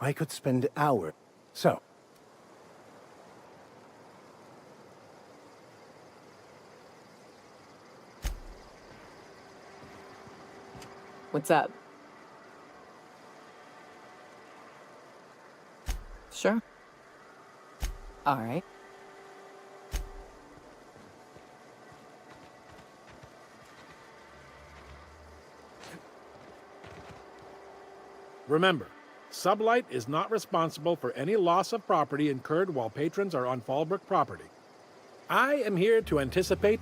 I could spend hours. So, What's up? Sure. All right. Remember, Sublight is not responsible for any loss of property incurred while patrons are on Fallbrook property. I am here to anticipate.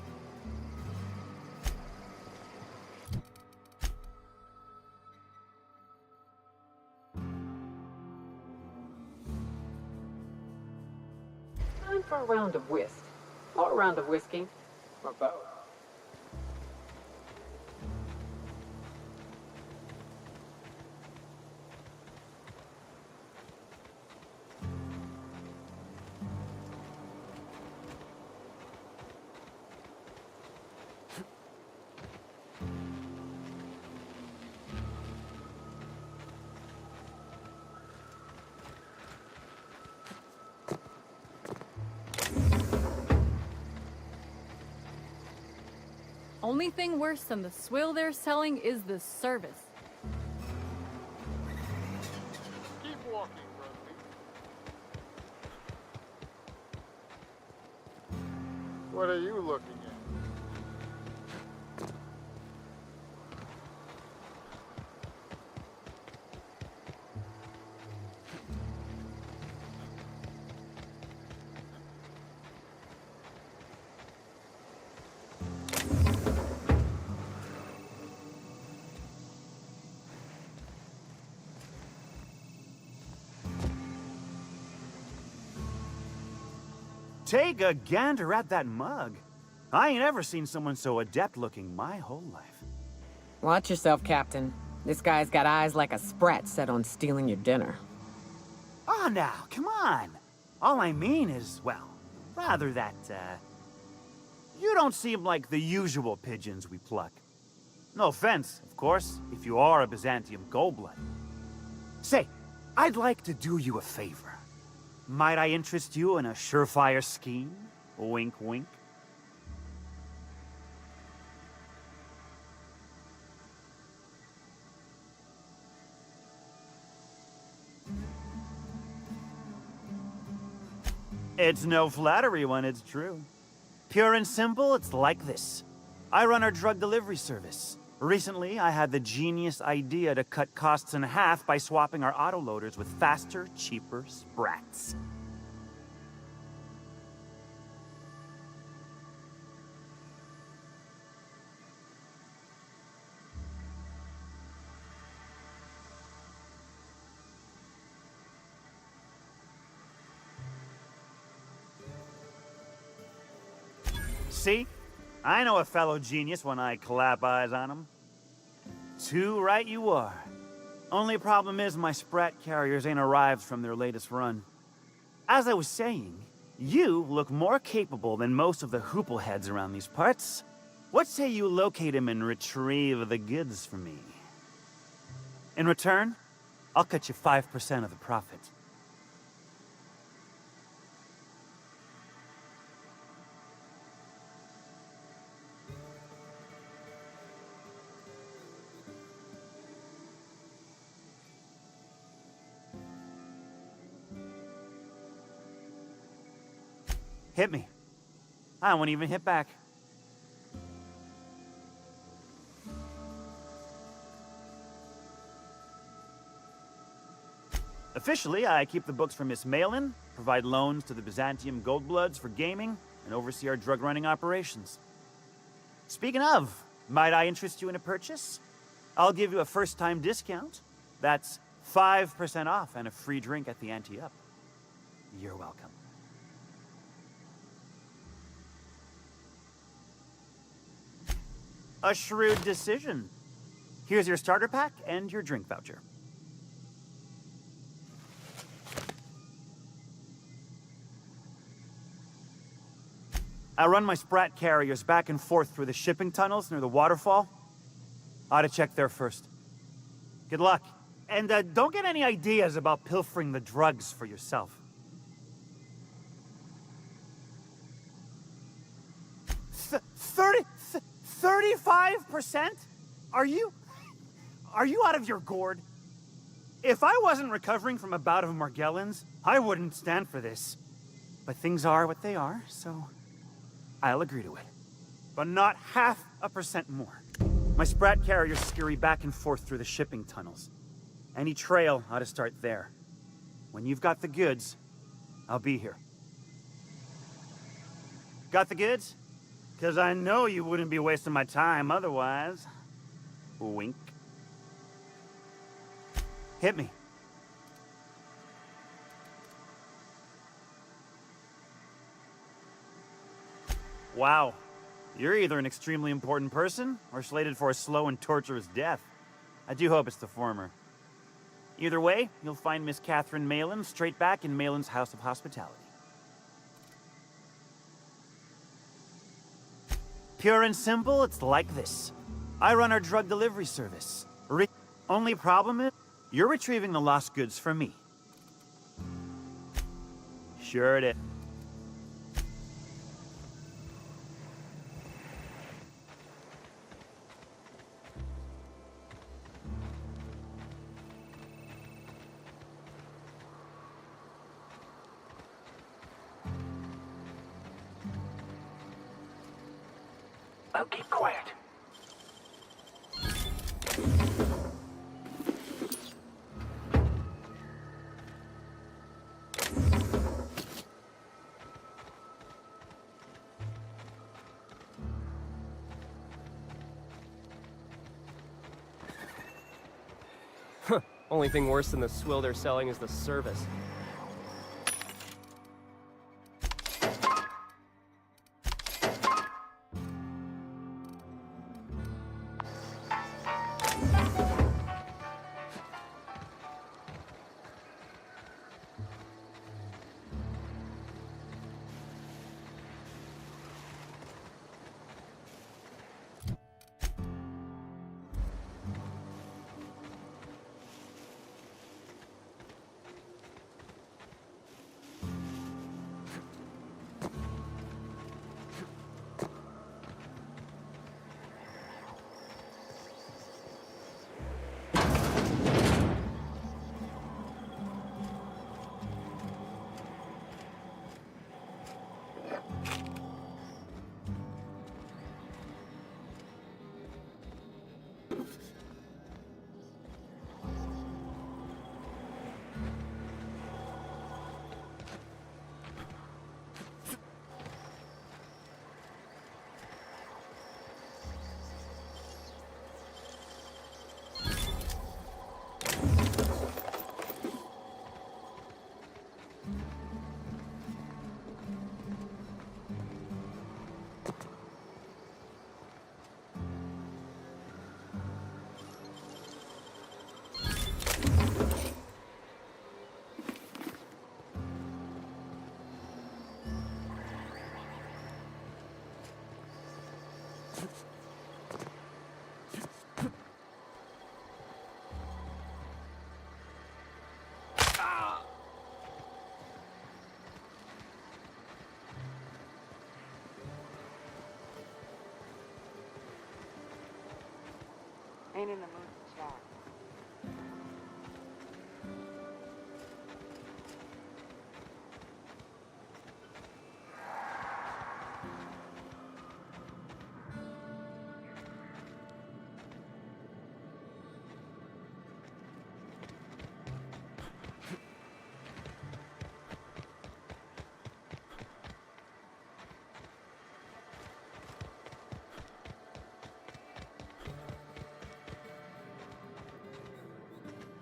Time for a round of whist. Or a round of whiskey. Or both. Only thing worse than the swill they're selling is the service. Keep walking, Grundy. What are you looking at? Take a gander at that mug. I ain't ever seen someone so adept-looking my whole life. Watch yourself, Captain. This guy's got eyes like a sprat set on stealing your dinner. Oh, now, come on. All I mean is, well, rather that, you don't seem like the usual pigeons we pluck. No offense, of course, if you are a Byzantium goldblood. Say, I'd like to do you a favor. Might I interest you in a surefire scheme? Wink, wink. It's no flattery when it's true. Pure and simple, it's like this. I run our drug delivery service. Recently, I had the genius idea to cut costs in half by swapping our autoloaders with faster, cheaper sprats. See? I know a fellow genius when I clap eyes on him. Too right you are. Only problem is my sprat carriers ain't arrived from their latest run. As I was saying, you look more capable than most of the hoople heads around these parts. What say you locate him and retrieve the goods for me? In return, I'll cut you 5% of the profit. Hit me. I won't even hit back. Officially, I keep the books for Miss Malin, provide loans to the Byzantium Goldbloods for gaming, and oversee our drug-running operations. Speaking of, might I interest you in a purchase? I'll give you a first-time discount. That's 5% off and a free drink at the ante-up. You're welcome. A shrewd decision. Here's your starter pack and your drink voucher. I run my sprat carriers back and forth through the shipping tunnels near the waterfall. Ought to check there first. Good luck. And don't get any ideas about pilfering the drugs for yourself. 35%? Are you out of your gourd? If I wasn't recovering from a bout of Morgellons, I wouldn't stand for this. But things are what they are, so I'll agree to it. But not 0.5% more. My Sprat carriers scurry back and forth through the shipping tunnels. Any trail ought to start there. When you've got the goods, I'll be here. Got the goods? 'Cause I know you wouldn't be wasting my time otherwise. Wink. Hit me. Wow. You're either an extremely important person, or slated for a slow and torturous death. I do hope it's the former. Either way, you'll find Miss Catherine Malin straight back in Malin's House of Hospitality. Pure and simple, it's like this. I run our drug delivery service. Only problem is, you're retrieving the lost goods for me. Sure it is. Now keep quiet. Only thing worse than the swill they're selling is the service. Ain't in the mood to chat.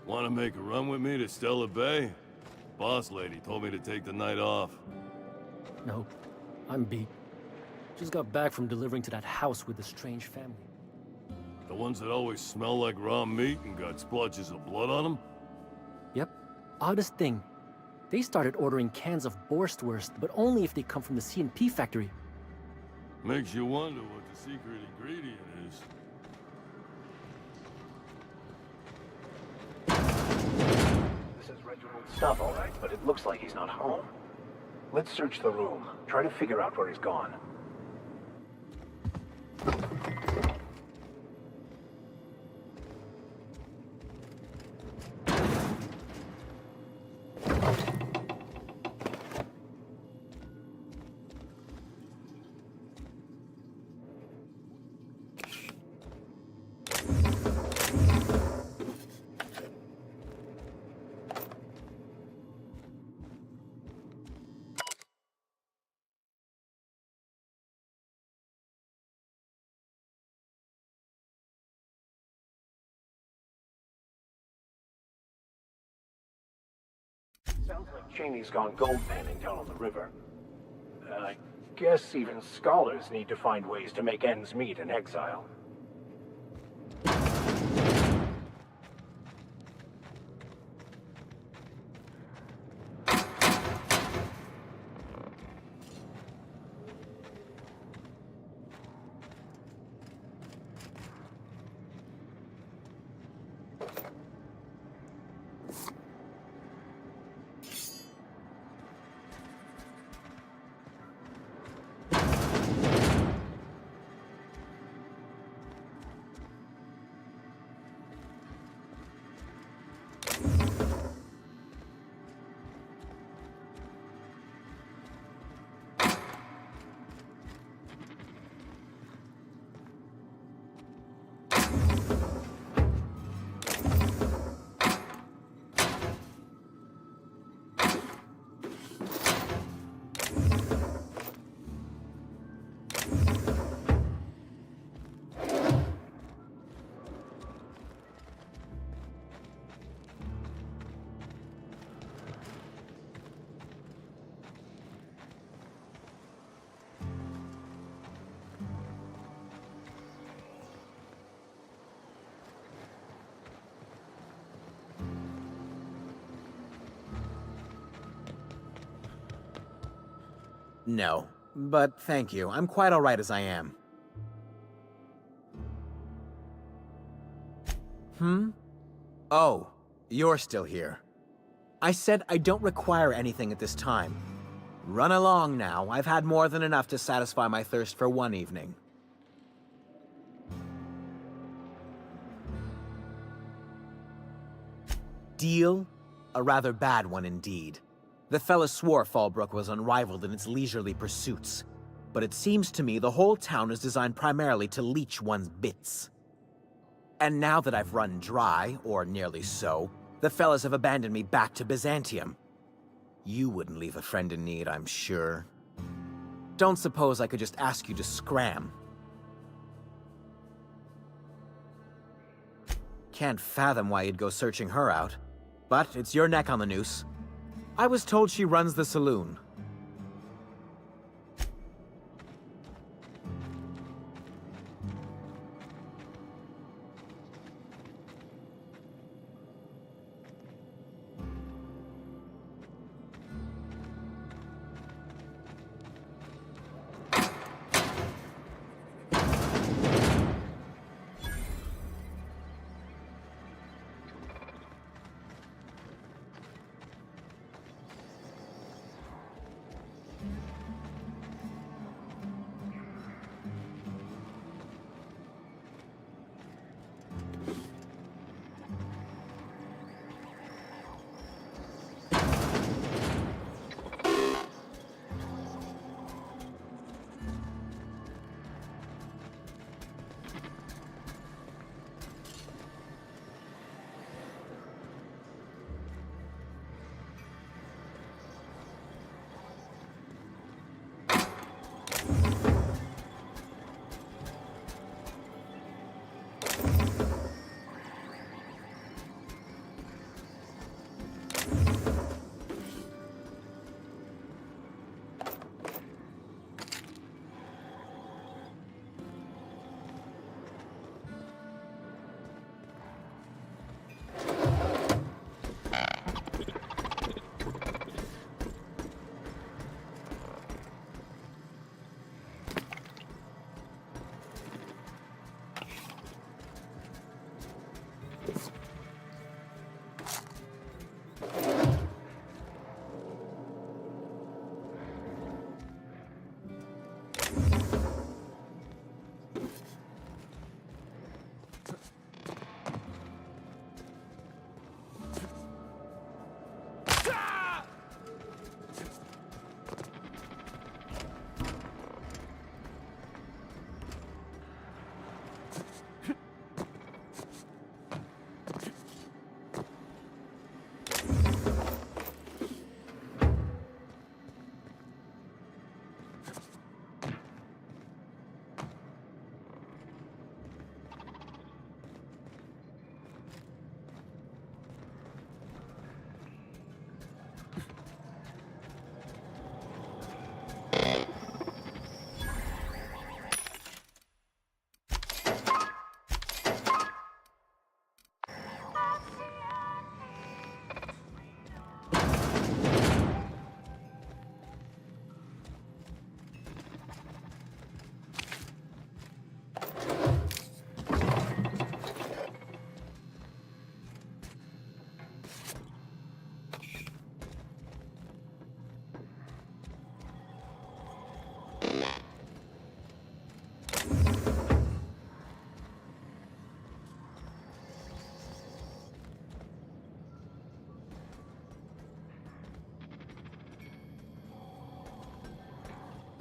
Want to make a run with me to Stella Bay? Boss lady told me to take the night off. No, I'm beat. Just got back from delivering to that house with the strange family. The ones that always smell like raw meat and got splotches of blood on them? Yep. Oddest thing. They started ordering cans of Borstwurst, but only if they come from the C&P factory. Makes you wonder what the secret ingredient is. is Reginald's stuff, all right, but it looks like he's not home. Let's search the room. Try to figure out where he's gone. Sounds like Cheney's gone gold panning down on the river. I guess even scholars need to find ways to make ends meet in exile. No, but thank you. I'm quite alright as I am. Oh, you're still here. I said I don't require anything at this time. Run along now. I've had more than enough to satisfy my thirst for one evening. Deal? A rather bad one indeed. The fella swore Fallbrook was unrivaled in its leisurely pursuits, but it seems to me the whole town is designed primarily to leech one's bits. And now that I've run dry, or nearly so, the fellas have abandoned me back to Byzantium. You wouldn't leave a friend in need, I'm sure. Don't suppose I could just ask you to scram. Can't fathom why you'd go searching her out, but it's your neck on the noose. I was told she runs the saloon.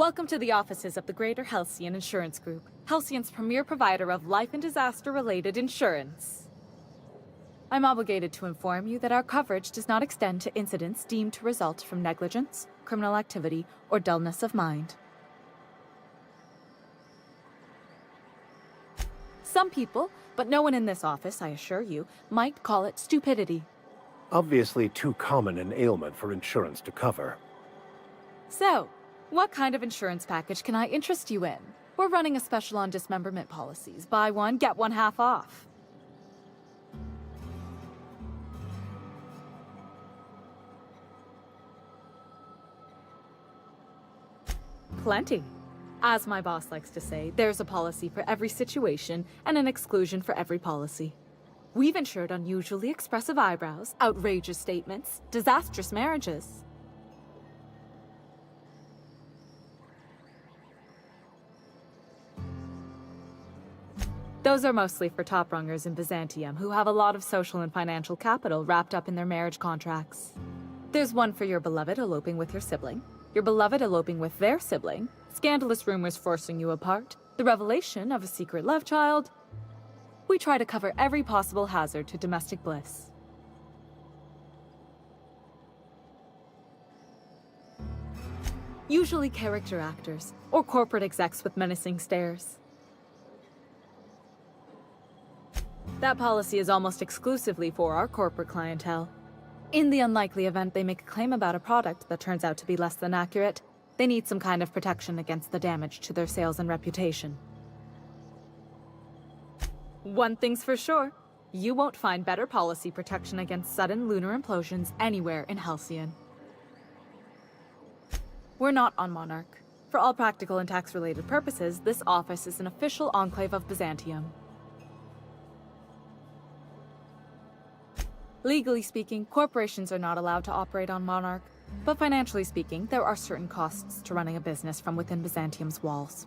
Welcome to the offices of the Greater Halcyon Insurance Group, Halcyon's premier provider of life and disaster-related insurance. I'm obligated to inform you that our coverage does not extend to incidents deemed to result from negligence, criminal activity, or dullness of mind. Some people, but no one in this office, I assure you, might call it stupidity. Obviously too common an ailment for insurance to cover. So, what kind of insurance package can I interest you in? We're running a special on dismemberment policies. Buy one, get one half off. Plenty. As my boss likes to say, there's a policy for every situation and an exclusion for every policy. We've insured unusually expressive eyebrows, outrageous statements, disastrous marriages. Those are mostly for top-rungers in Byzantium who have a lot of social and financial capital wrapped up in their marriage contracts. There's one for your beloved eloping with your sibling, your beloved eloping with their sibling, scandalous rumors forcing you apart, the revelation of a secret love child. We try to cover every possible hazard to domestic bliss. Usually character actors, or corporate execs with menacing stares. That policy is almost exclusively for our corporate clientele. In the unlikely event they make a claim about a product that turns out to be less than accurate, they need some kind of protection against the damage to their sales and reputation. One thing's for sure, you won't find better policy protection against sudden lunar implosions anywhere in Halcyon. We're not on Monarch. For all practical and tax-related purposes, this office is an official enclave of Byzantium. Legally speaking, corporations are not allowed to operate on Monarch, but financially speaking, there are certain costs to running a business from within Byzantium's walls.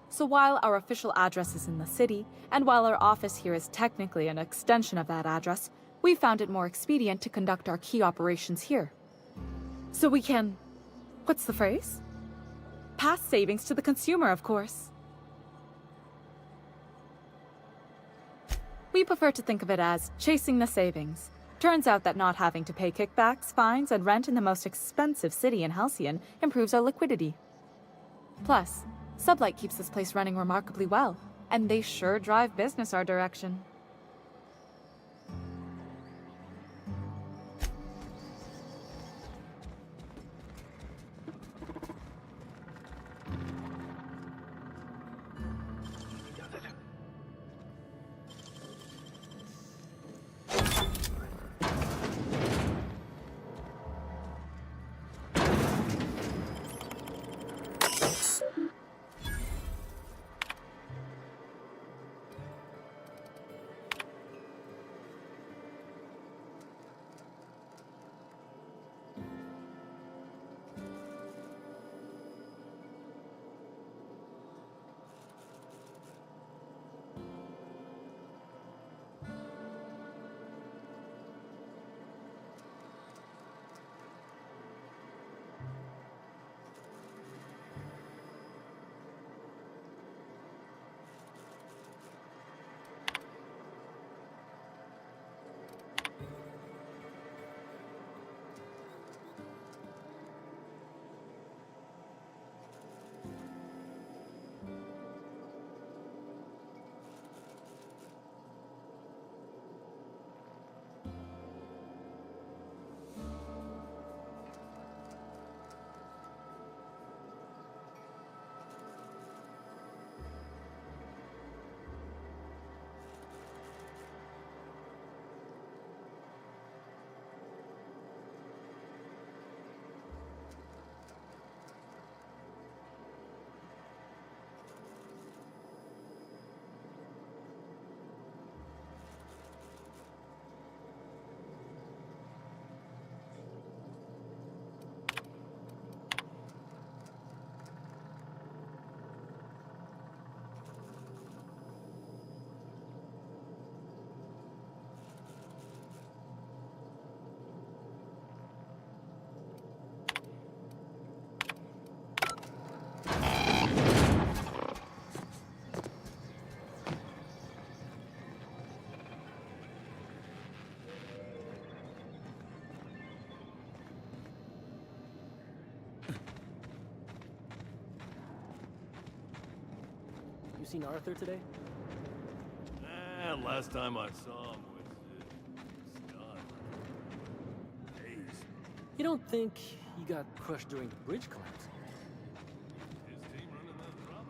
So while our official address is in the city, and while our office here is technically an extension of that address, we found it more expedient to conduct our key operations here. So we can... what's the phrase? Pass savings to the consumer, of course. We prefer to think of it as chasing the savings. Turns out that not having to pay kickbacks, fines, and rent in the most expensive city in Halcyon improves our liquidity. Plus, Sublight keeps this place running remarkably well, and they sure drive business our direction. You seen Arthur today? Last time I saw him was Scott. Days. You don't think he got crushed during the bridge collapse? His team running that drama.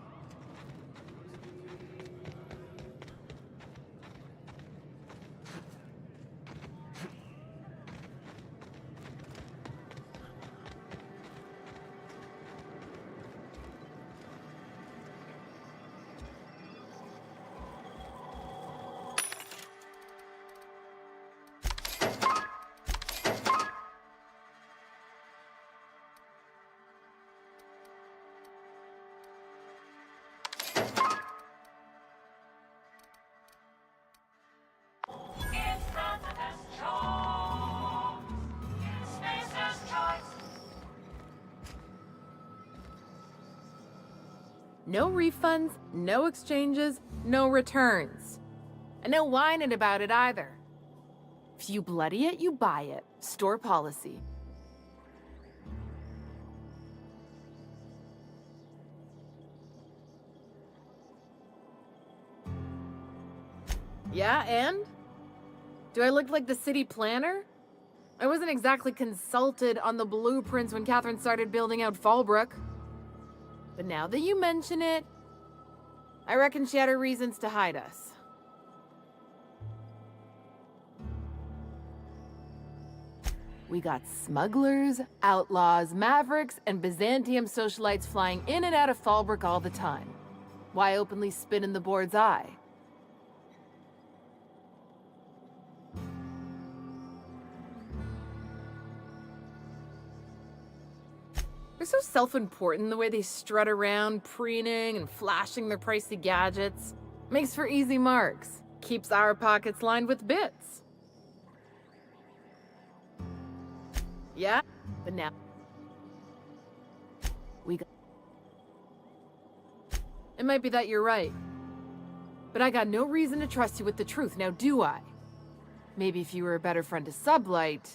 No refunds, no exchanges, no returns. And no whining about it either. If you bloody it, you buy it. Store policy. Yeah, and? Do I look like the city planner? I wasn't exactly consulted on the blueprints when Catherine started building out Fallbrook. But now that you mention it, I reckon she had her reasons to hide us. We got smugglers, outlaws, mavericks, and Byzantium socialites flying in and out of Fallbrook all the time. Why openly spit in the board's eye? They're so self-important the way they strut around, preening and flashing their pricey gadgets. Makes for easy marks. Keeps our pockets lined with bits. Yeah, but now... we got... It might be that you're right. But I got no reason to trust you with the truth, now do I? Maybe if you were a better friend to Sublight...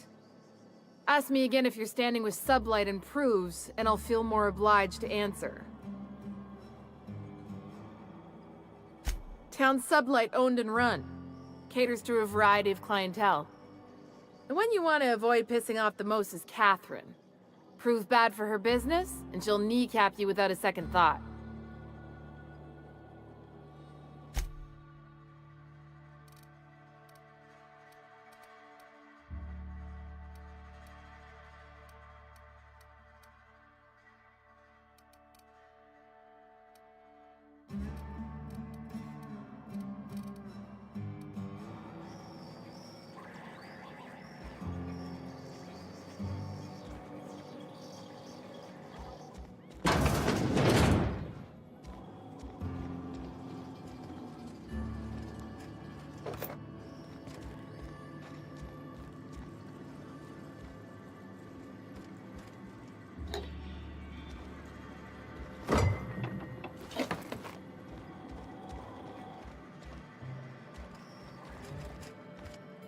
Ask me again if you're standing with Sublight and proves, and I'll feel more obliged to answer. Town Sublight owned and run. Caters to a variety of clientele. The one you want to avoid pissing off the most is Catherine. Prove bad for her business, and she'll kneecap you without a second thought.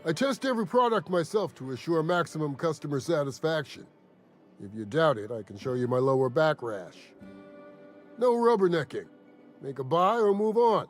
I test every product myself to assure maximum customer satisfaction. If you doubt it, I can show you my lower back rash. No rubbernecking. Make a buy or move on.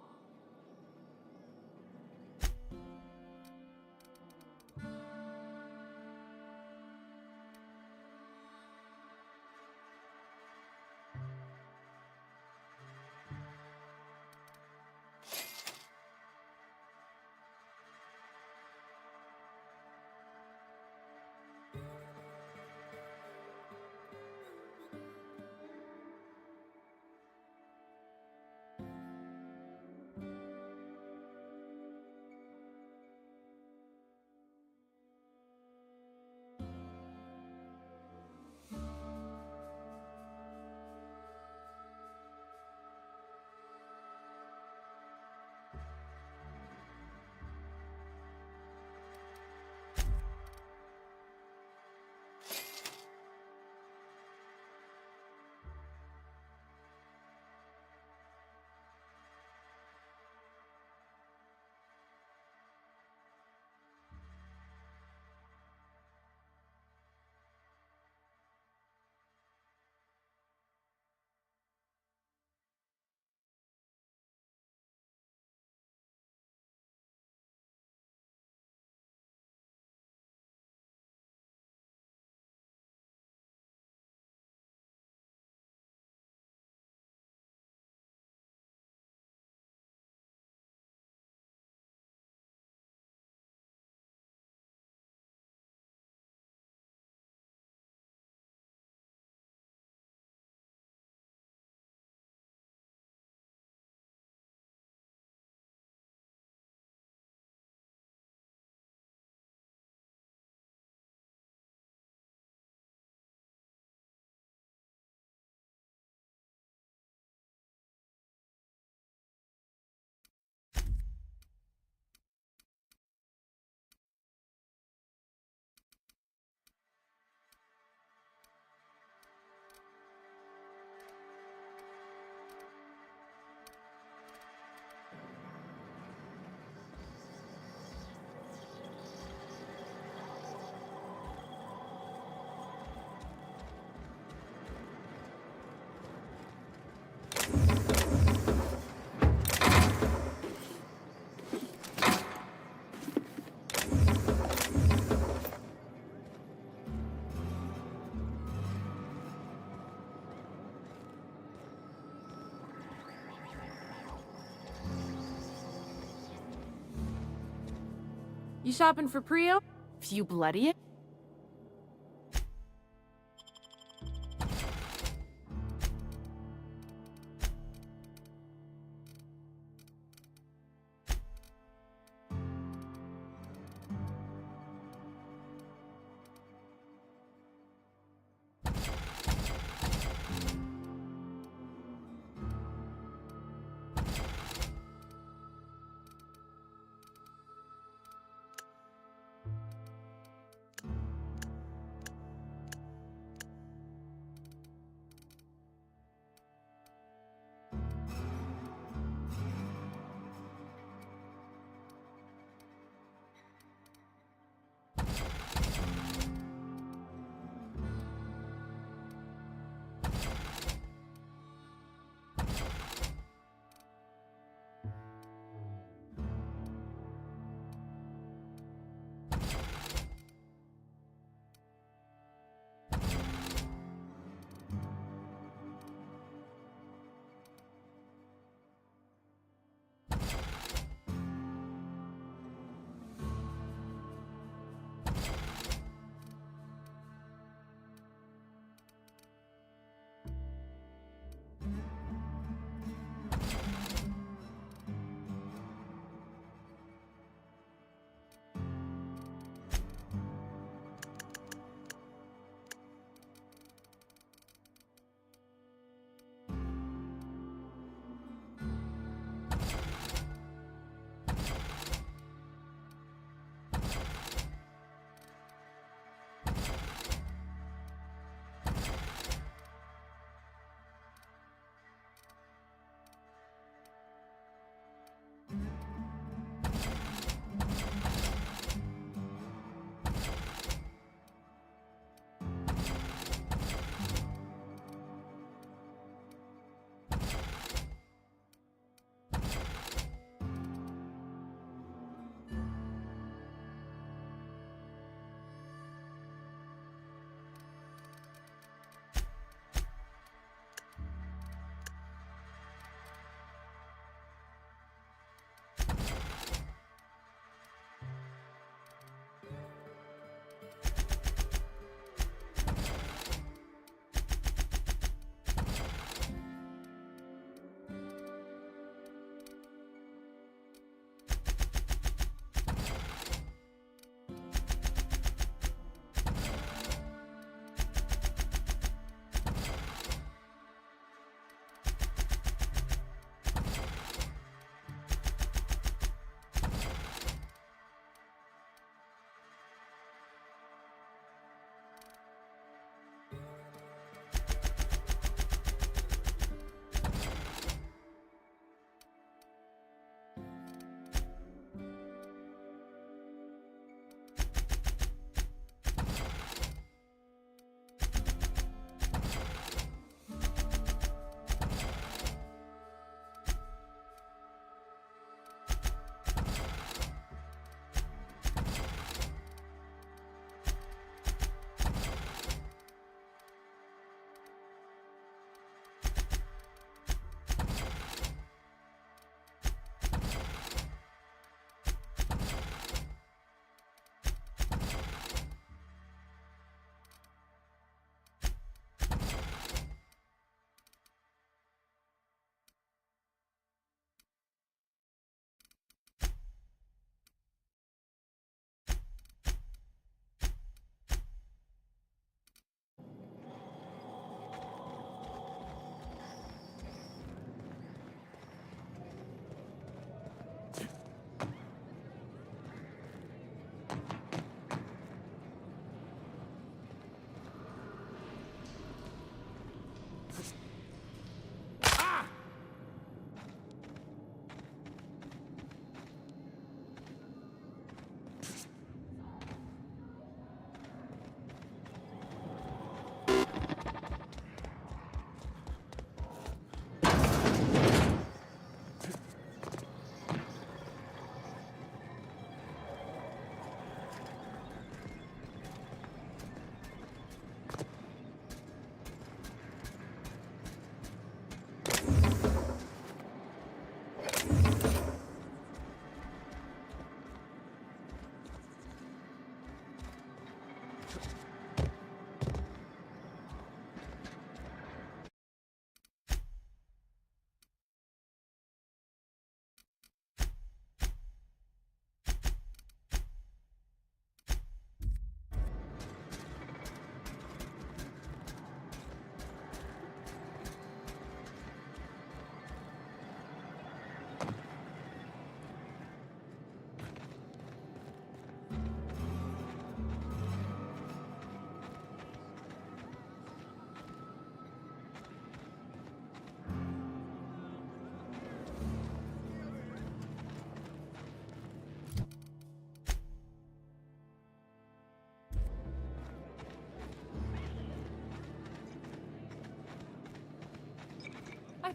You shopping for Prio? Few bloody.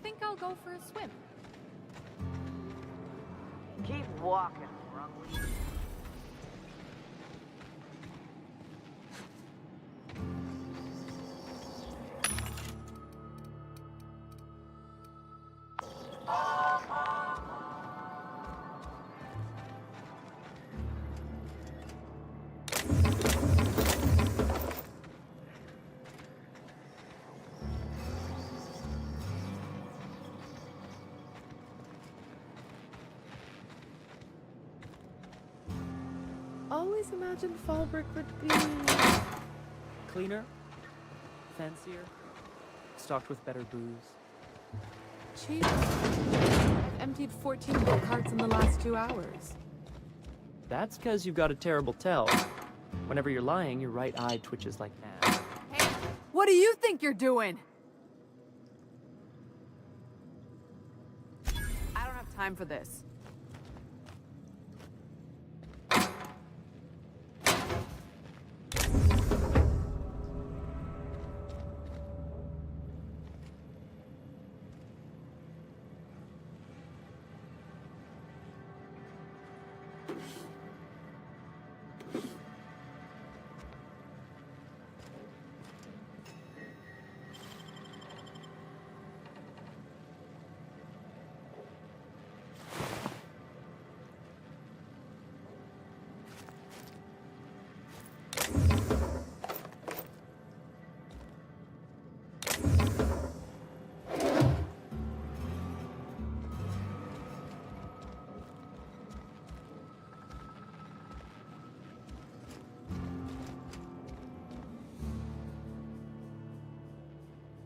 think I'll go for a swim. Keep walking, Brumley. Always imagined Fallbrook would be... Cleaner, fancier, stocked with better booze. cheap. I've emptied 14 milk carts in the last 2 hours. That's because you've got a terrible tell. Whenever you're lying, your right eye twitches like mad. Hey, what do you think you're doing? I don't have time for this.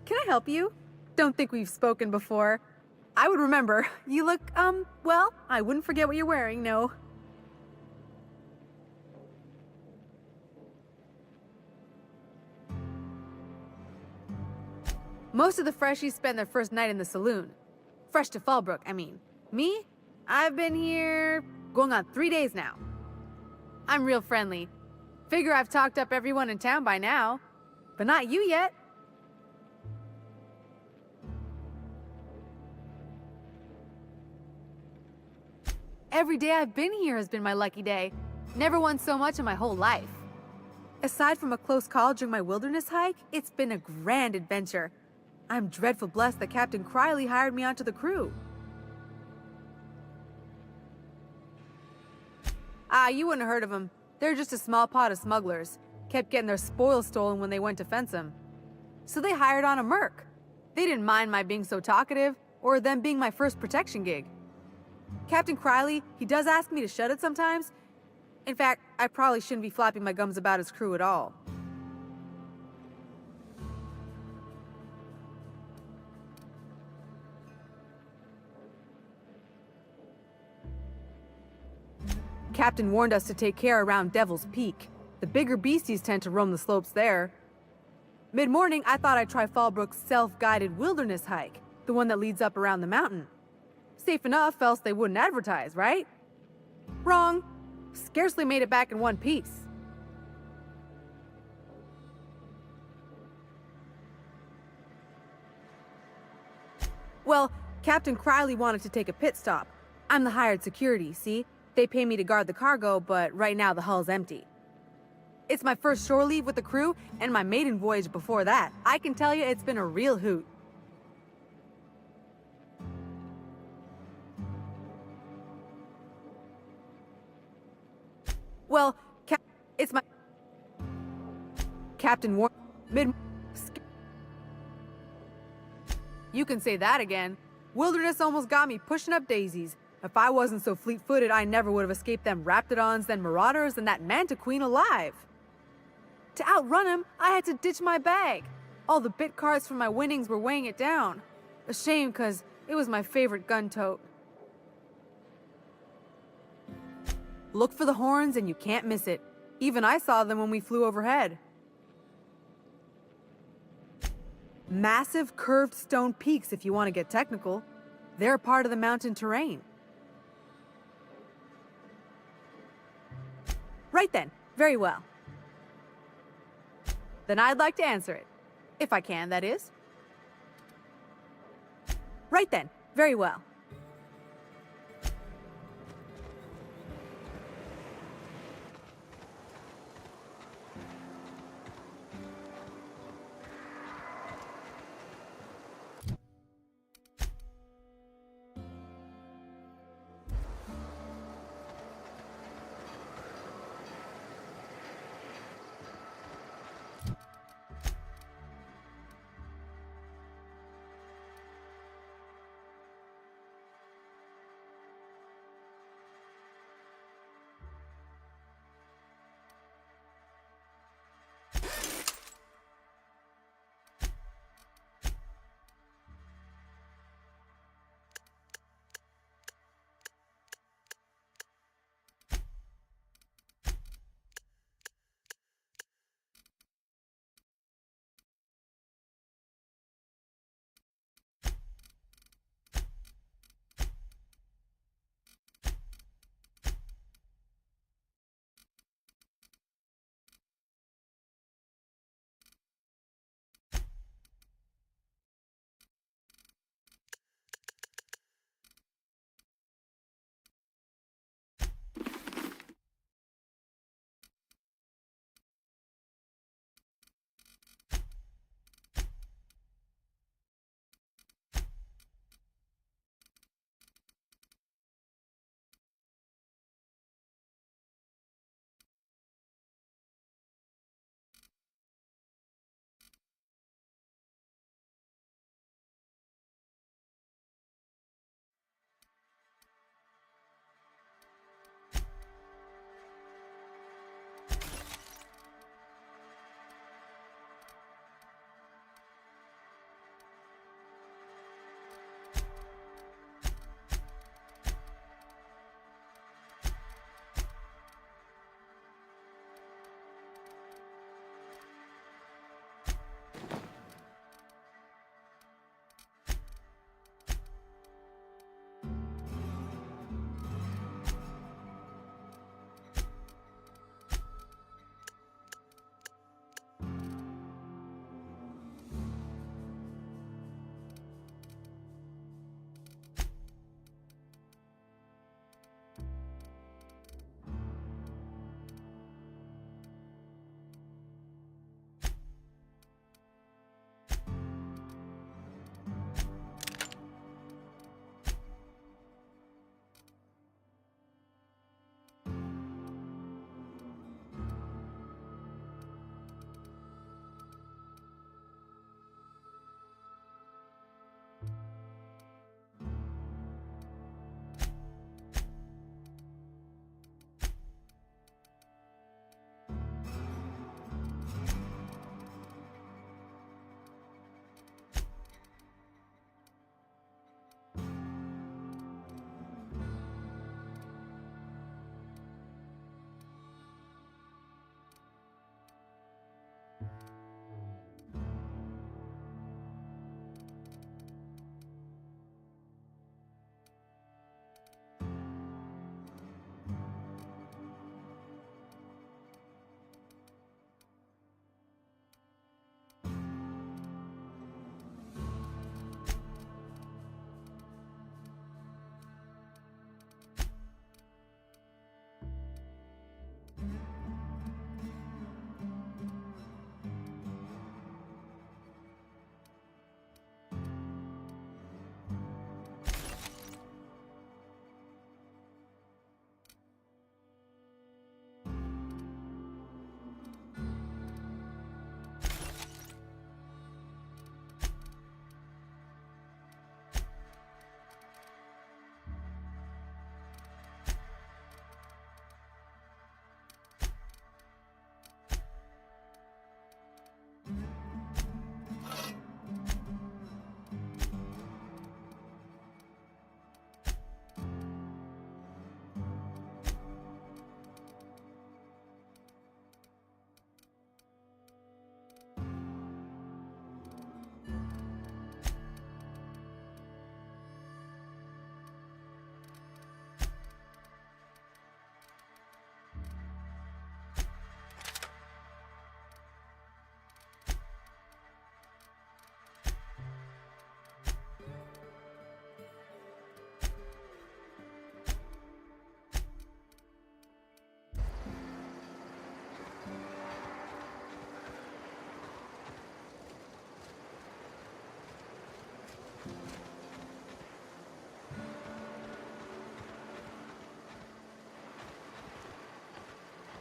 Can I help you? Don't think we've spoken before. I would remember. You look, well, I wouldn't forget what you're wearing, no. Most of the freshies spend their first night in the saloon. Fresh to Fallbrook, I mean. Me? I've been here going on 3 days now. I'm real friendly. Figure I've talked up everyone in town by now. But not you yet. Every day I've been here has been my lucky day. Never won so much in my whole life. Aside from a close call during my wilderness hike, it's been a grand adventure. I'm dreadful blessed that Captain Criley hired me onto the crew. Ah, you wouldn't have heard of them. They're just a small pot of smugglers. Kept getting their spoils stolen when they went to fence them. So they hired on a merc. They didn't mind my being so talkative, or them being my first protection gig. Captain Criley, he does ask me to shut it sometimes. In fact, I probably shouldn't be flapping my gums about his crew at all. Captain warned us to take care around Devil's Peak. The bigger beasties tend to roam the slopes there. Mid-morning, I thought I'd try Fallbrook's self-guided wilderness hike, the one that leads up around the mountain. Safe enough, else they wouldn't advertise, right? Wrong. Scarcely made it back in one piece. Well, Captain Criley wanted to take a pit stop. I'm the hired security, see? They pay me to guard the cargo, but right now the hull's empty. It's my first shore leave with the crew, and my maiden voyage before that. I can tell you it's been a real hoot. Well, it's my... Captain War... You can say that again. Wilderness almost got me pushing up daisies. If I wasn't so fleet-footed, I never would have escaped them raptidons, then marauders, and that manta queen alive. To outrun him, I had to ditch my bag. All the bit cards from my winnings were weighing it down. A shame, cause it was my favorite gun tote. Look for the horns and you can't miss it. Even I saw them when we flew overhead. Massive curved stone peaks if you want to get technical. They're a part of the mountain terrain. Right then, very well. Then I'd like to answer it. If I can, that is. Right then. Very well.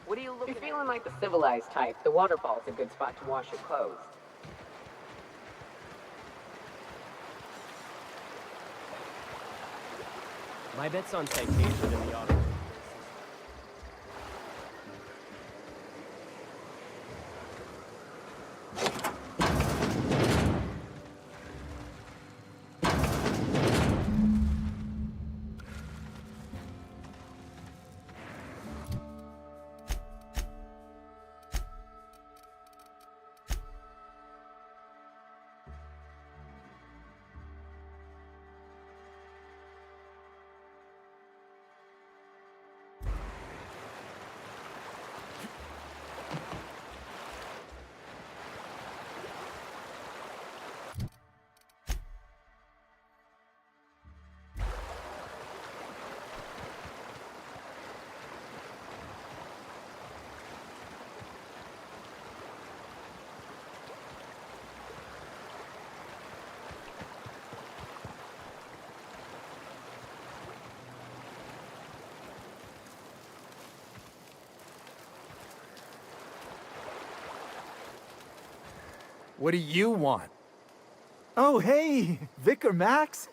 What are you If looking you're feeling like the civilized type, the waterfall's a good spot to wash your clothes. My bet's on citation in the auto. What do you want? Oh, hey, Vicar Max.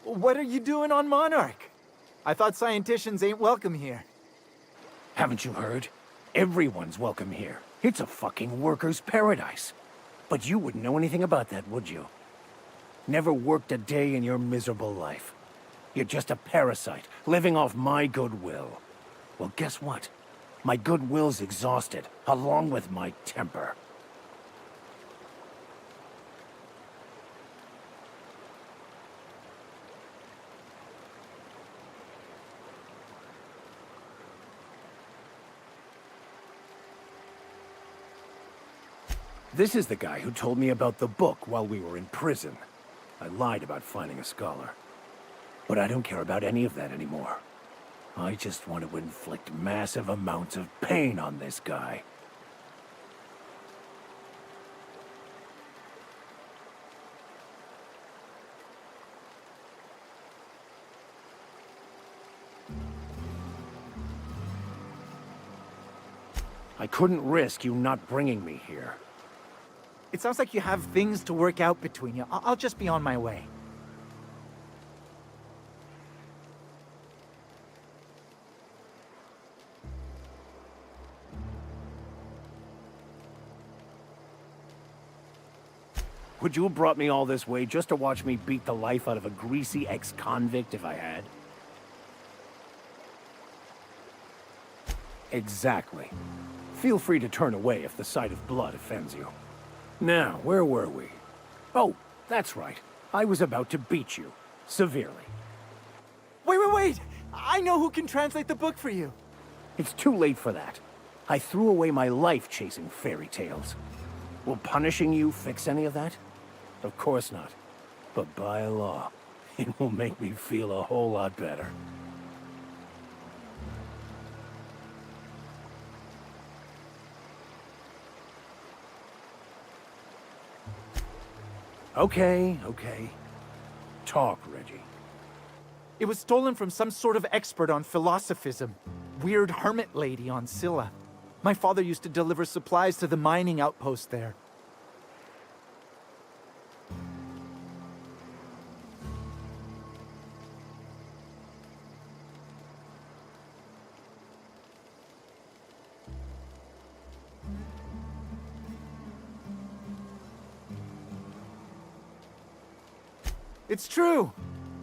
What are you doing on Monarch? I thought scienticians ain't welcome here. Haven't you heard? Everyone's welcome here. It's a fucking worker's paradise. But you wouldn't know anything about that, would you? Never worked a day in your miserable life. You're just a parasite, living off my goodwill. Well, guess what? My goodwill's exhausted, along with my temper. This is the guy who told me about the book while we were in prison. I lied about finding a scholar. But I don't care about any of that anymore. I just want to inflict massive amounts of pain on this guy. I couldn't risk you not bringing me here. It sounds like you have things to work out between you. I'll just be on my way. Would you have brought me all this way just to watch me beat the life out of a greasy ex-convict if I had? Exactly. Feel free to turn away if the sight of blood offends you. Now, where were we? Oh, that's right. I was about to beat you. Severely. Wait! I know who can translate the book for you. It's too late for that. I threw away my life chasing fairy tales. Will punishing you fix any of that? Of course not. But by law, it will make me feel a whole lot better. Okay. Talk, Reggie. It was stolen from some sort of expert on philosophism. Weird hermit lady on Scylla. My father used to deliver supplies to the mining outpost there. It's true.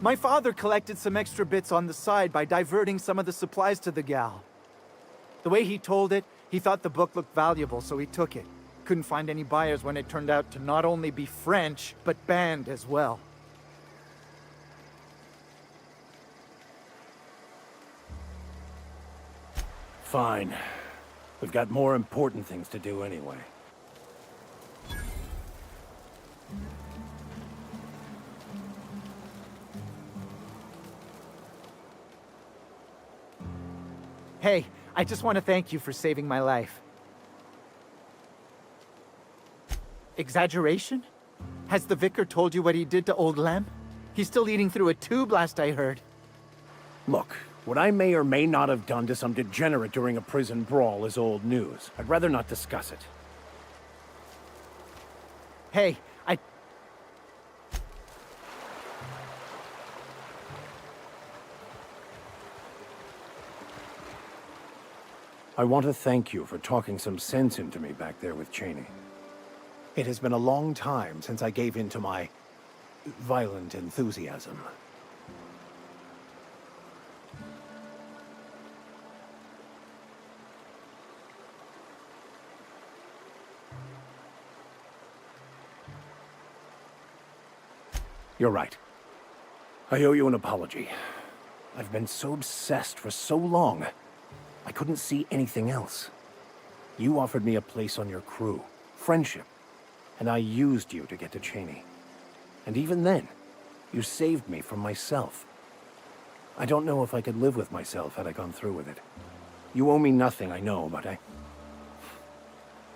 My father collected some extra bits on the side by diverting some of the supplies to the gal. The way he told it, he thought the book looked valuable, so he took it. Couldn't find any buyers when it turned out to not only be French, but banned as well. Fine. We've got more important things to do anyway. Hey, I just want to thank you for saving my life. Exaggeration? Has the vicar told you what he did to old Lem? He's still eating through a tube last I heard. Look, What I may or may not have done to some degenerate during a prison brawl is old news. I'd rather not discuss it. Hey, I want to thank you for talking some sense into me back there with Cheney. It has been a long time since I gave in to my violent enthusiasm. You're right. I owe you an apology. I've been so obsessed for so long, I couldn't see anything else. You offered me a place on your crew, friendship, and I used you to get to Cheney. And even then, you saved me from myself. I don't know if I could live with myself had I gone through with it. You owe me nothing, I know, but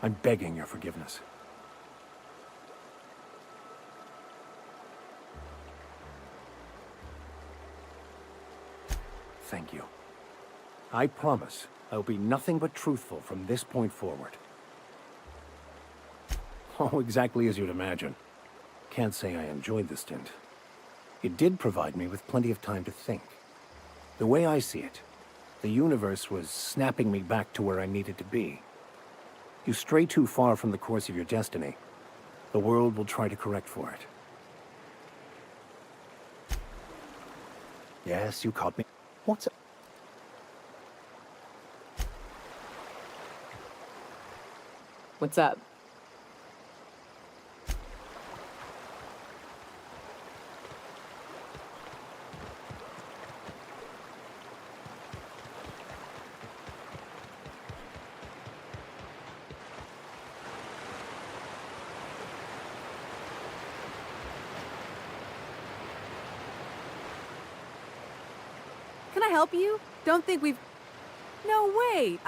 I'm begging your forgiveness. Thank you. I promise I'll be nothing but truthful from this point forward. Oh, exactly as you'd imagine. Can't say I enjoyed the stint. It did provide me with plenty of time to think. The way I see it, the universe was snapping me back to where I needed to be. You stray too far from the course of your destiny, the world will try to correct for it. Yes, you caught me. What's... What's up? Can I help you? Don't think we've... No way!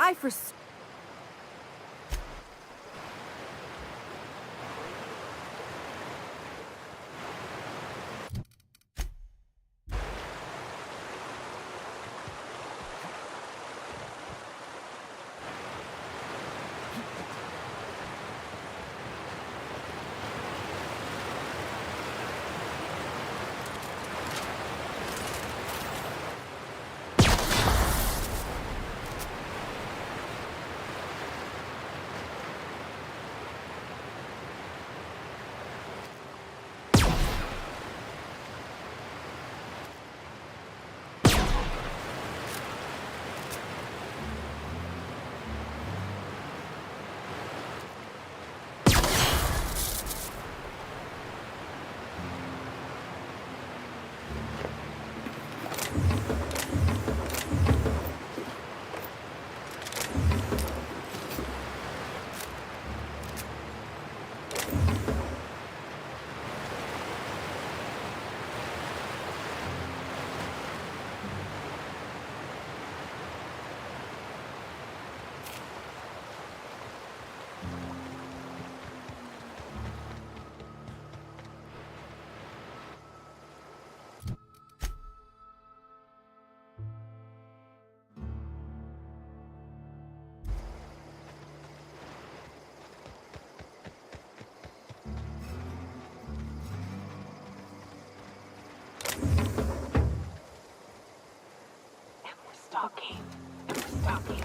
Stalking. Stalking.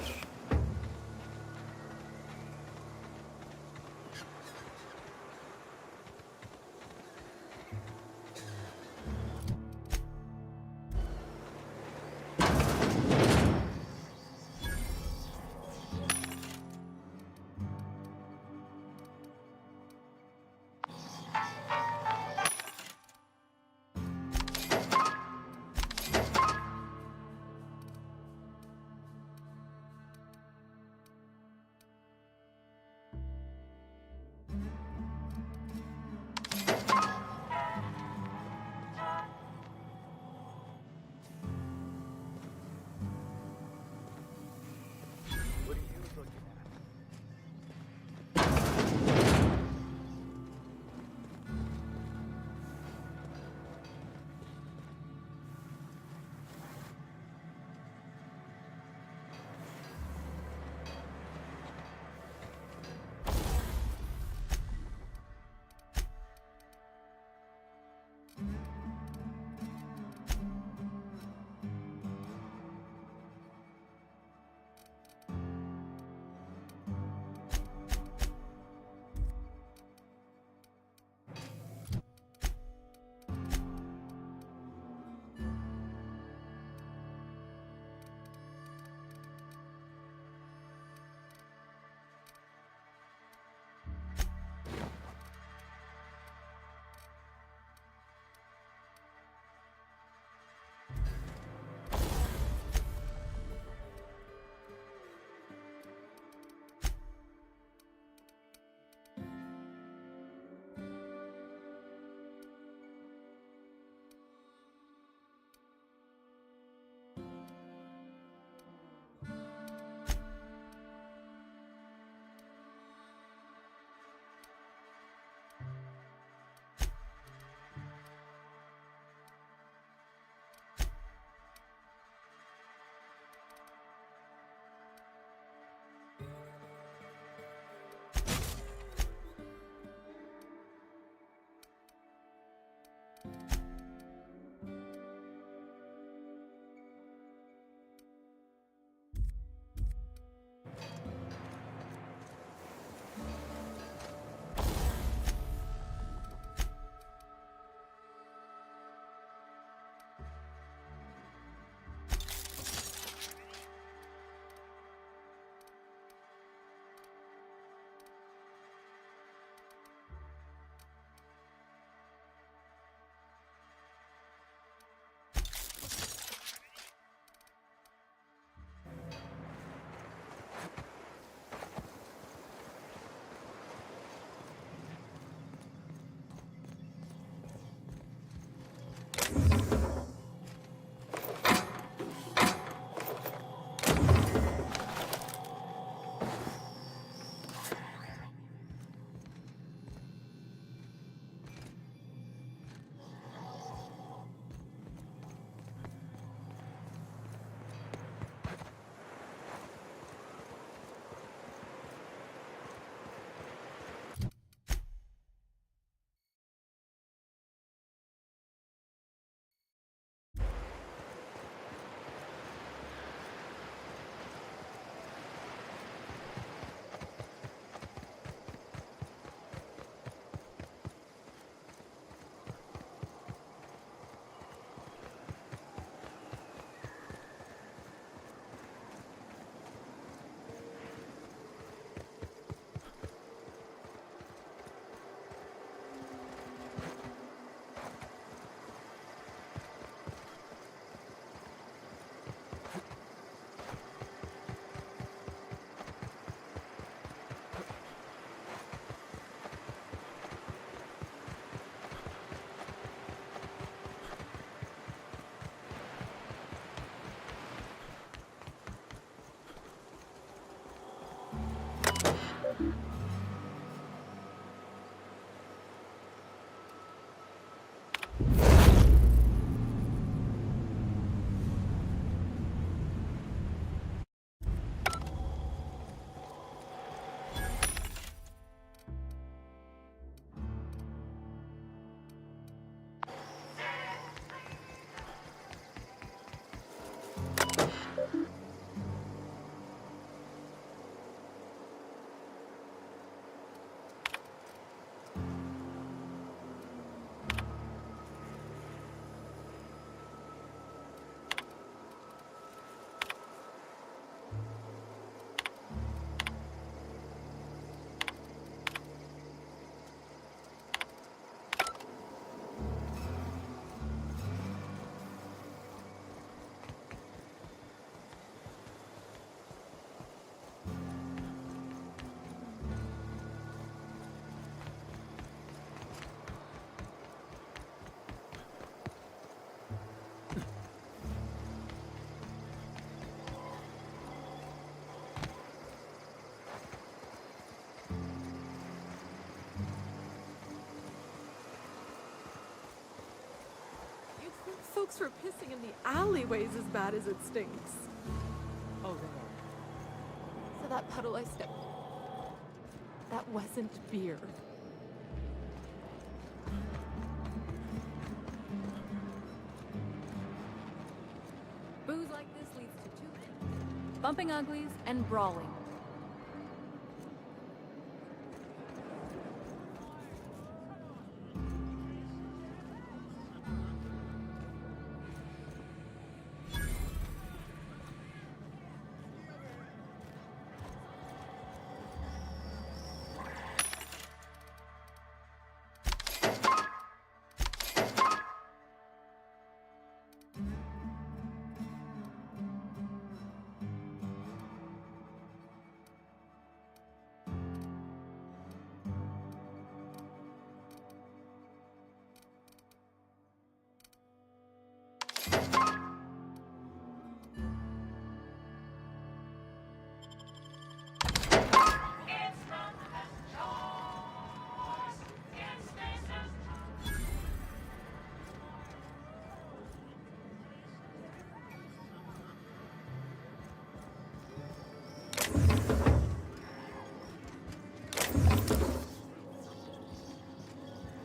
folks were pissing in the alleyways as bad as it stinks. Oh, there. So that puddle I stepped in, that wasn't beer. Booze like this leads to two things: bumping uglies and brawling.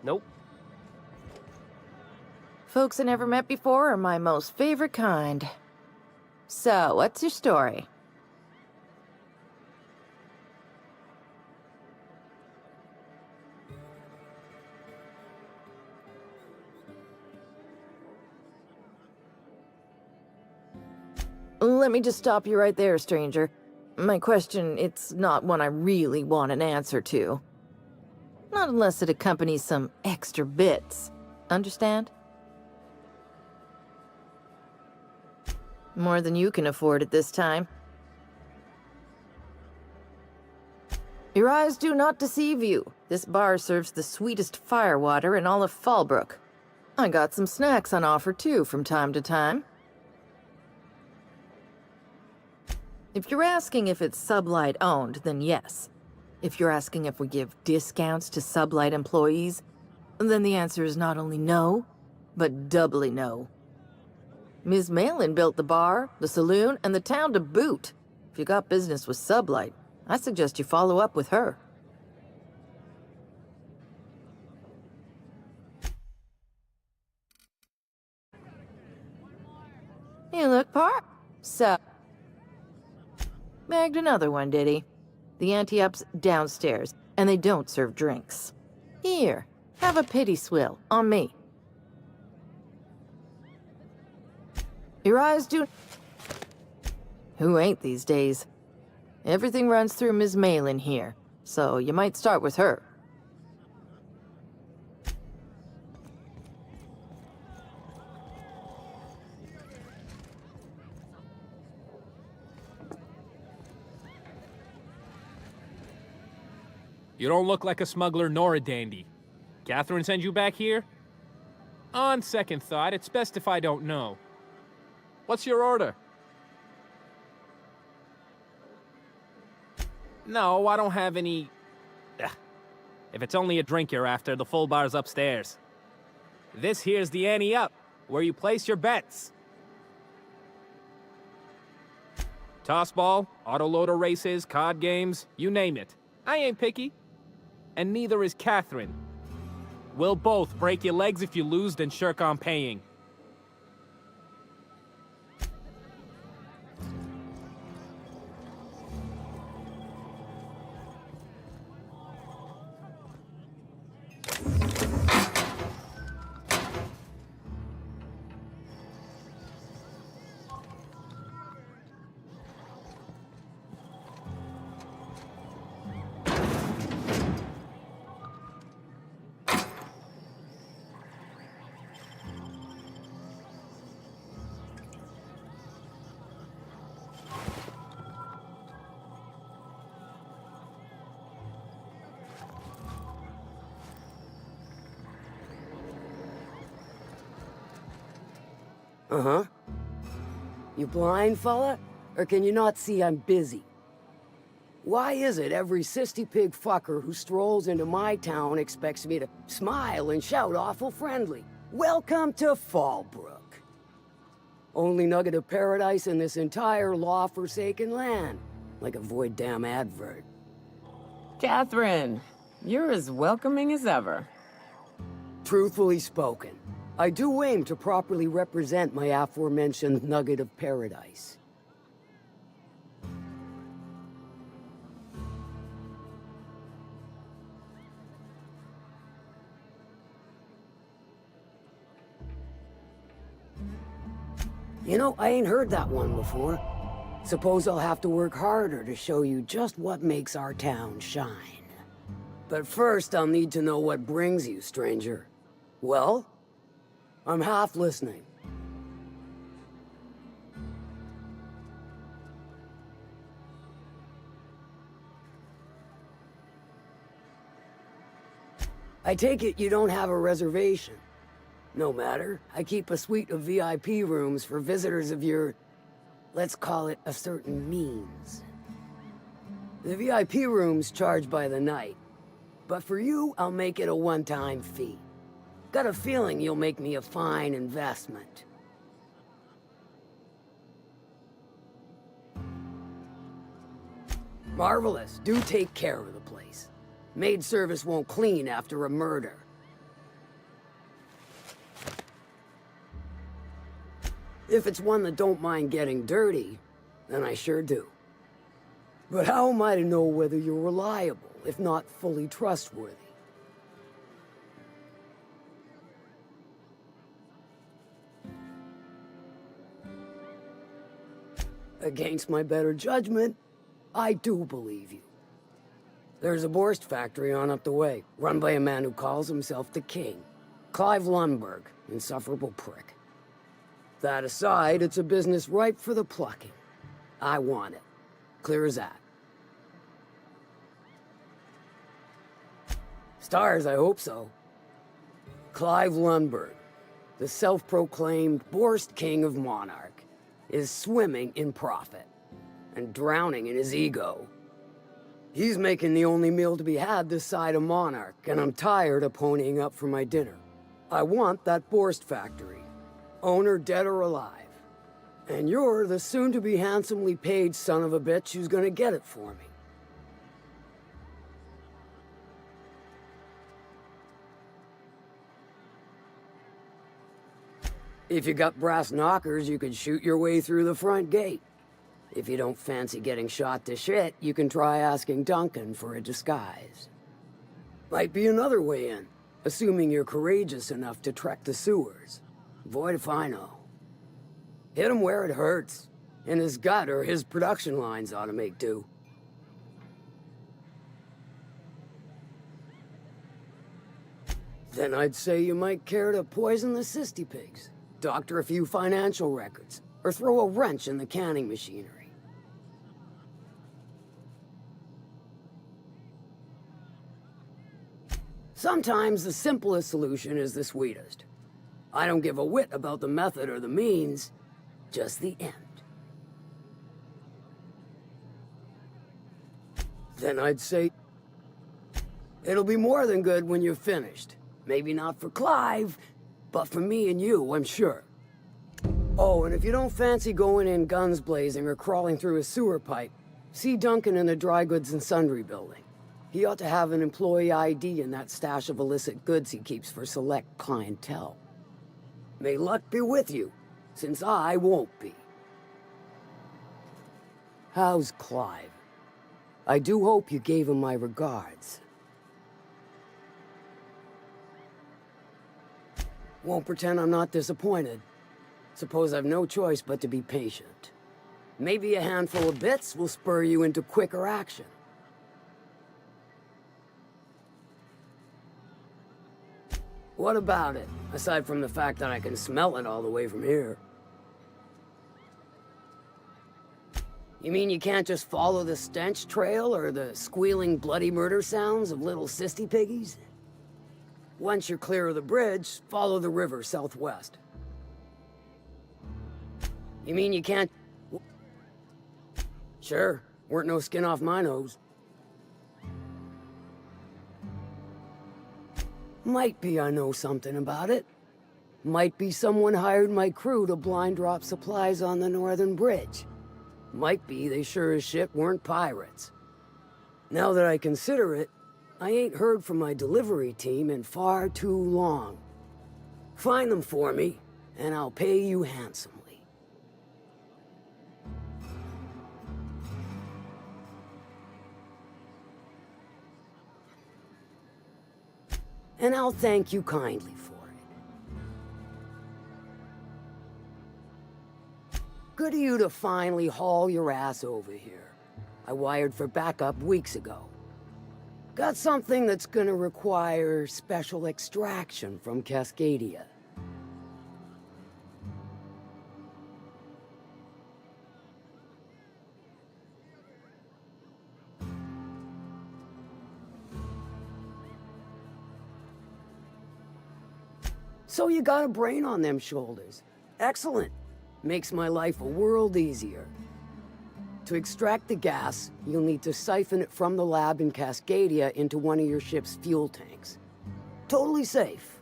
Nope. Folks I never met before are my most favorite kind. So, what's your story? Let me just stop you right there, stranger. My question, it's not one I really want an answer to. Not unless it accompanies some extra bits. Understand? More than you can afford at this time. Your eyes do not deceive you. This bar serves the sweetest firewater in all of Fallbrook. I got some snacks on offer too from time to time. If you're asking if it's Sublight owned, then yes. If you're asking if we give discounts to Sublight employees, then the answer is not only no, but doubly no. Ms. Malin built the bar, the saloon, and the town to boot. If you got business with Sublight, I suggest you follow up with her. You look So, bagged another one, did he? The ante-up's downstairs, and they don't serve drinks. Here, have a pity swill, on me. Your eyes do... Who ain't these days? Everything runs through Ms. Malin here, so you might start with her. You don't look like a smuggler nor a dandy. Catherine send you back here? On second thought, it's best if I don't know. What's your order? No, I don't have any... Ugh. If it's only a drink you're after, the full bar's upstairs. This here's the ante up, where you place your bets. Tossball, autoloader races, card games, you name it. I ain't picky. And neither is Catherine. We'll both break your legs if you lose, then shirk on paying. Uh-huh. You blind, fella? Or can you not see I'm busy? Why is it every sissy pig fucker who strolls into my town expects me to smile and shout awful friendly? Welcome to Fallbrook. Only nugget of paradise in this entire law-forsaken land. Like a void damn advert. Catherine, you're as welcoming as ever. Truthfully spoken, I do aim to properly represent my aforementioned nugget of paradise. You know, I ain't heard that one before. Suppose I'll have to work harder to show you just what makes our town shine. But first, I'll need to know what brings you, stranger. Well? I'm half listening. I take it you don't have a reservation. No matter, I keep a suite of VIP rooms for visitors of your, let's call it a certain means. The VIP rooms charge by the night, but for you, I'll make it a one-time fee. Got a feeling you'll make me a fine investment. Marvelous. Do take care of the place. Maid service won't clean after a murder. If it's one that don't mind getting dirty, then I sure do. But how am I to know whether you're reliable, if not fully trustworthy? Against my better judgment, I do believe you. There's a Borst factory on up the way, run by a man who calls himself the King. Clive Lundberg, insufferable prick. That aside, it's a business ripe for the plucking. I want it. Clear as that. Stars, I hope so. Clive Lundberg, the self-proclaimed Borst King of Monarch, is swimming in profit and drowning in his ego. He's making the only meal to be had this side of Monarch, and I'm tired of ponying up for my dinner. I want that Borst factory. Owner dead or alive. And you're the soon-to-be handsomely paid son of a bitch who's gonna get it for me. If you got brass knockers, you could shoot your way through the front gate. If you don't fancy getting shot to shit, you can try asking Duncan for a disguise. Might be another way in, assuming you're courageous enough to trek the sewers. Void if I know. Hit him where it hurts. In his gut or his production lines ought to make do. Then I'd say you might care to poison the cysty pigs, doctor a few financial records, or throw a wrench in the canning machinery. Sometimes the simplest solution is the sweetest. I don't give a whit about the method or the means, just the end. Then I'd say, it'll be more than good when you're finished. Maybe not for Clive, but for me and you, I'm sure. Oh, and if you don't fancy going in guns blazing or crawling through a sewer pipe, see Duncan in the dry goods and sundry building. He ought to have an employee ID in that stash of illicit goods he keeps for select clientele. May luck be with you, since I won't be. How's Clive? I do hope you gave him my regards. Won't pretend I'm not disappointed. Suppose I've no choice but to be patient. Maybe a handful of bits will spur you into quicker action. What about it, aside from the fact that I can smell it all the way from here? You mean you can't just follow the stench trail or the squealing bloody murder sounds of little cysty piggies? Once you're clear of the bridge, follow the river southwest. You mean you can't... Sure, weren't no skin off my nose. Might be I know something about it. Might be someone hired my crew to blind drop supplies on the northern bridge. Might be they sure as shit weren't pirates. Now that I consider it, I ain't heard from my delivery team in far too long. Find them for me, and I'll pay you handsomely. And I'll thank you kindly for it. Good of you to finally haul your ass over here. I wired for backup weeks ago. Got something that's gonna require special extraction from Cascadia. So you got a brain on them shoulders. Excellent. Makes my life a world easier. To extract the gas, you'll need to siphon it from the lab in Cascadia into one of your ship's fuel tanks. Totally safe.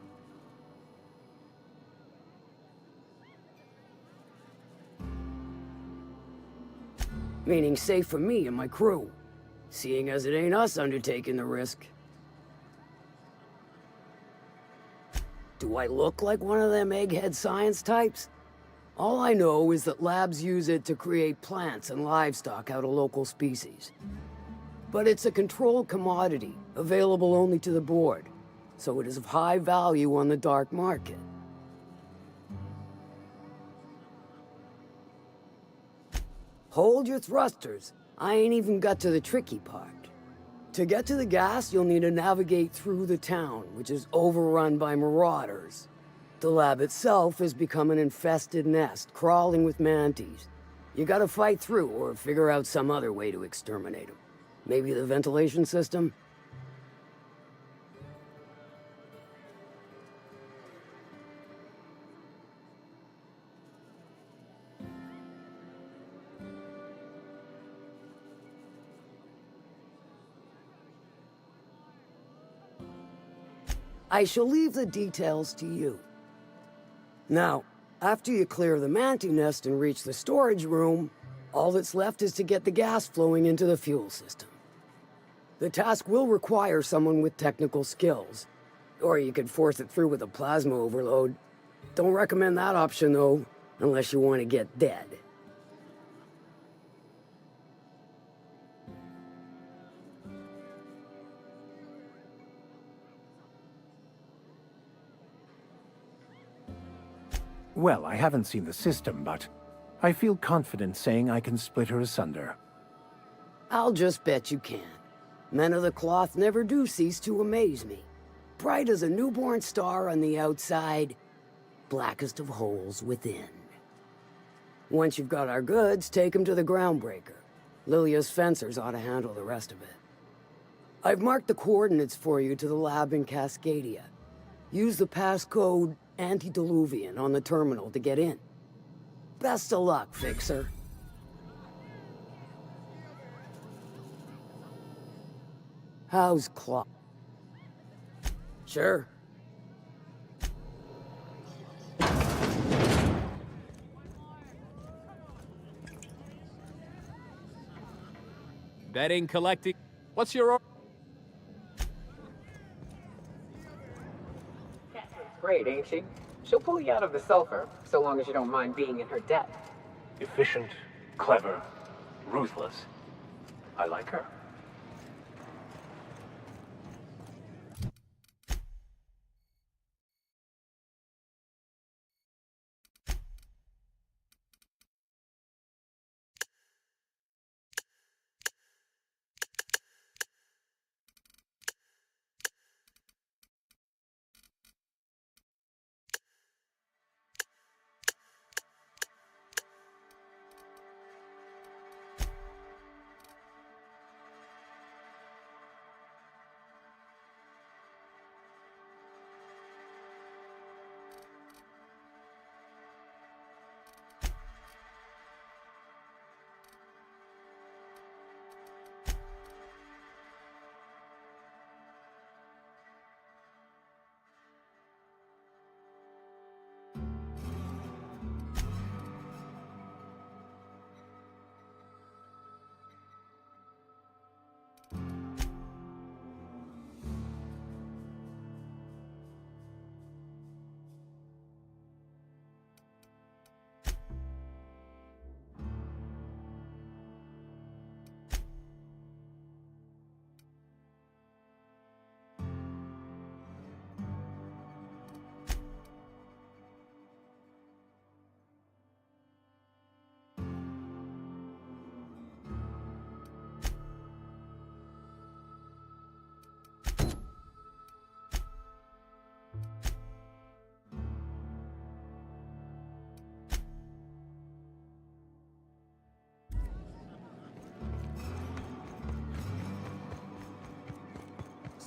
Meaning safe for me and my crew, seeing as it ain't us undertaking the risk. Do I look like one of them egghead science types? All I know is that labs use it to create plants and livestock out of local species. But it's a controlled commodity, available only to the board, so it is of high value on the dark market. Hold your thrusters. I ain't even got to the tricky part. To get to the gas, you'll need to navigate through the town, which is overrun by marauders. The lab itself has become an infested nest, crawling with mantis. You gotta fight through or figure out some other way to exterminate them. Maybe the ventilation system? I shall leave the details to you. Now, after you clear the mantis nest and reach the storage room, all that's left is to get the gas flowing into the fuel system. The task will require someone with technical skills, or you could force it through with a plasma overload. Don't recommend that option though, unless you want to get dead. Well, I haven't seen the system, but I feel confident saying I can split her asunder. I'll just bet you can. Men of the cloth never do cease to amaze me. Bright as a newborn star on the outside, blackest of holes within. Once you've got our goods, take them to the groundbreaker. Lilia's fencers ought to handle the rest of it. I've marked the coordinates for you to the lab in Cascadia. Use the passcode Antediluvian on the terminal to get in. Best of luck, Fixer. How's Claw? Sure. Betting, collecting. What's your... Great, ain't she? She'll pull you out of the sulfur, so long as you don't mind being in her debt. Efficient, clever, ruthless. I like her.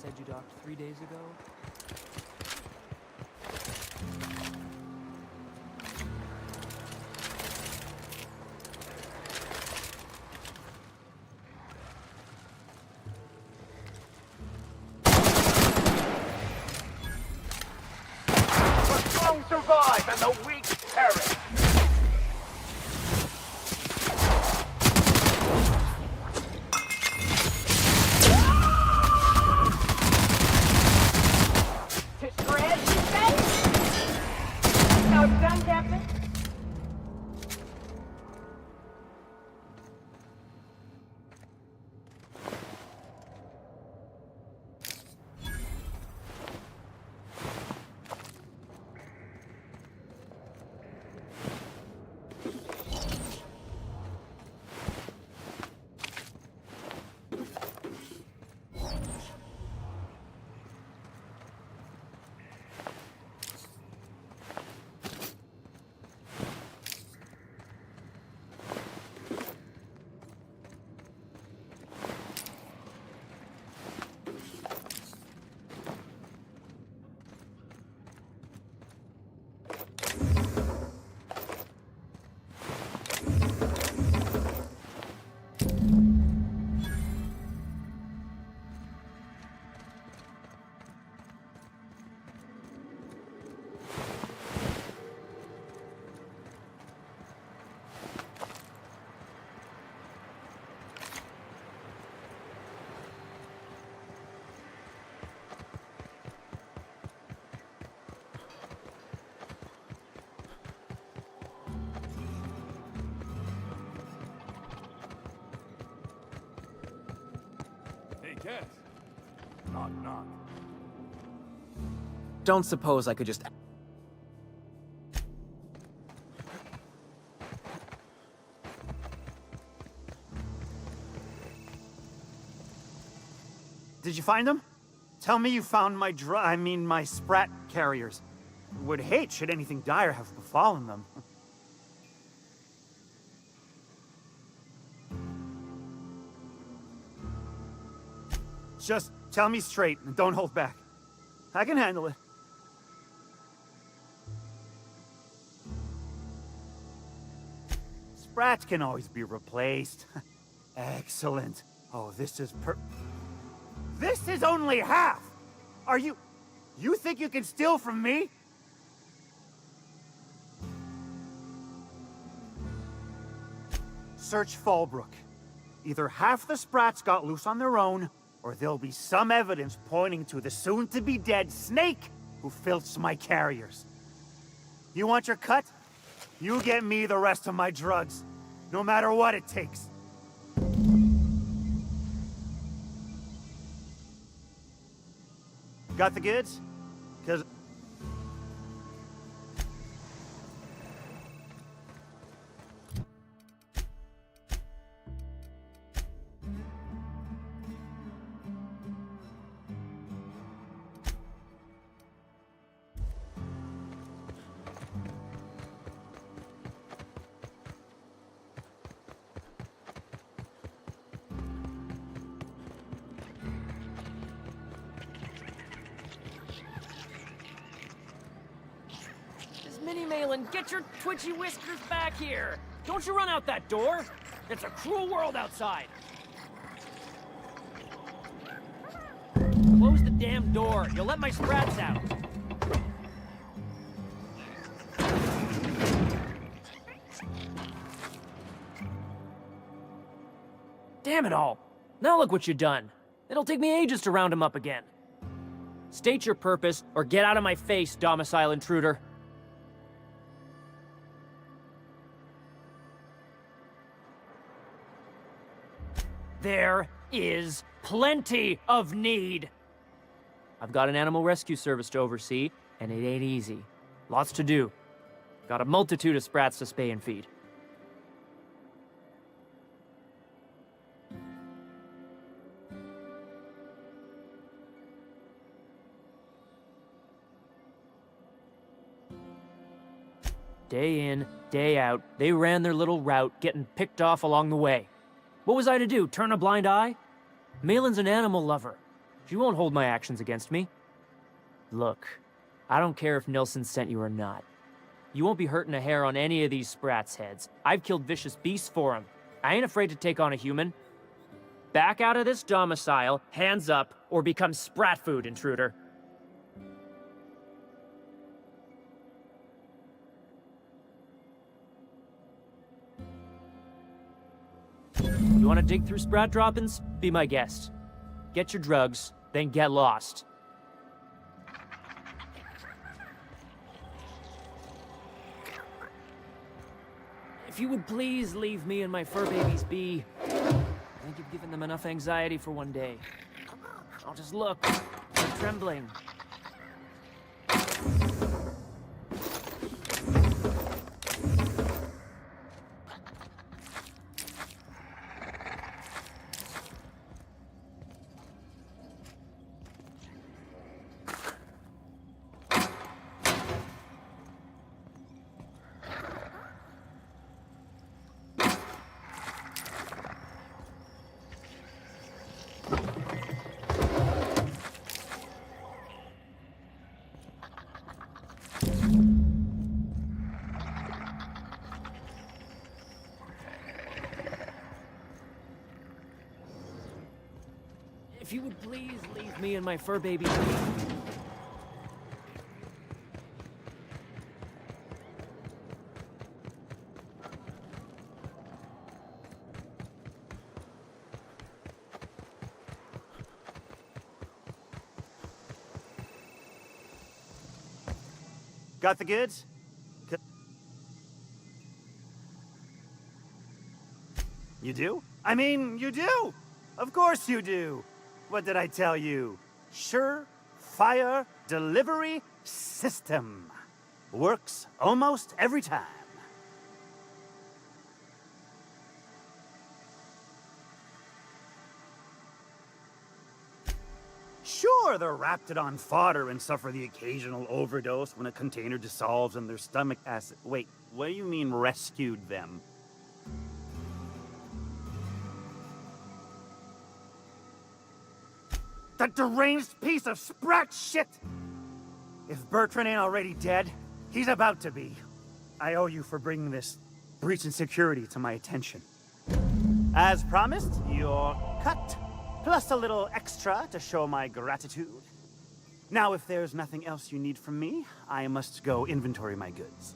said you docked 3 days ago? The strong survive and the weak perish. To shred, you say? How it's done, Captain? Hey, Cass. Knock, knock. Don't suppose I could just... Did you find them? Tell me you found my sprat carriers. Would hate should anything dire have befallen them. Just tell me straight and don't hold back. I can handle it. Sprats can always be replaced. Excellent. Oh, this is This is only half! Are you think you can steal from me? Search Fallbrook. Either half the Sprats got loose on their own, or there'll be some evidence pointing to the soon-to-be-dead Snake who filched my carriers. You want your cut? You get me the rest of my drugs, no matter what it takes. Got the goods? 'Cause... Minnie Malin, get your twitchy whiskers back here! Don't you run out that door! It's a cruel world outside! Close the damn door! You'll let my sprats out! Damn it all! Now look what you've done! It'll take me ages to round him up again. State your purpose, or get out of my face, domicile intruder. There is plenty of need. I've got an animal rescue service to oversee, and it ain't easy. Lots to do. Got a multitude of sprats to spay and feed. Day in, day out, they ran their little route, getting picked off along the way. What was I to do, turn a blind eye? Malin's an animal lover. She won't hold my actions against me. Look, I don't care if Nilsson sent you or not. You won't be hurting a hair on any of these sprats' heads. I've killed vicious beasts for them. I ain't afraid to take on a human. Back out of this domicile, hands up, or become sprat food, intruder. You want to dig through sprat droppings? Be my guest. Get your drugs, then get lost. If you would please leave me and my fur babies be. I think you've given them enough anxiety for one day. I'll just look. They're trembling. If you would please leave me and my fur baby be. Got the goods? You do? I mean, you do! Of course you do! What did I tell you? Sure-fire delivery system. Works almost every time. Sure, they're Raptidon fodder and suffer the occasional overdose when a container dissolves in their stomach acid. Wait, what do you mean rescued them? That deranged piece of sprat shit! If Bertrand ain't already dead, he's about to be. I owe you for bringing this breach in security to my attention. As promised, you're cut, plus a little extra to show my gratitude. Now, if there's nothing else you need from me, I must go inventory my goods.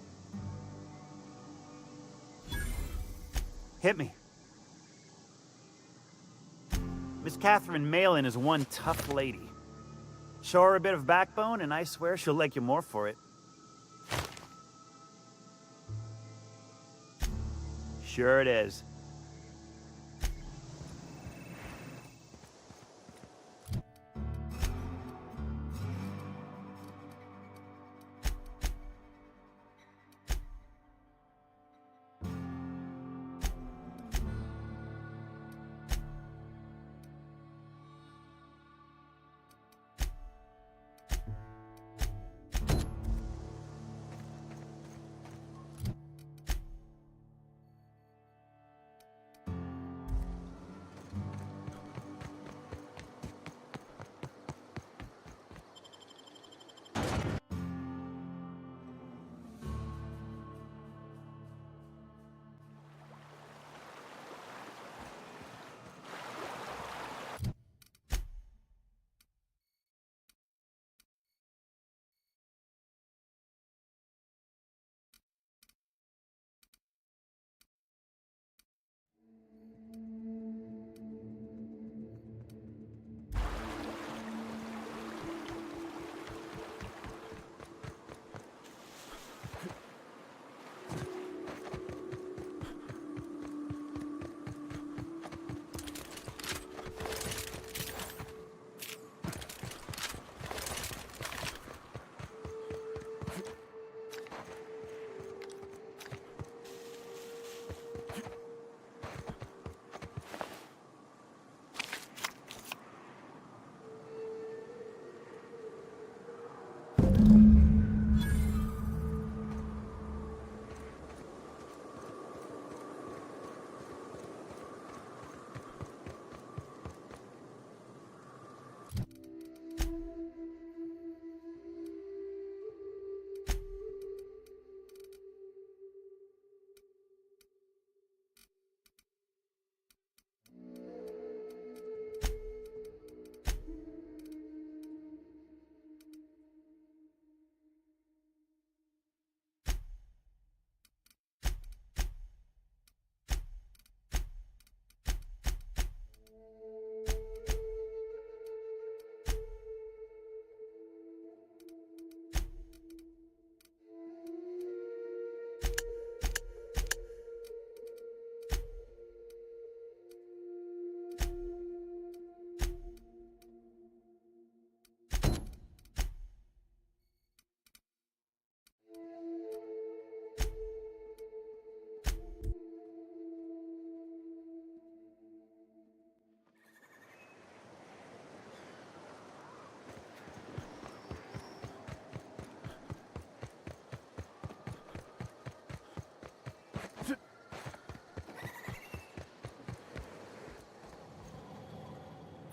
Hit me. Miss Catherine Malin is one tough lady. Show her a bit of backbone, and I swear she'll like you more for it. Sure it is.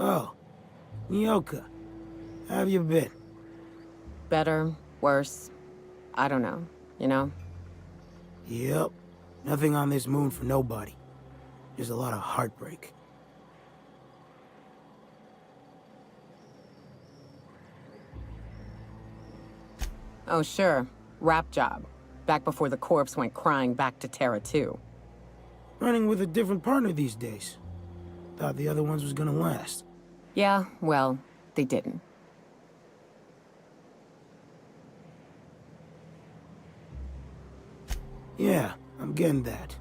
Oh, Nyoka. How have you been? Better, worse, I don't know, you know? Yep. Nothing on this moon for nobody. Just a lot of heartbreak. Oh, sure. Rap job. Back before the corpse went crying back to Terra 2. Running with a different partner these days. Thought the other ones was gonna last. Yeah, well, they didn't. Yeah, I'm getting that.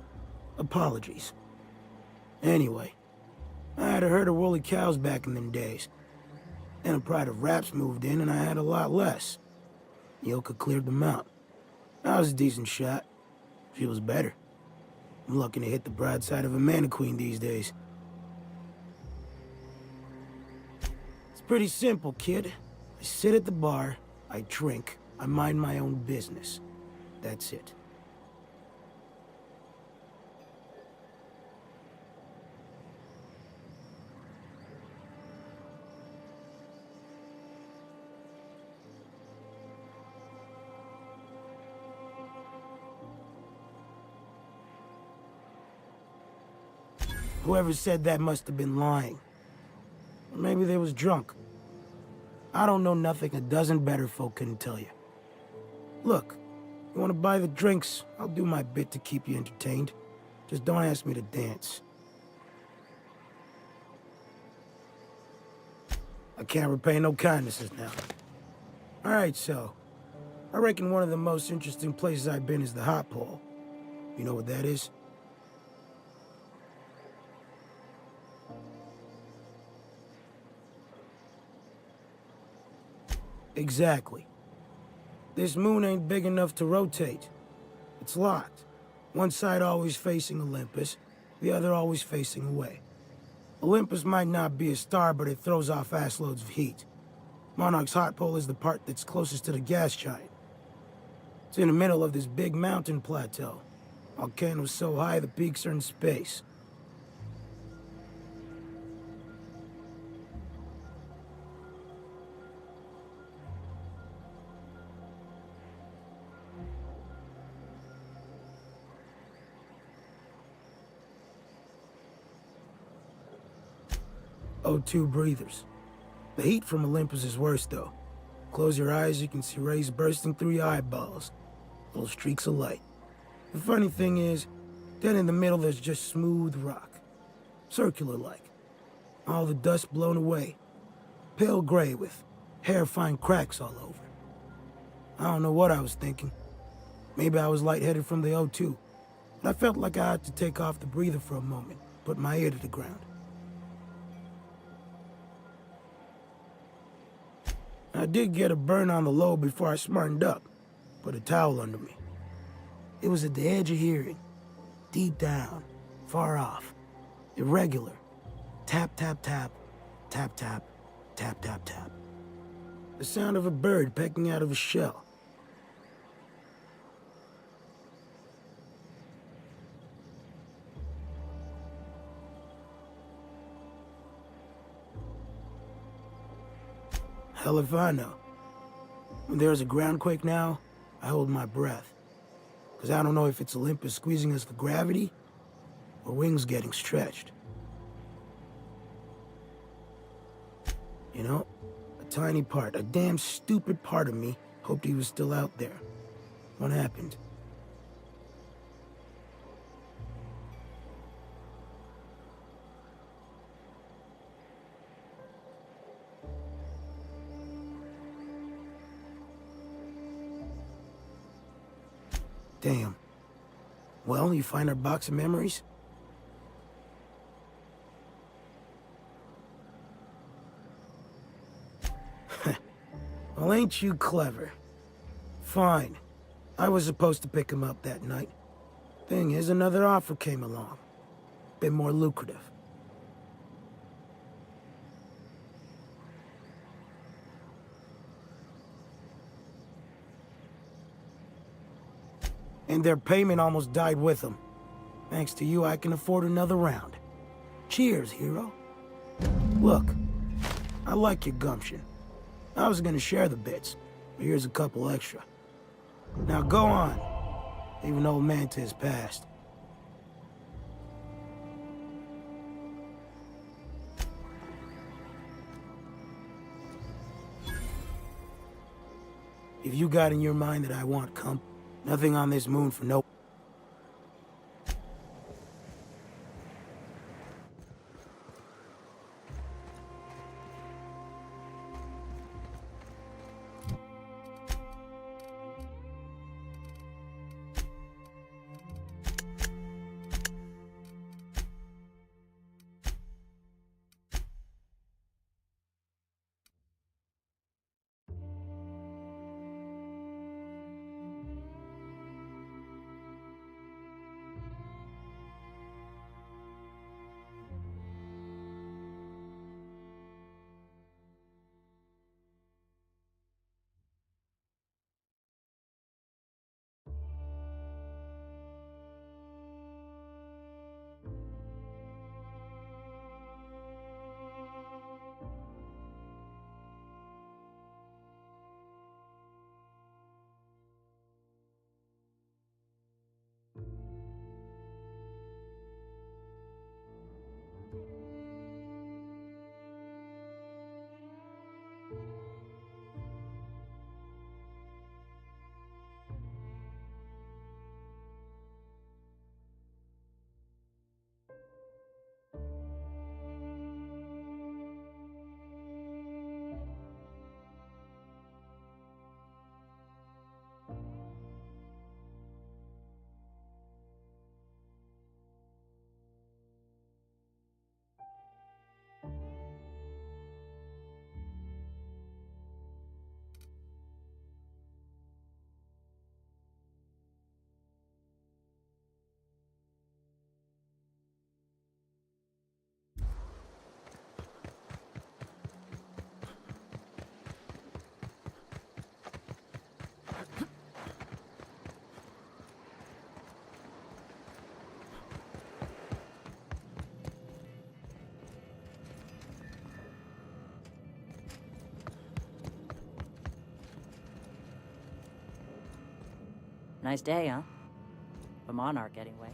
Apologies. Anyway, I had a herd of woolly cows back in them days. Then a pride of raps moved in and I had a lot less. Nyoka cleared them out. I was a decent shot. She was better. I'm lucky to hit the broadside of a mana queen these days. It's pretty simple, kid. I sit at the bar, I drink, I mind my own business. That's it. Whoever said that must have been lying. Or maybe they was drunk. I don't know nothing a dozen better folk couldn't tell you. Look, you want to buy the drinks, I'll do my bit to keep you entertained. Just don't ask me to dance. I can't repay no kindnesses now. Alright, so, I reckon one of the most interesting places I've been is the Hot Pole. You know what that is? Exactly. This moon ain't big enough to rotate. It's locked. One side always facing Olympus, the other always facing away. Olympus might not be a star, but it throws off assloads of heat. Monarch's hot pole is the part that's closest to the gas giant. It's in the middle of this big mountain plateau. Volcanoes so high the peaks are in space. O2 breathers. The heat from Olympus is worse, though. Close your eyes, you can see rays bursting through your eyeballs. Little streaks of light. The funny thing is, then in the middle there's just smooth rock. Circular-like. All the dust blown away. Pale gray with hair-fine cracks all over. I don't know what I was thinking. Maybe I was lightheaded from the O2. But I felt like I had to take off the breather for a moment, put my ear to the ground. I did get a burn on the lobe before I smartened up. Put a towel under me. It was at the edge of hearing. Deep down. Far off. Irregular. Tap, tap, tap. Tap, tap. Tap, tap, tap. The sound of a bird pecking out of a shell. Hell if I know. When there's a groundquake now, I hold my breath. Because I don't know if it's Olympus squeezing us for gravity, or wings getting stretched. You know, a tiny part, a damn stupid part of me hoped he was still out there. What happened? Damn. Well, you find our box of memories? Well, ain't you clever? Fine. I was supposed to pick him up that night. Thing is, another offer came along. Bit more lucrative. And their payment almost died with them. Thanks to you, I can afford another round. Cheers, hero. Look, I like your gumption. I was gonna share the bits, but here's a couple extra. Now go on. Leave old man to his past. If you got in your mind that I want nothing on this moon for no... Nice day, huh? For Monarch, anyway.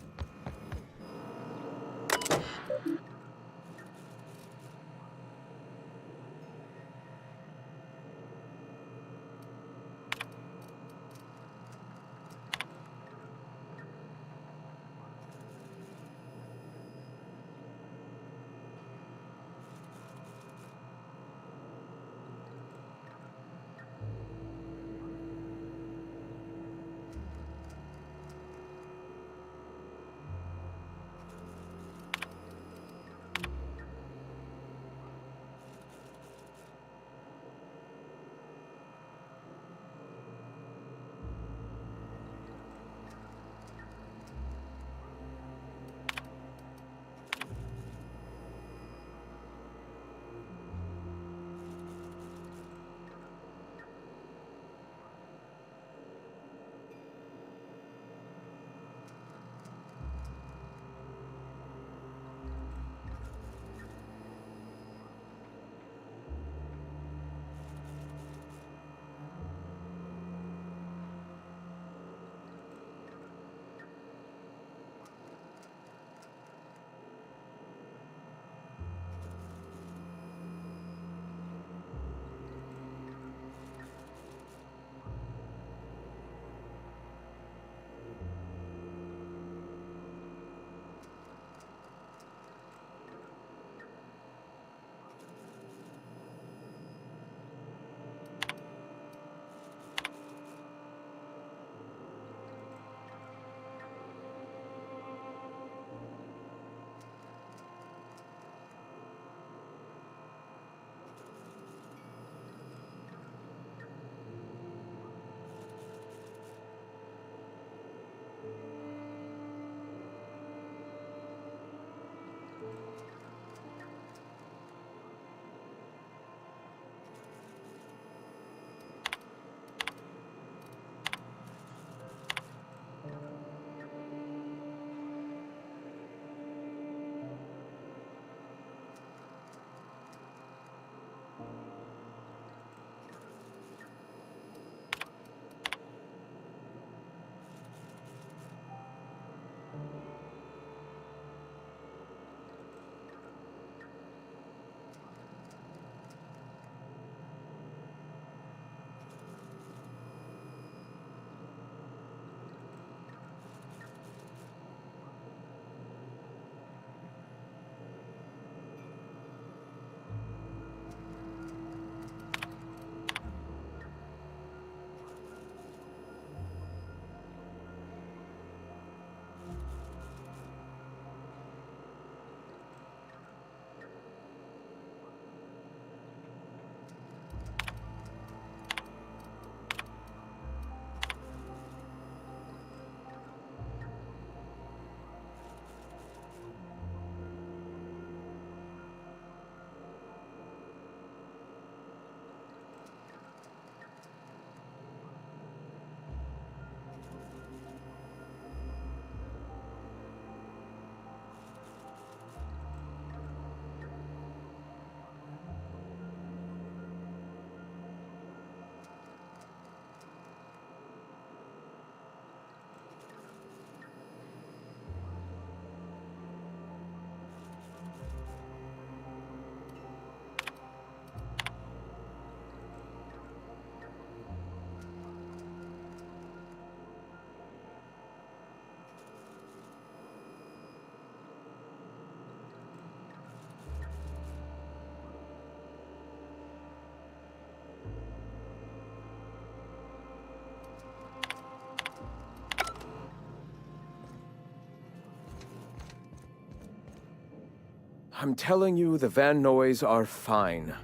I'm telling you, the Van Noys are fine.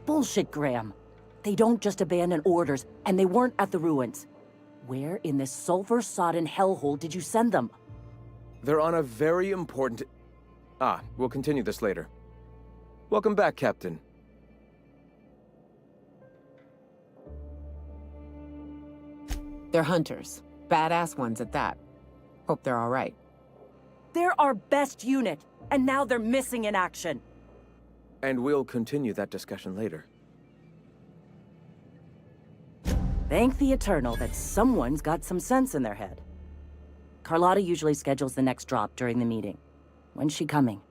Bullshit, Graham. They don't just abandon orders, and they weren't at the ruins. Where in this sulfur-sodden hellhole did you send them? They're on a very important... we'll continue this later. Welcome back, Captain. They're hunters. Badass ones at that. Hope they're all right. They're our best unit, and now they're missing in action. And we'll continue that discussion later. Thank the Eternal that someone's got some sense in their head. Carlotta usually schedules the next drop during the meeting. When's she coming?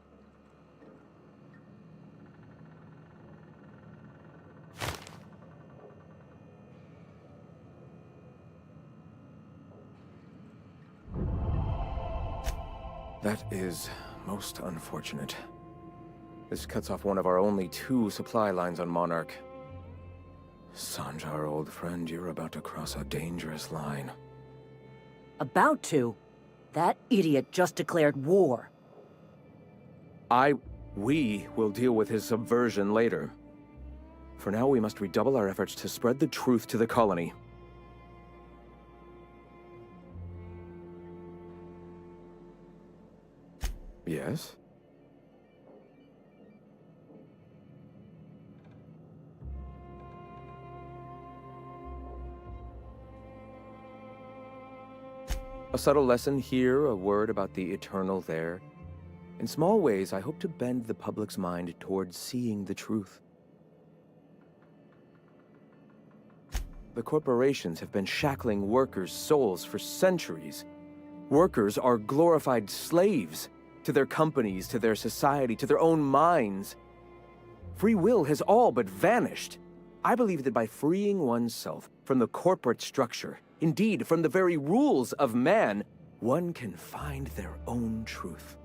That is most unfortunate. This cuts off one of our only 2 supply lines on Monarch. Sanjar, old friend, you're about to cross a dangerous line. About to? That idiot just declared war. We will deal with his subversion later. For now, we must redouble our efforts to spread the truth to the colony. Yes? A subtle lesson here, a word about the eternal there. In small ways, I hope to bend the public's mind towards seeing the truth. The corporations have been shackling workers' souls for centuries. Workers are glorified slaves to their companies, to their society, to their own minds. Free will has all but vanished. I believe that by freeing oneself from the corporate structure, indeed from the very rules of man, one can find their own truth.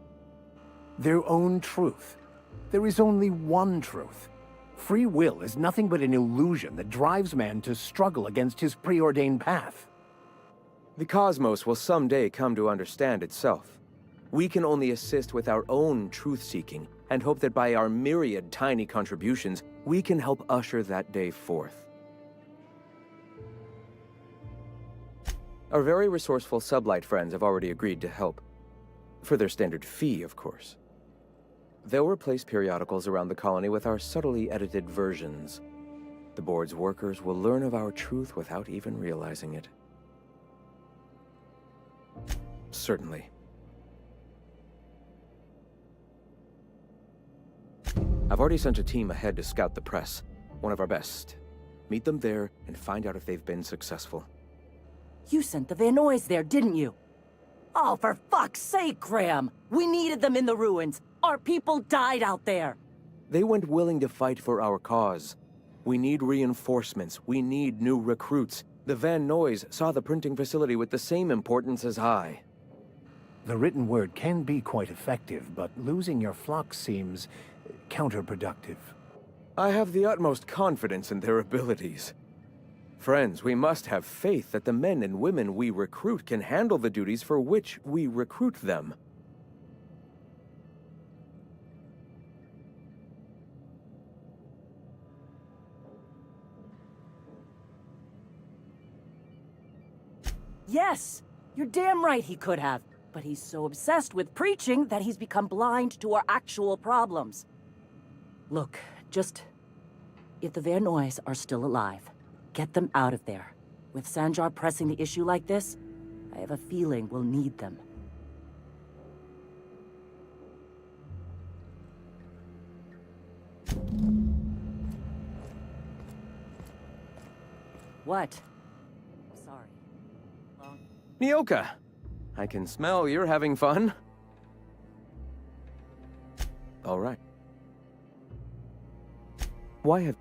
Their own truth? There is only one truth. Free will is nothing but an illusion that drives man to struggle against his preordained path. The cosmos will someday come to understand itself. We can only assist with our own truth-seeking and hope that by our myriad tiny contributions, we can help usher that day forth. Our very resourceful sublight friends have already agreed to help. For their standard fee, of course. They'll replace periodicals around the colony with our subtly edited versions. The board's workers will learn of our truth without even realizing it. Certainly. I've already sent a team ahead to scout the press, one of our best. Meet them there and find out if they've been successful. You sent the Van Noys there, didn't you? Oh, for fuck's sake, Graham! We needed them in the ruins. Our people died out there. They went willing to fight for our cause. We need reinforcements. We need new recruits. The Van Noys saw the printing facility with the same importance as I. The written word can be quite effective, but losing your flock seems counterproductive. I have the utmost confidence in their abilities. Friends, we must have faith that the men and women we recruit can handle the duties for which we recruit them. Yes! You're damn right he could have. But he's so obsessed with preaching that he's become blind to our actual problems. Look, if the Van Noys are still alive, get them out of there. With Sanjar pressing the issue like this, I have a feeling we'll need them. What? Sorry. Nyoka! I can smell you're having fun. All right. Why have...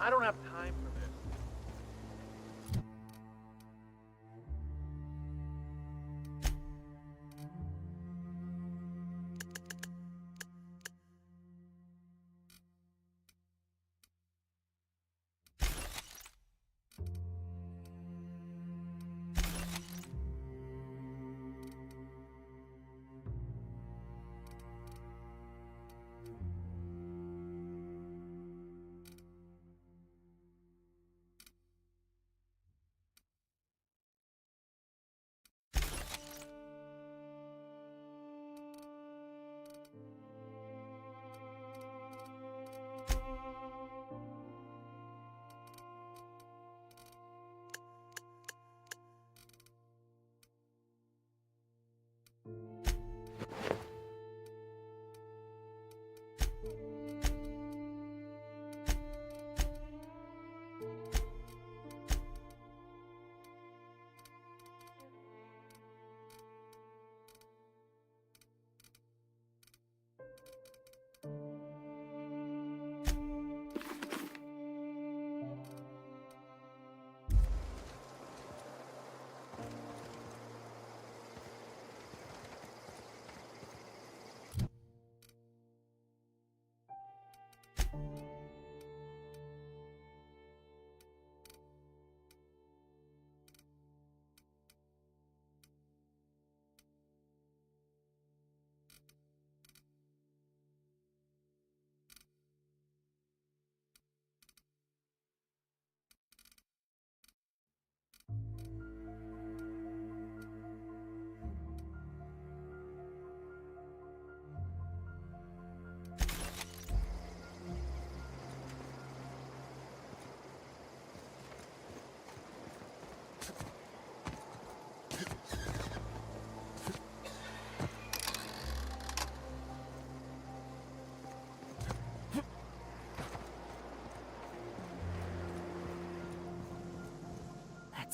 I don't have time for this.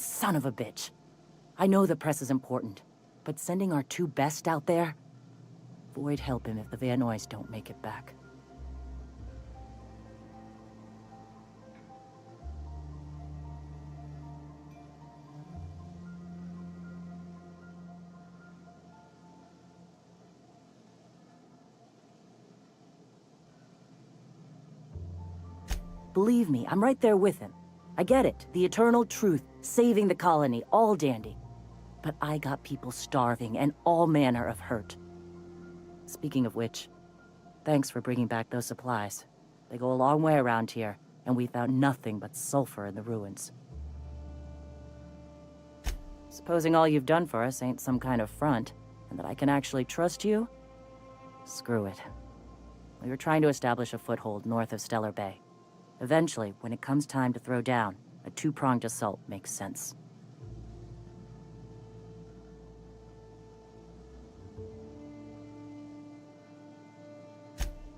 Son of a bitch. I know the press is important, but sending our 2 best out there? Void help him if the Van Nuys don't make it back. Believe me, I'm right there with him. I get it, the eternal truth, saving the colony, all dandy. But I got people starving and all manner of hurt. Speaking of which, thanks for bringing back those supplies. They go a long way around here, and we found nothing but sulfur in the ruins. Supposing all you've done for us ain't some kind of front, and that I can actually trust you? Screw it. We were trying to establish a foothold north of Stellar Bay. Eventually, when it comes time to throw down, a 2-pronged assault makes sense.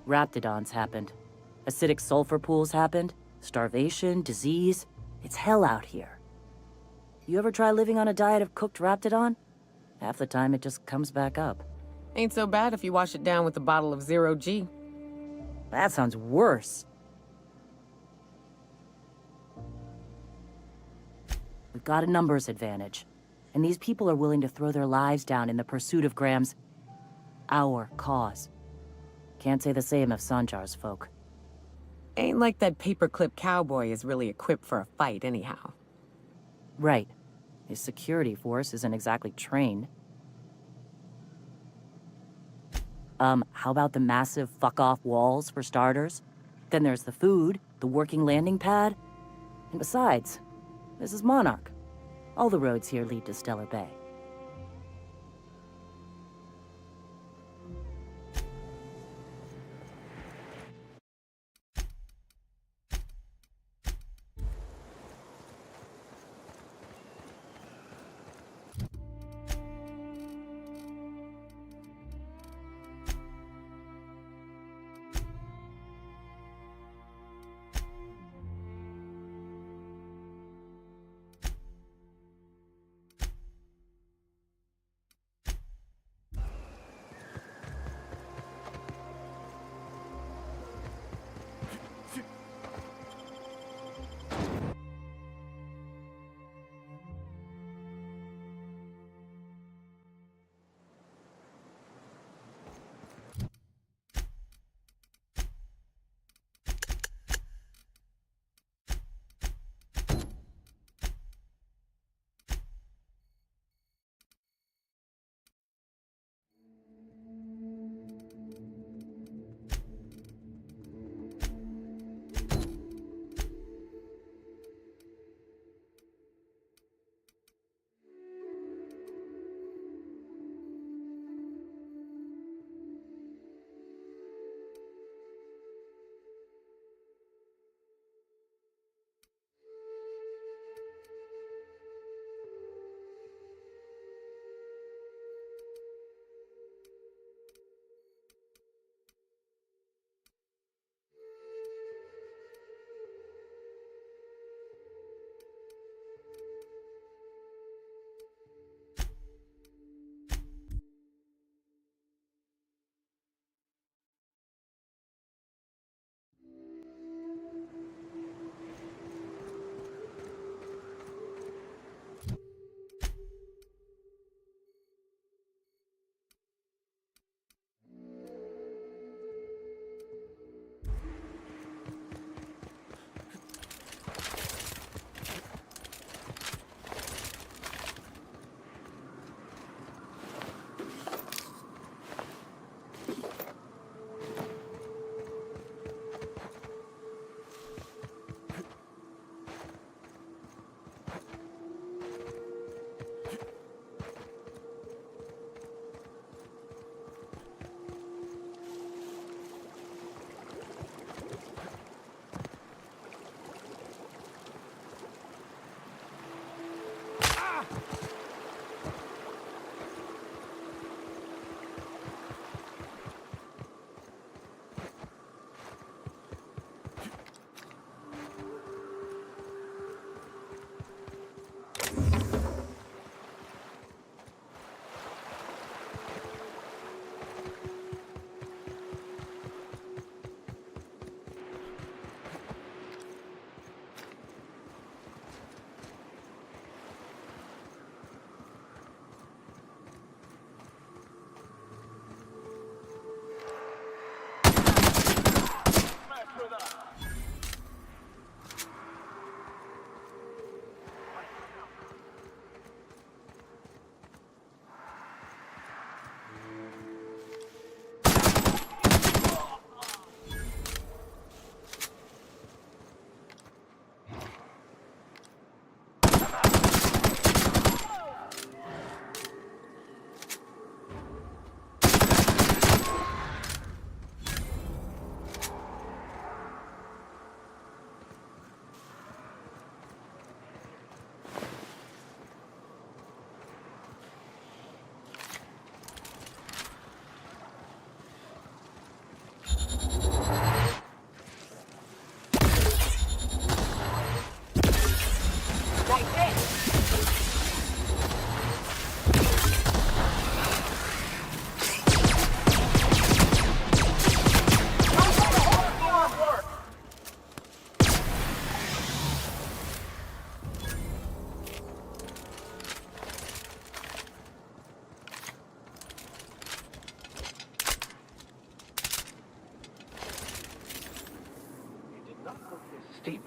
Raptidons happened. Acidic sulfur pools happened. Starvation, disease. It's hell out here. You ever try living on a diet of cooked Raptidon? Half the time it just comes back up. Ain't so bad if you wash it down with a bottle of 0G. That sounds worse. We've got a numbers advantage, and these people are willing to throw their lives down in the pursuit of Graham's... our cause. Can't say the same of Sanjar's folk. Ain't like that paperclip cowboy is really equipped for a fight anyhow. Right. His security force isn't exactly trained. How about the massive fuck-off walls, for starters? Then there's the food, the working landing pad. And besides, this is Monarch. All the roads here lead to Stellar Bay.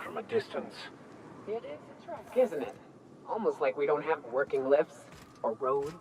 from a distance. It is a truck, isn't it? Almost like we don't have working lifts or roads.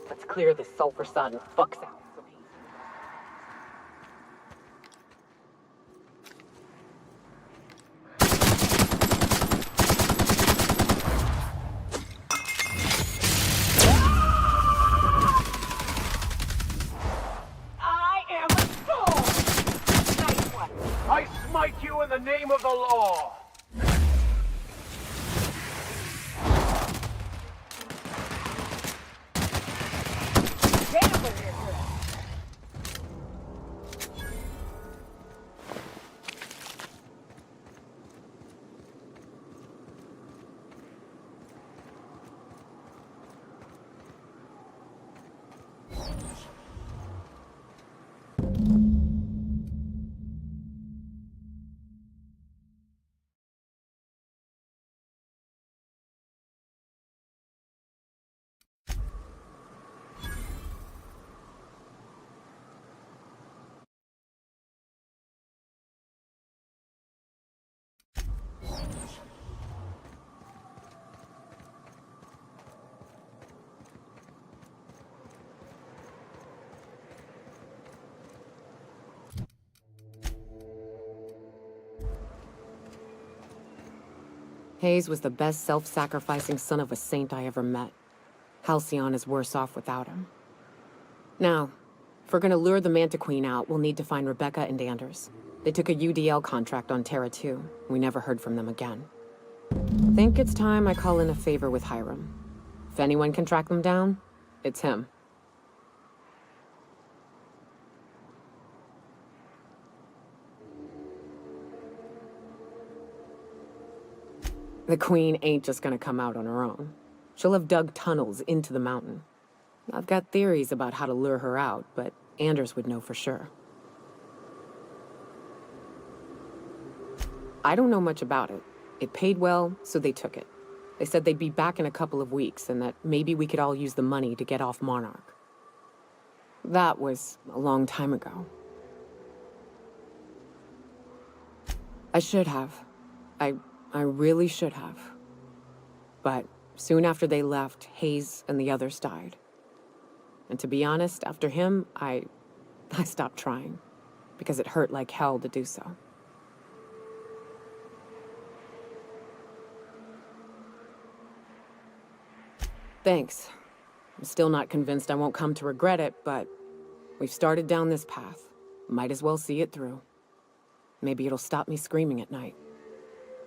Let's clear this sulfur-sodden fucks out. I am a soul! Nice one. I smite you in the name of the law! Hayes was the best self-sacrificing son of a saint I ever met. Halcyon is worse off without him. Now, if we're gonna lure the Manta Queen out, we'll need to find Rebecca and Anders. They took a UDL contract on Terra 2. We never heard from them again. Think it's time I call in a favor with Hiram. If anyone can track them down, it's him. The Queen ain't just gonna come out on her own. She'll have dug tunnels into the mountain. I've got theories about how to lure her out, but Anders would know for sure. I don't know much about it. It paid well, so they took it. They said they'd be back in a couple of weeks, and that maybe we could all use the money to get off Monarch. That was a long time ago. I should have. I really should have. But soon after they left, Hayes and the others died. And to be honest, after him, I stopped trying, because it hurt like hell to do so. Thanks. I'm still not convinced I won't come to regret it, but we've started down this path. Might as well see it through. Maybe it'll stop me screaming at night.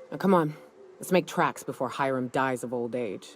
Now come on, let's make tracks before Hiram dies of old age.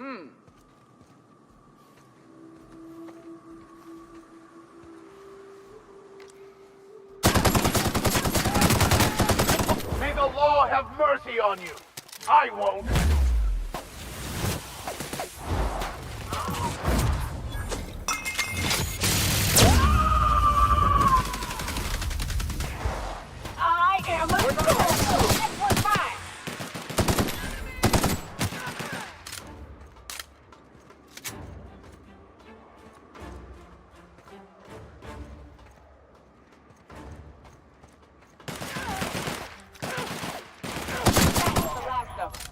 May the law have mercy on you. I won't. I am a fool. This was fine. That's the last of them.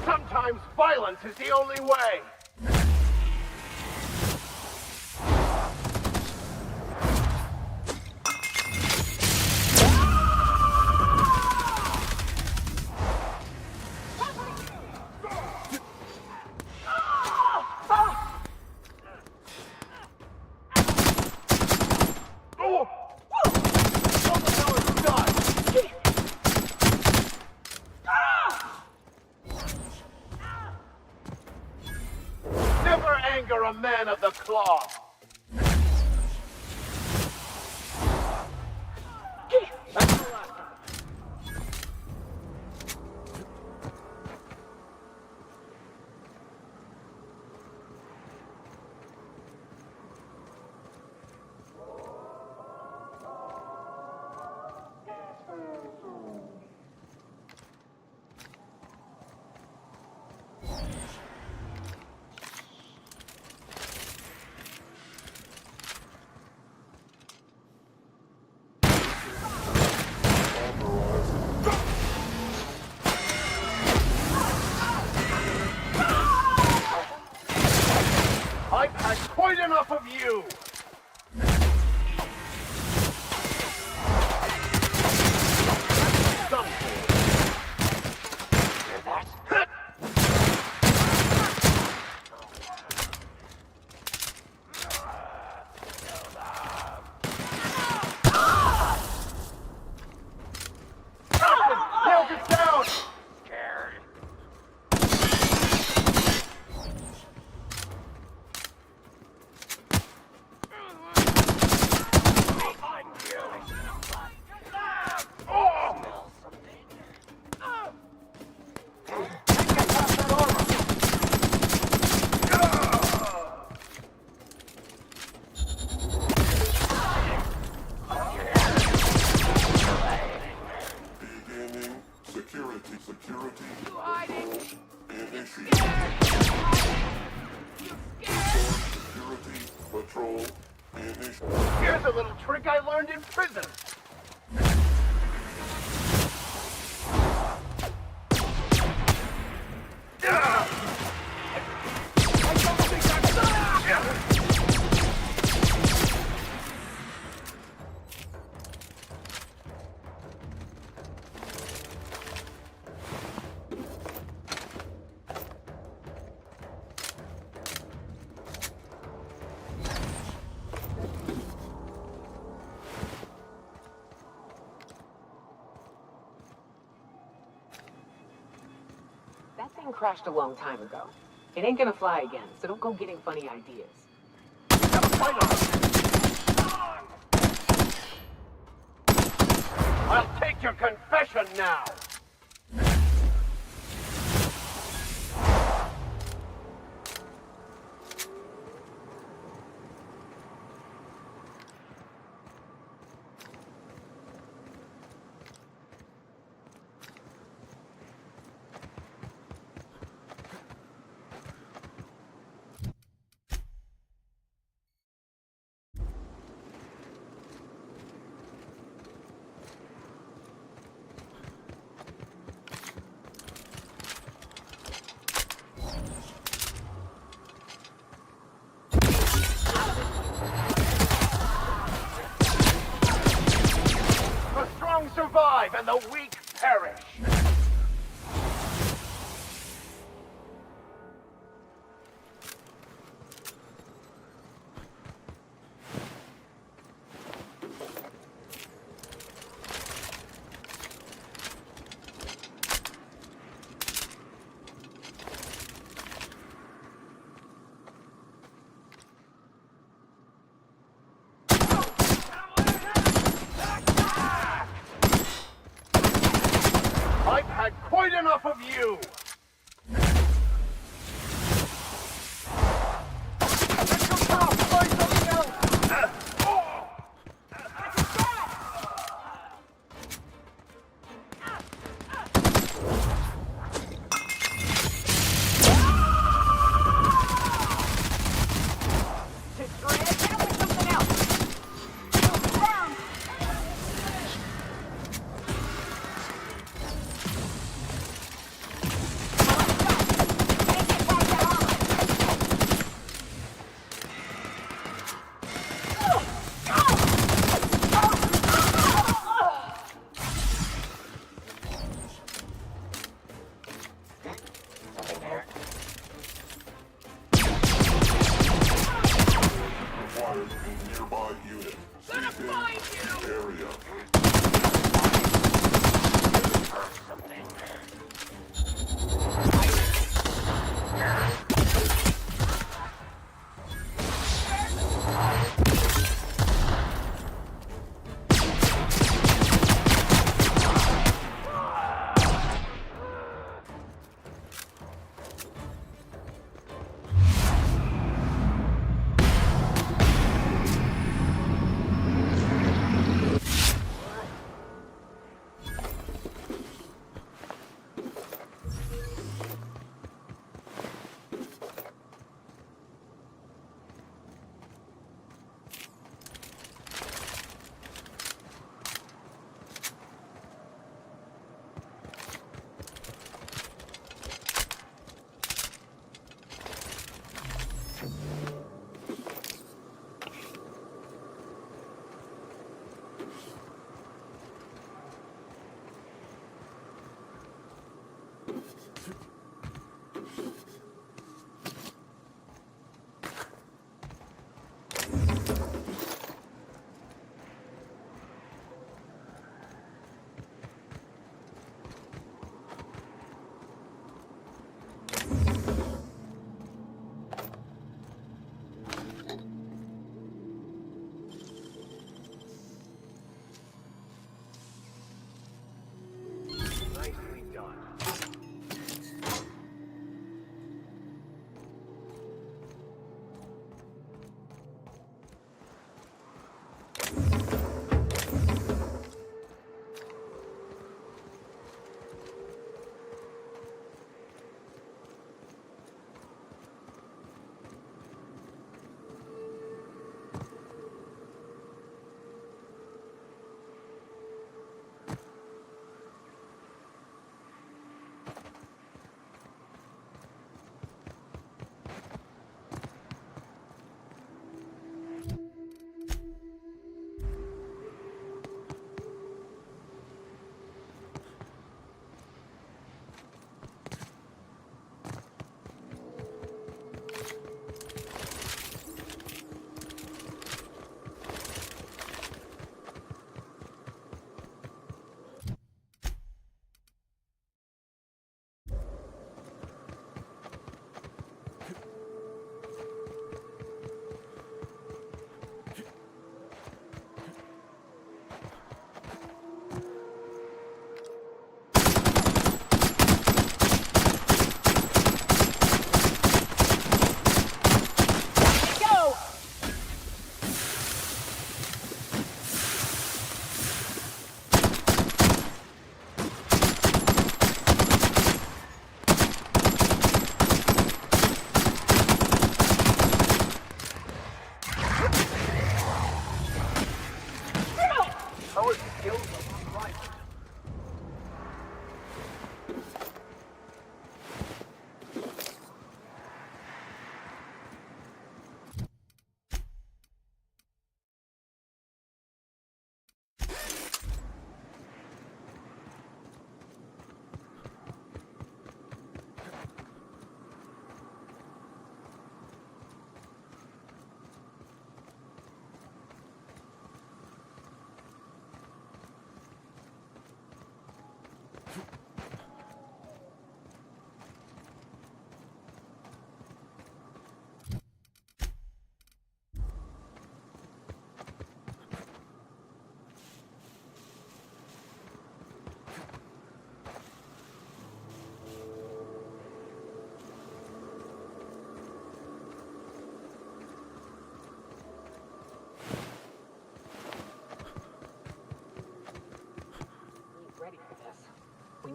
Sometimes violence is the only way. Never anger a man of the cloth. I've had quite enough of you! Now get down! Here's a little trick I learned in prison. plane crashed a long time ago. It ain't gonna fly again, so don't go getting funny ideas. I'll take your confession now! Survive and the weak perish. I've had quite enough of you!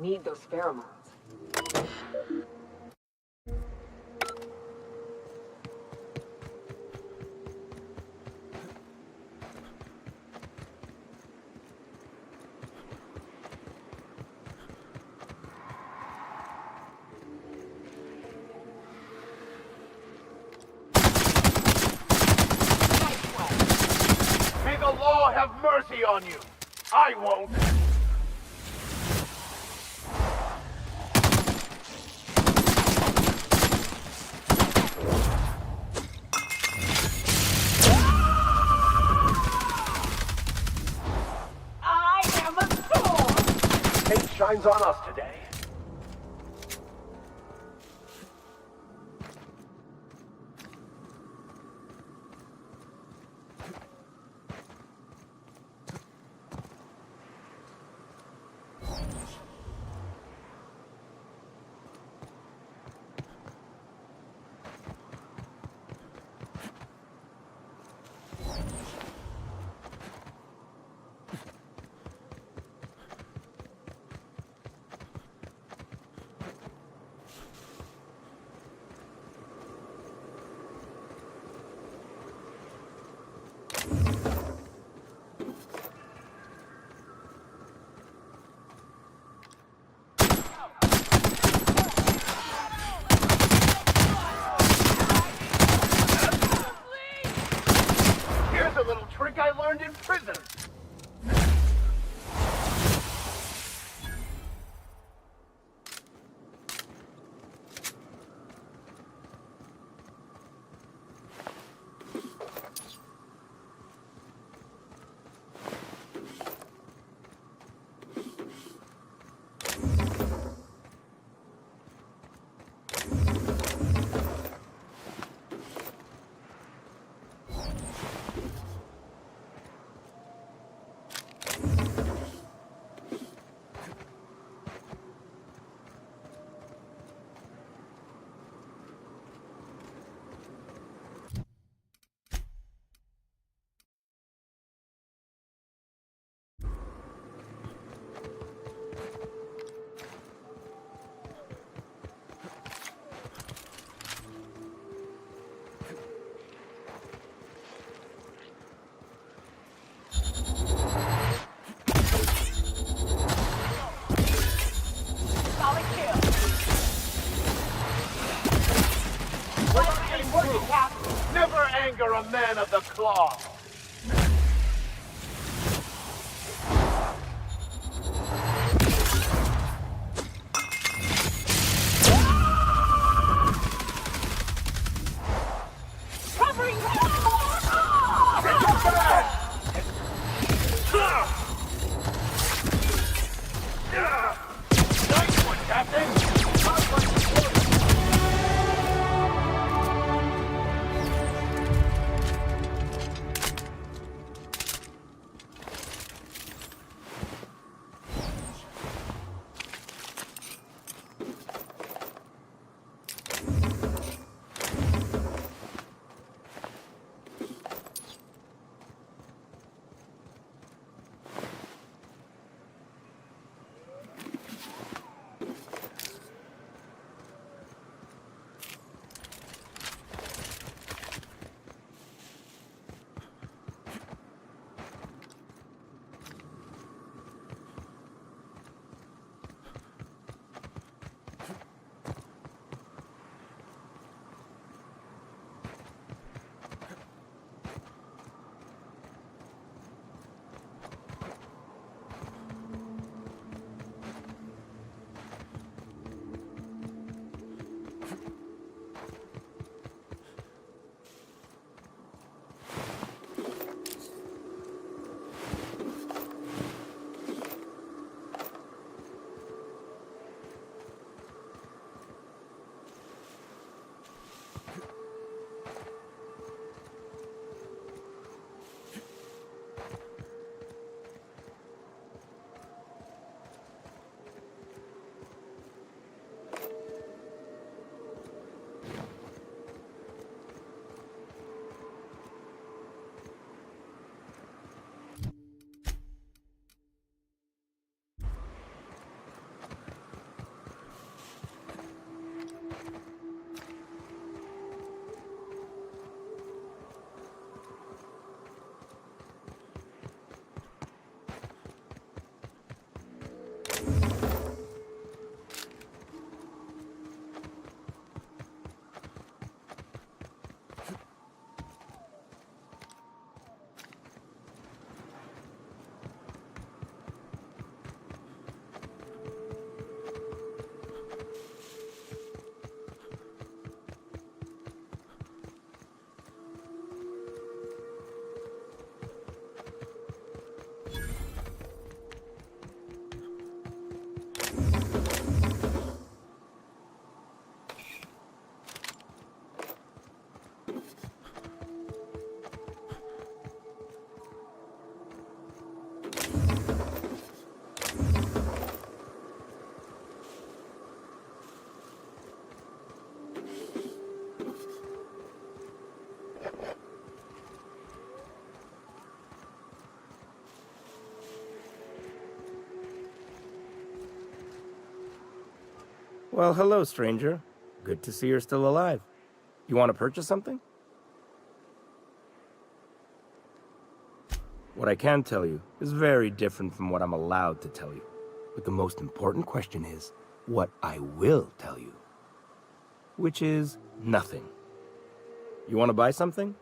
need those pheromones. May the law have mercy on you. I won't. I am a sword! Fate shines on us today. Here's a little trick I learned in prison. Solid kill. Never anger a man of the claw. Covering Nice one, Captain. Well, hello, stranger. Good to see you're still alive. You want to purchase something? What I can tell you is very different from what I'm allowed to tell you. But the most important question is, what I will tell you. Which is nothing. You want to buy something?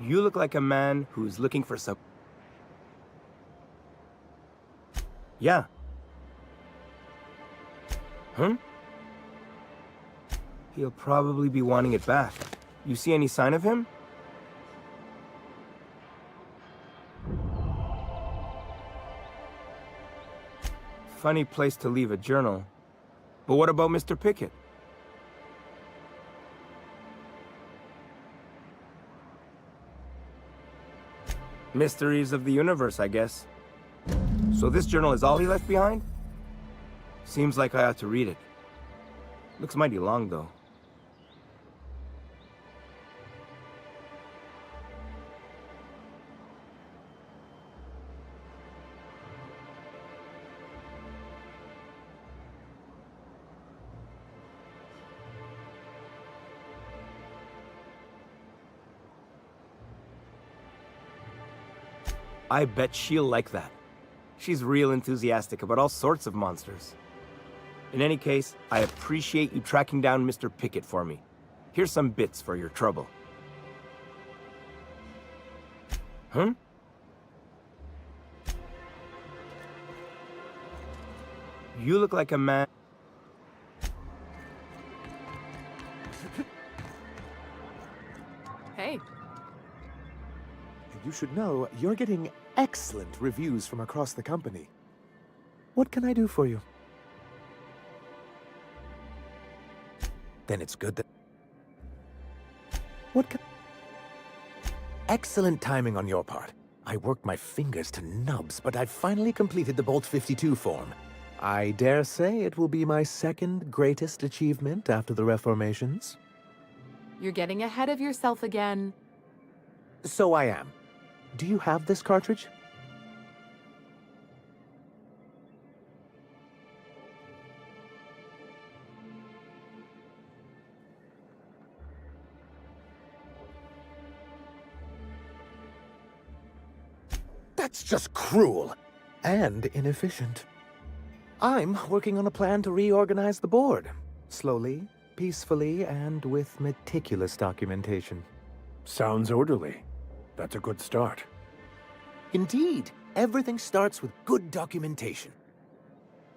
You look like a man who's looking for some... Yeah. Huh? He'll probably be wanting it back. You see any sign of him? Funny place to leave a journal. But what about Mr. Pickett? Mysteries of the universe, I guess. So this journal is all he left behind? Seems like I ought to read it. Looks mighty long, though. I bet she'll like that. She's real enthusiastic about all sorts of monsters. In any case, I appreciate you tracking down Mr. Pickett for me. Here's some bits for your trouble. Huh? You look like a man... Hey. You should know you're getting excellent reviews from across the company. What can I do for you? Then it's good that... What can... Excellent timing on your part. I worked my fingers to nubs, but I've finally completed the Bolt 52 form. I dare say it will be my second greatest achievement after the Reformations. You're getting ahead of yourself again. So I am. Do you have this cartridge? That's just cruel and inefficient. I'm working on a plan to reorganize the board. Slowly, peacefully, and with meticulous documentation. Sounds orderly. That's a good start. Indeed, everything starts with good documentation.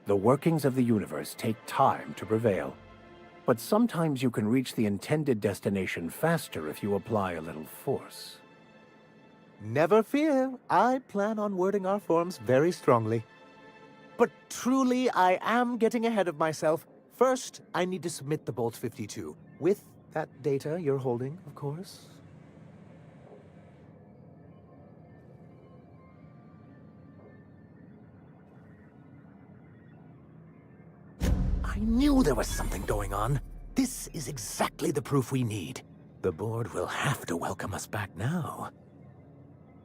The workings of the universe take time to prevail. But sometimes you can reach the intended destination faster if you apply a little force. Never fear, I plan on wording our forms very strongly. But truly, I am getting ahead of myself. First, I need to submit the Bolt 52, with that data you're holding, of course. I knew there was something going on. This is exactly the proof we need. The board will have to welcome us back now.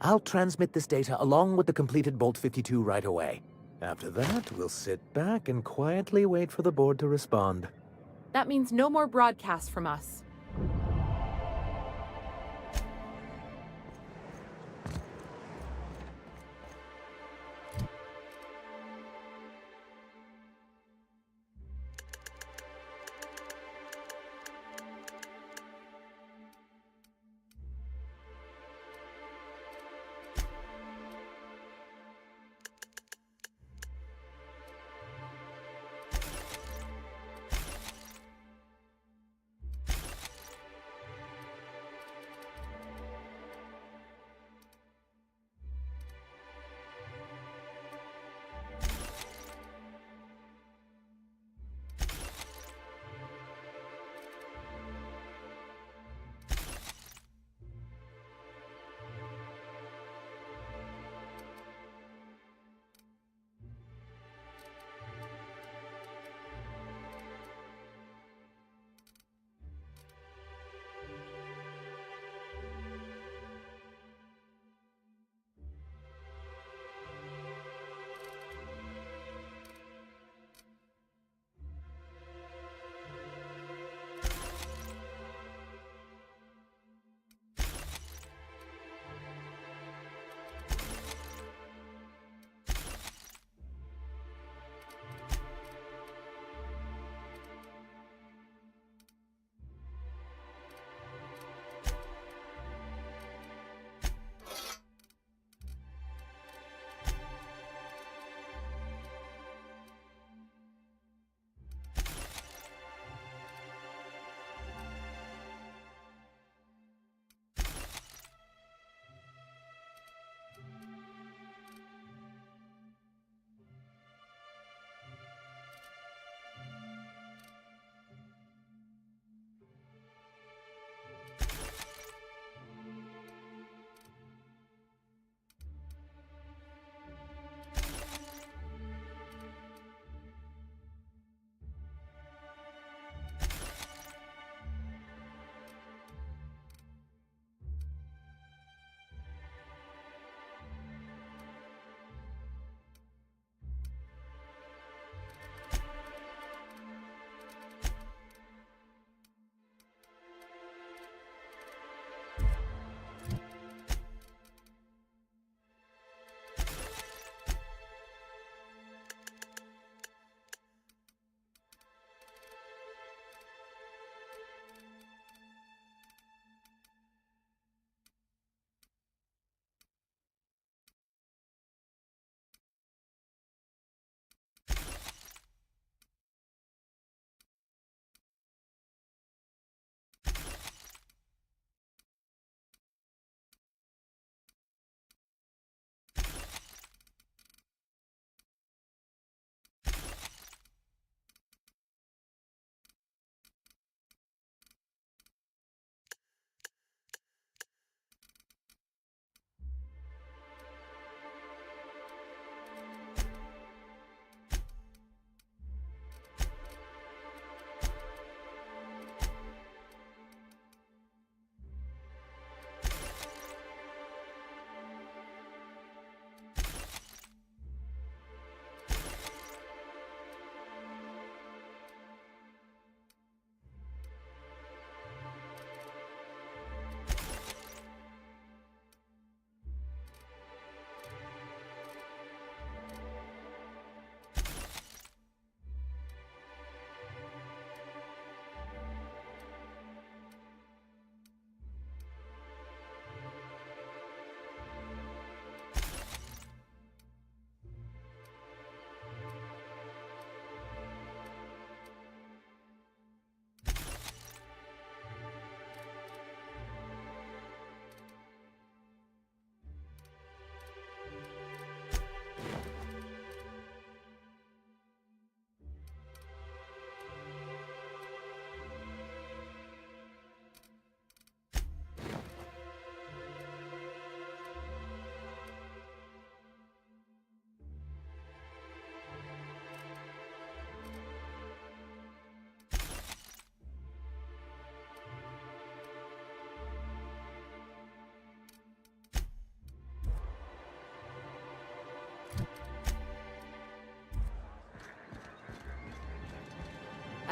I'll transmit this data along with the completed Bolt 52 right away. After that, we'll sit back and quietly wait for the board to respond. That means no more broadcasts from us.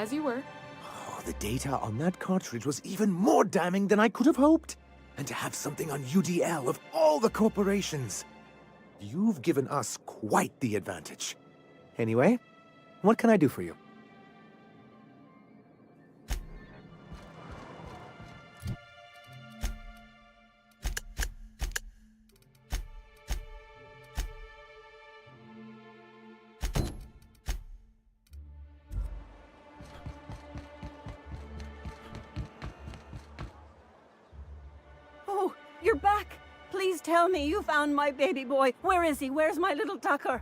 as you were. Oh, the data on that cartridge was even more damning than I could have hoped. And to have something on UDL of all the corporations. You've given us quite the advantage. Anyway, what can I do for you? Oh, you're back! Please tell me you found my baby boy. Where is he? Where's my little Tucker?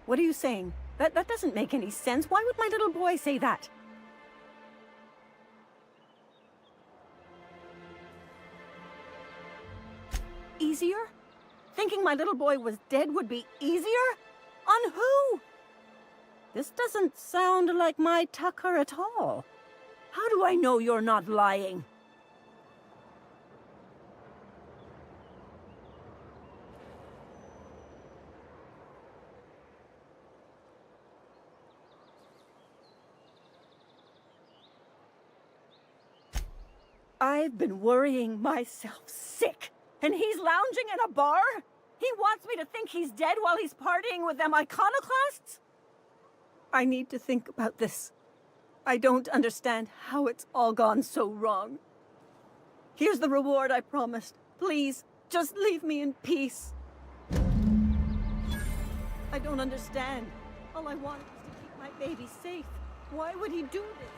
What are you saying? That doesn't make any sense. Why would my little boy say that? Easier? Thinking my little boy was dead would be easier? On who? This doesn't sound like my Tucker at all. How do I know you're not lying? I've been worrying myself sick, and he's lounging in a bar? He wants me to think he's dead while he's partying with them iconoclasts? I need to think about this. I don't understand how it's all gone so wrong. Here's the reward I promised. Please, just leave me in peace. I don't understand. All I wanted was to keep my baby safe. Why would he do this?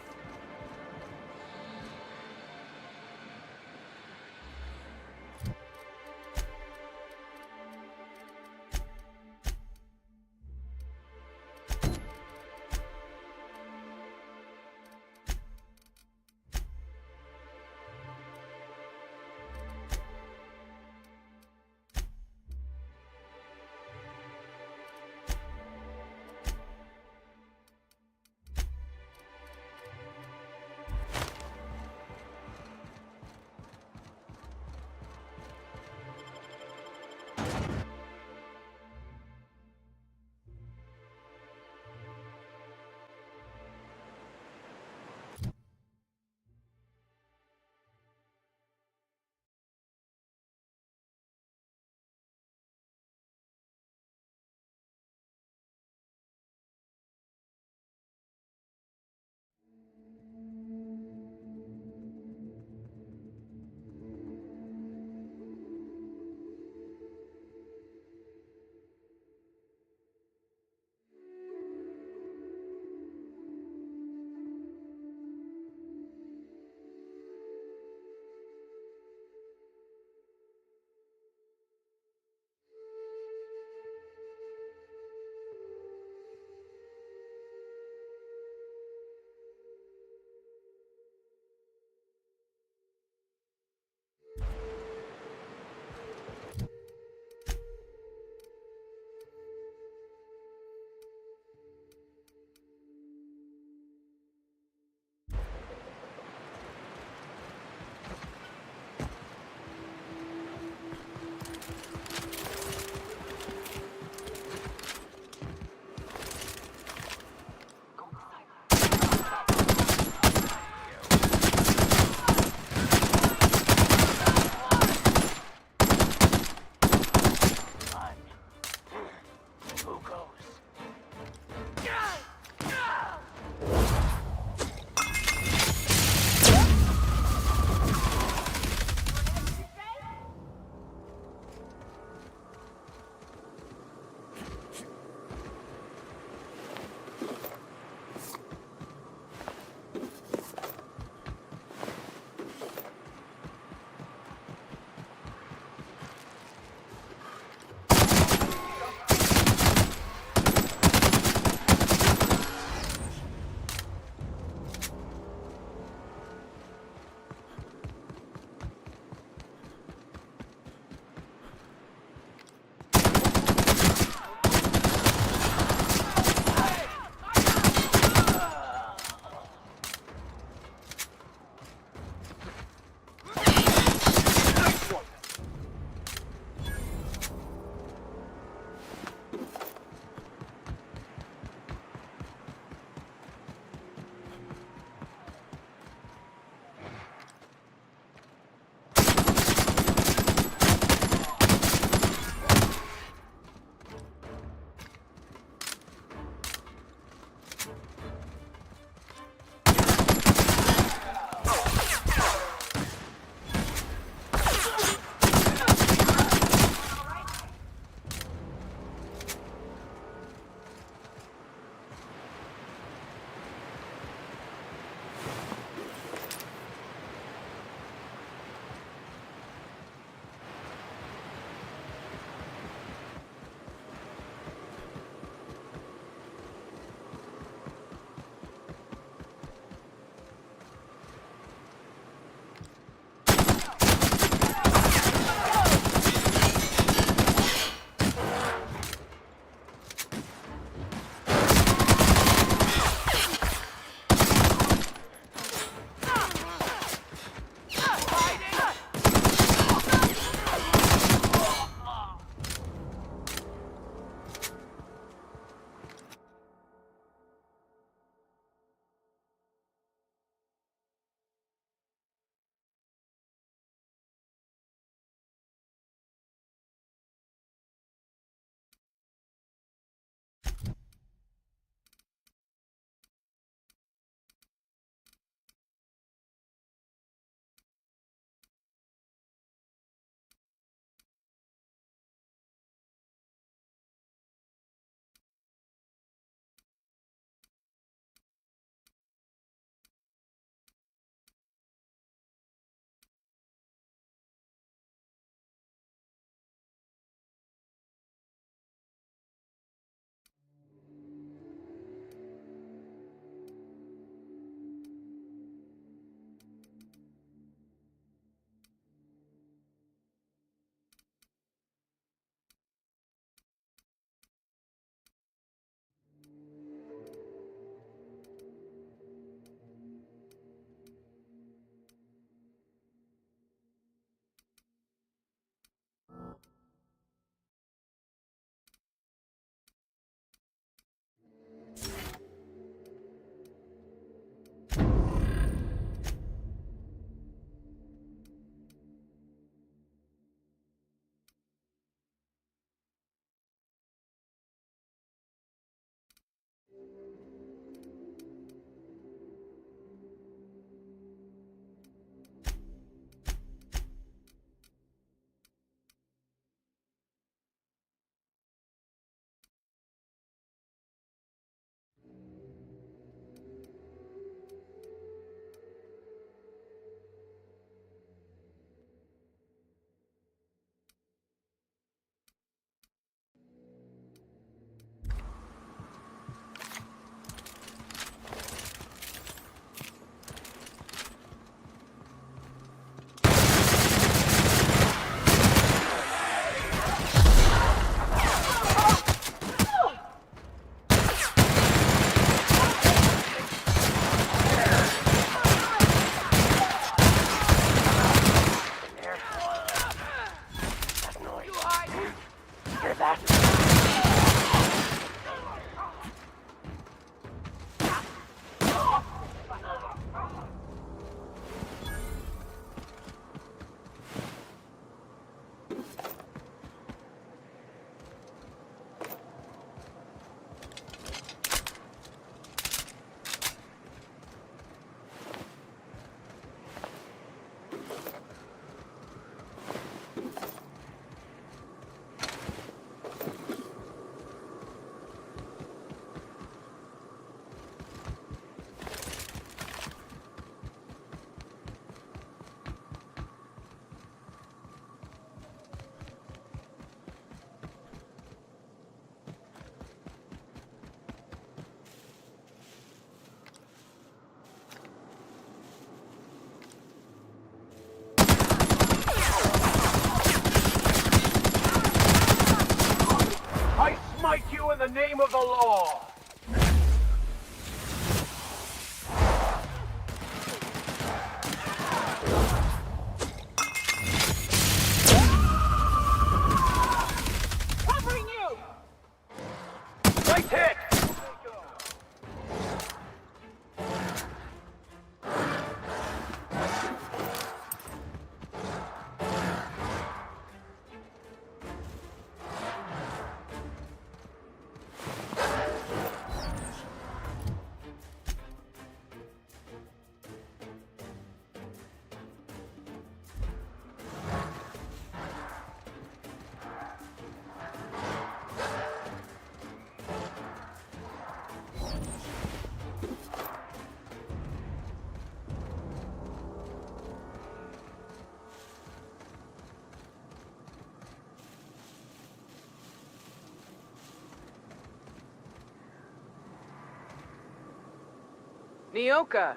Nyoka,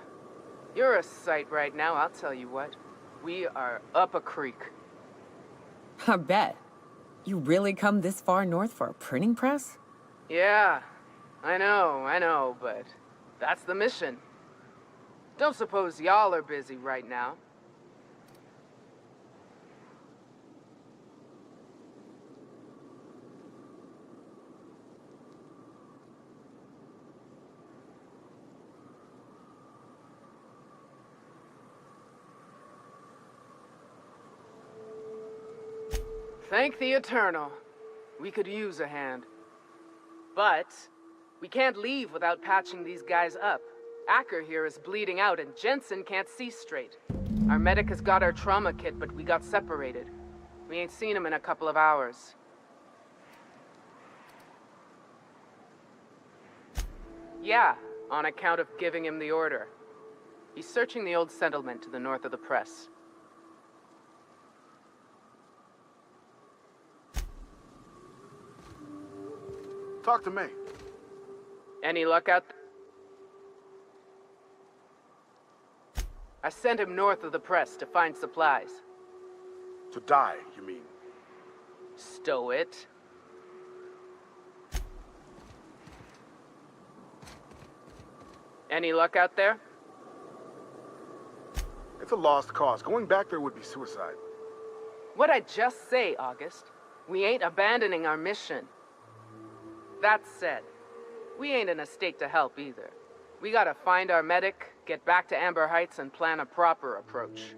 you're a sight right now, I'll tell you what. We are up a creek. I bet. You really come this far north for a printing press? Yeah, I know, but that's the mission. Don't suppose y'all are busy right now. Thank the Eternal. We could use a hand. But we can't leave without patching these guys up. Acker here is bleeding out and Jensen can't see straight. Our medic has got our trauma kit, but we got separated. We ain't seen him in a couple of hours. Yeah, on account of giving him the order. He's searching the old settlement to the north of the press. Talk to me. Any luck out? I sent him north of the press to find supplies. To die, you mean? Stow it. Any luck out there? It's a lost cause. Going back there would be suicide. What'd I just say, August? We ain't abandoning our mission. That said, we ain't in a state to help either. We gotta find our medic, get back to Amber Heights, and plan a proper approach.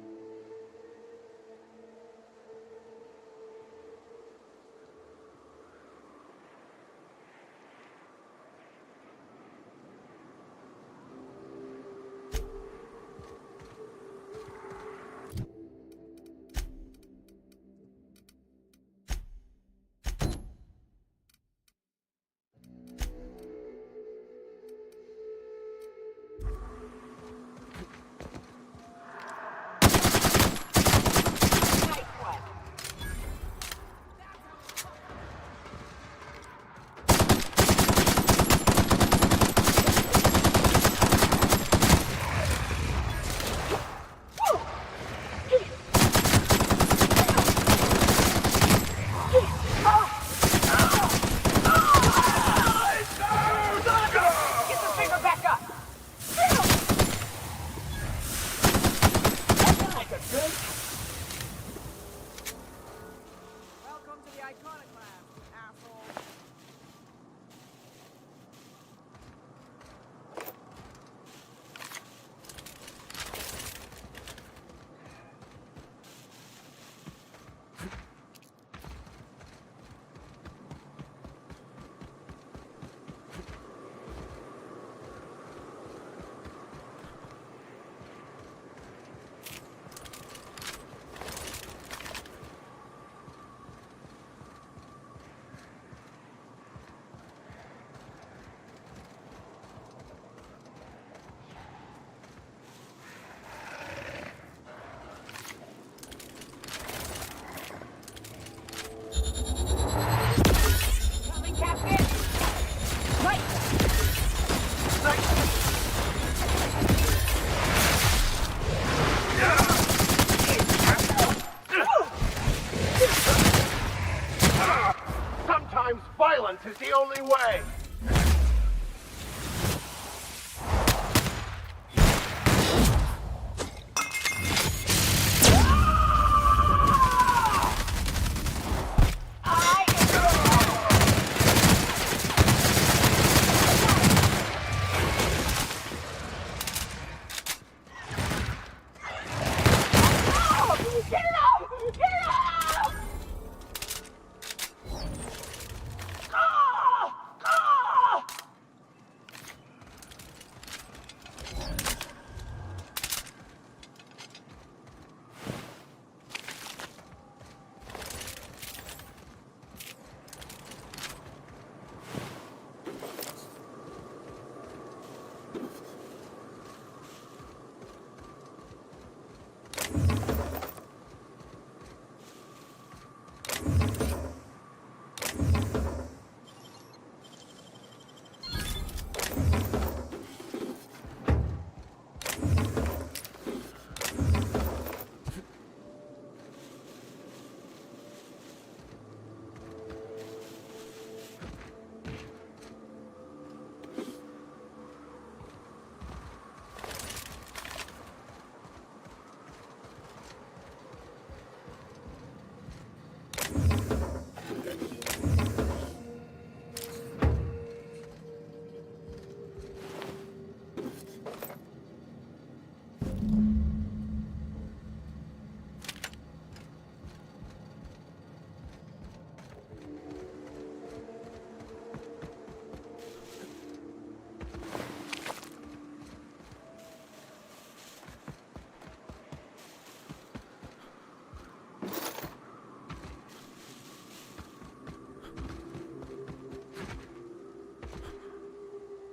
Sometimes violence is the only way.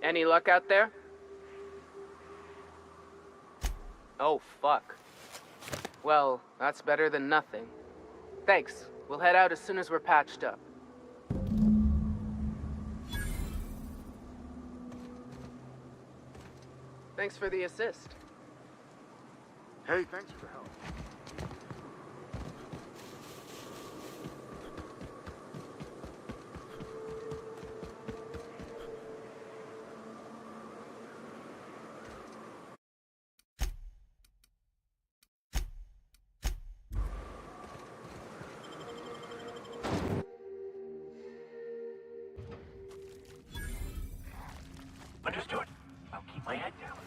Any luck out there? Oh, fuck. Well, that's better than nothing. Thanks. We'll head out as soon as we're patched up. Thanks for the assist. Hey, thanks for the help. Understood. I'll keep my head down.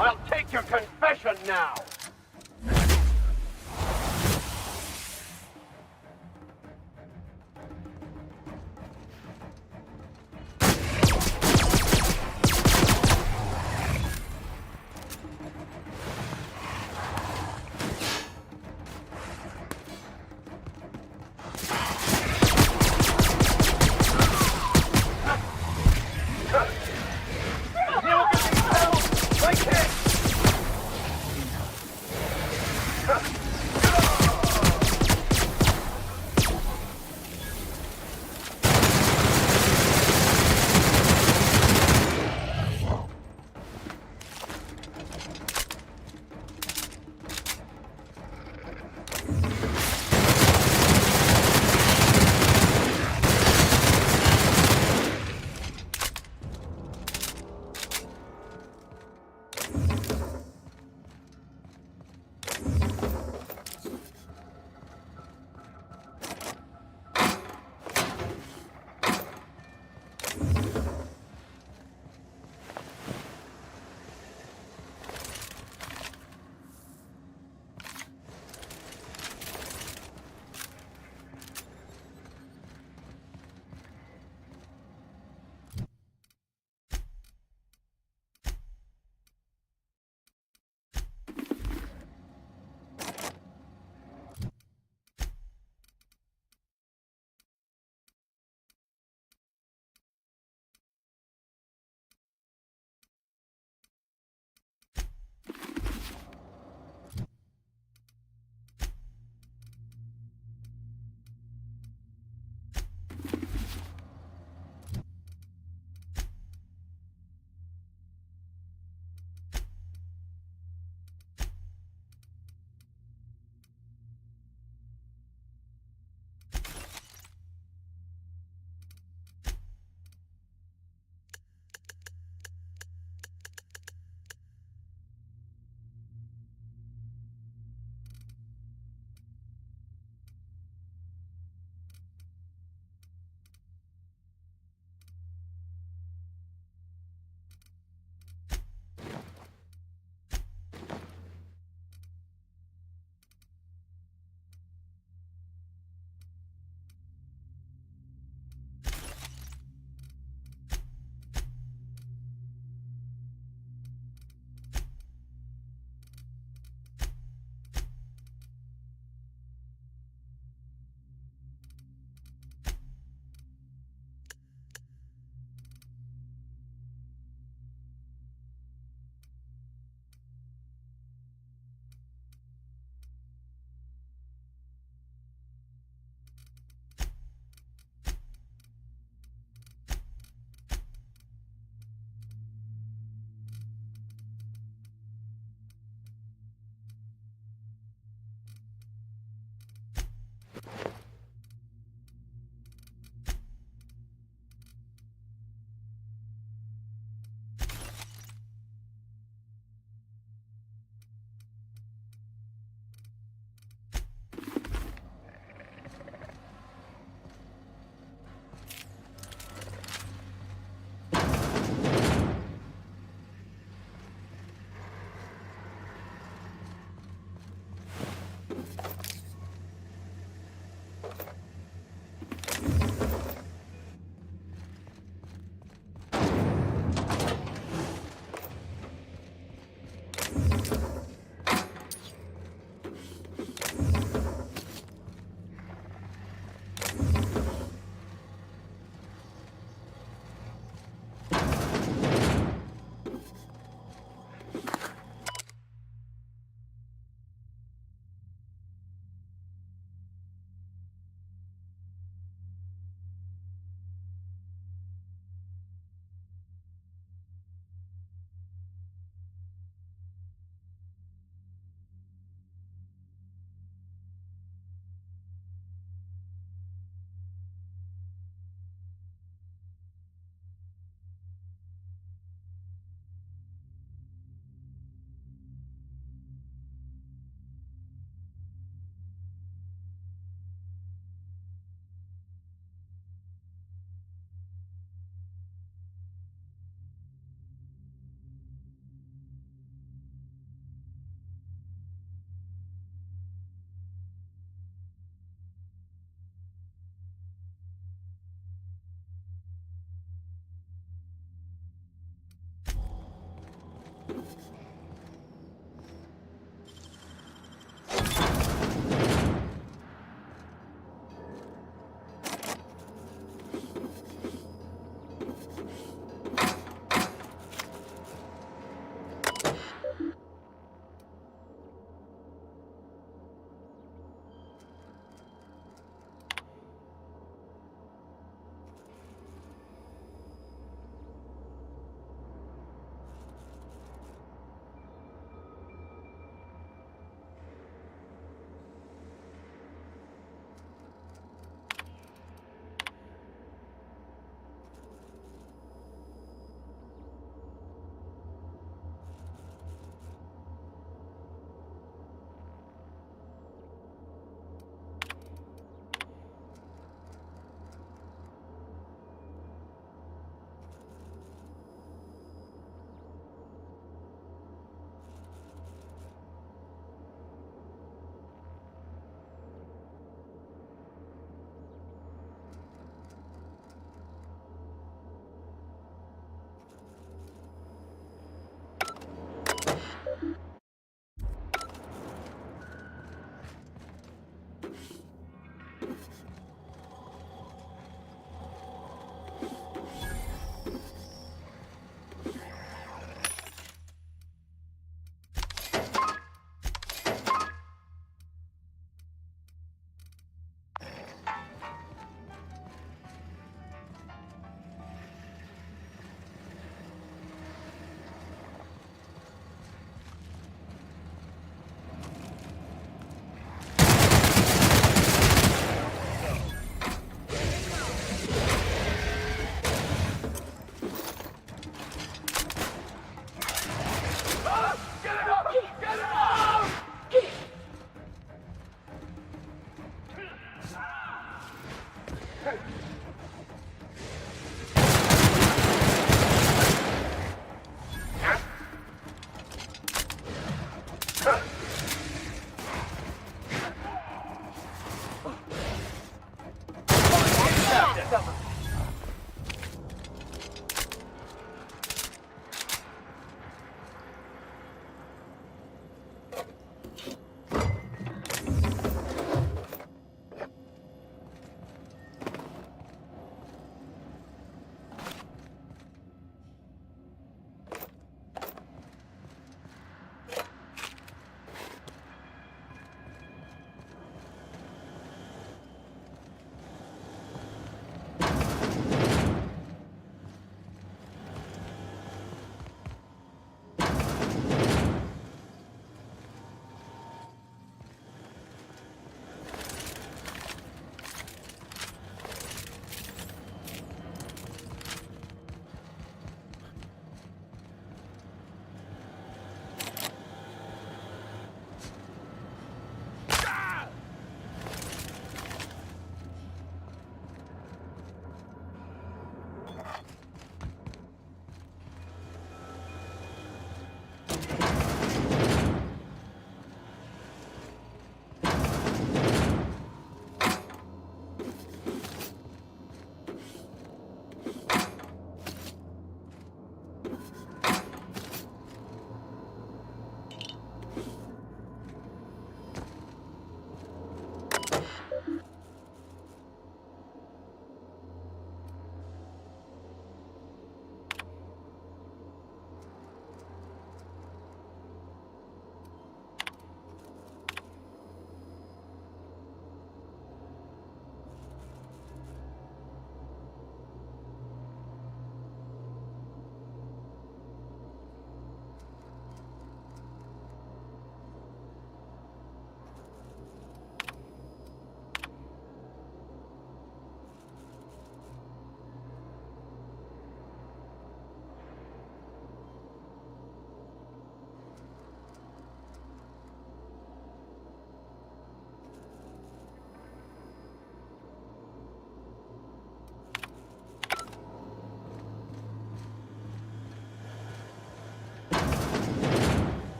I'll take your confession now!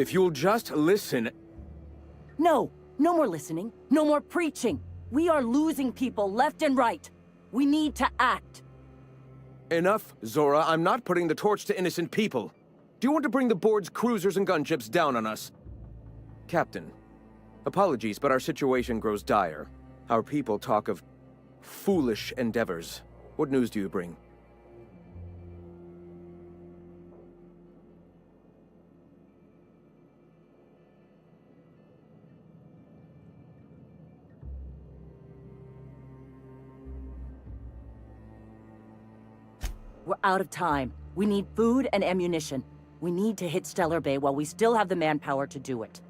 If you'll just listen... No! No more listening. No more preaching. We are losing people left and right. We need to act. Enough, Zora. I'm not putting the torch to innocent people. Do you want to bring the board's cruisers and gunships down on us? Captain, apologies, but our situation grows dire. Our people talk of foolish endeavors. What news do you bring? We're out of time. We need food and ammunition. We need to hit Stellar Bay while we still have the manpower to do it.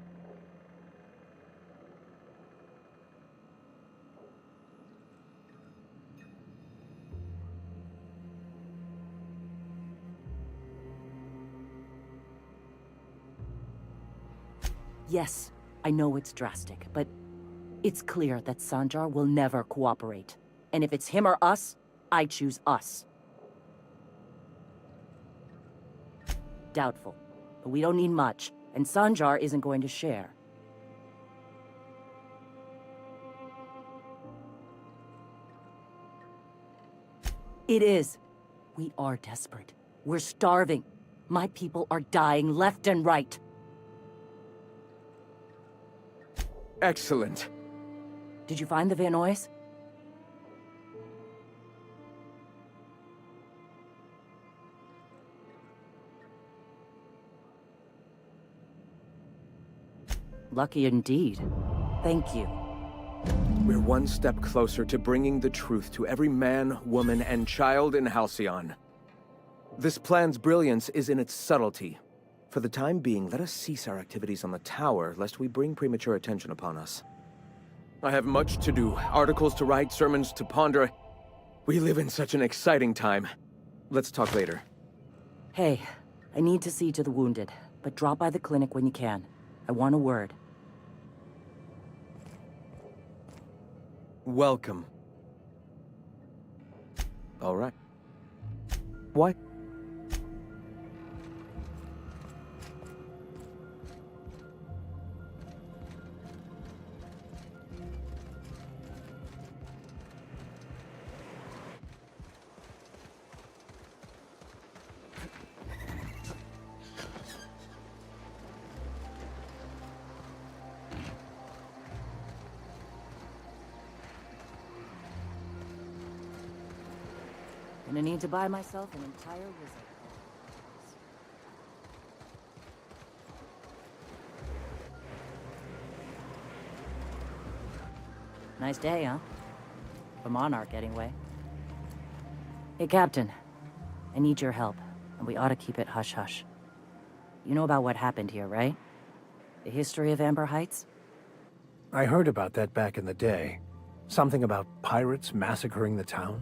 Yes, I know it's drastic, but it's clear that Sanjar will never cooperate. And if it's him or us, I choose us. Doubtful, but we don't need much, and Sanjar isn't going to share. It is. We are desperate. We're starving. My people are dying left and right. Excellent. Did you find the Vanois? Lucky indeed. Thank you. We're one step closer to bringing the truth to every man, woman, and child in Halcyon. This plan's brilliance is in its subtlety. For the time being, let us cease our activities on the tower, lest we bring premature attention upon us. I have much to do, articles to write, sermons to ponder. We live in such an exciting time. Let's talk later. Hey, I need to see to the wounded, but drop by the clinic when you can. I want a word. Welcome. All right. What? Gonna need to buy myself an entire wizard. Nice day, huh? For Monarch, anyway. Hey, Captain. I need your help, and we ought to keep it hush-hush. You know about what happened here, right? The history of Amber Heights? I heard about that back in the day. Something about pirates massacring the town?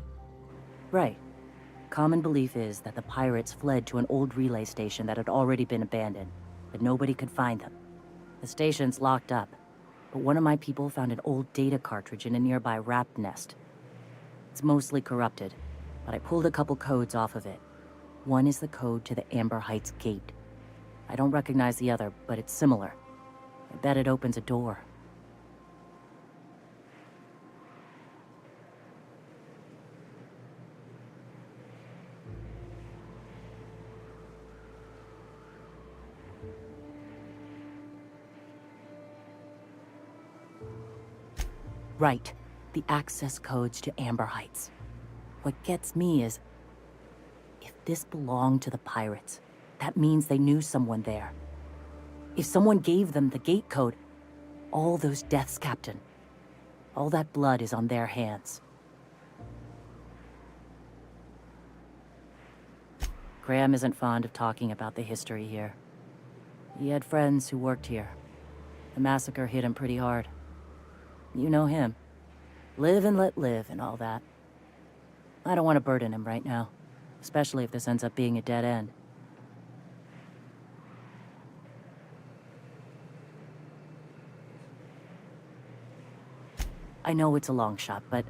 Right. Common belief is that the pirates fled to an old relay station that had already been abandoned, but nobody could find them. The station's locked up, but one of my people found an old data cartridge in a nearby rat nest. It's mostly corrupted, but I pulled a couple codes off of it. One is the code to the Amber Heights gate. I don't recognize the other, but it's similar. I bet it opens a door. Right. The access codes to Amber Heights. What gets me is, if this belonged to the pirates, that means they knew someone there. If someone gave them the gate code, all those deaths, Captain, all that blood is on their hands. Graham isn't fond of talking about the history here. He had friends who worked here. The massacre hit him pretty hard. You know him. Live and let live and all that. I don't want to burden him right now, especially if this ends up being a dead end. I know it's a long shot, but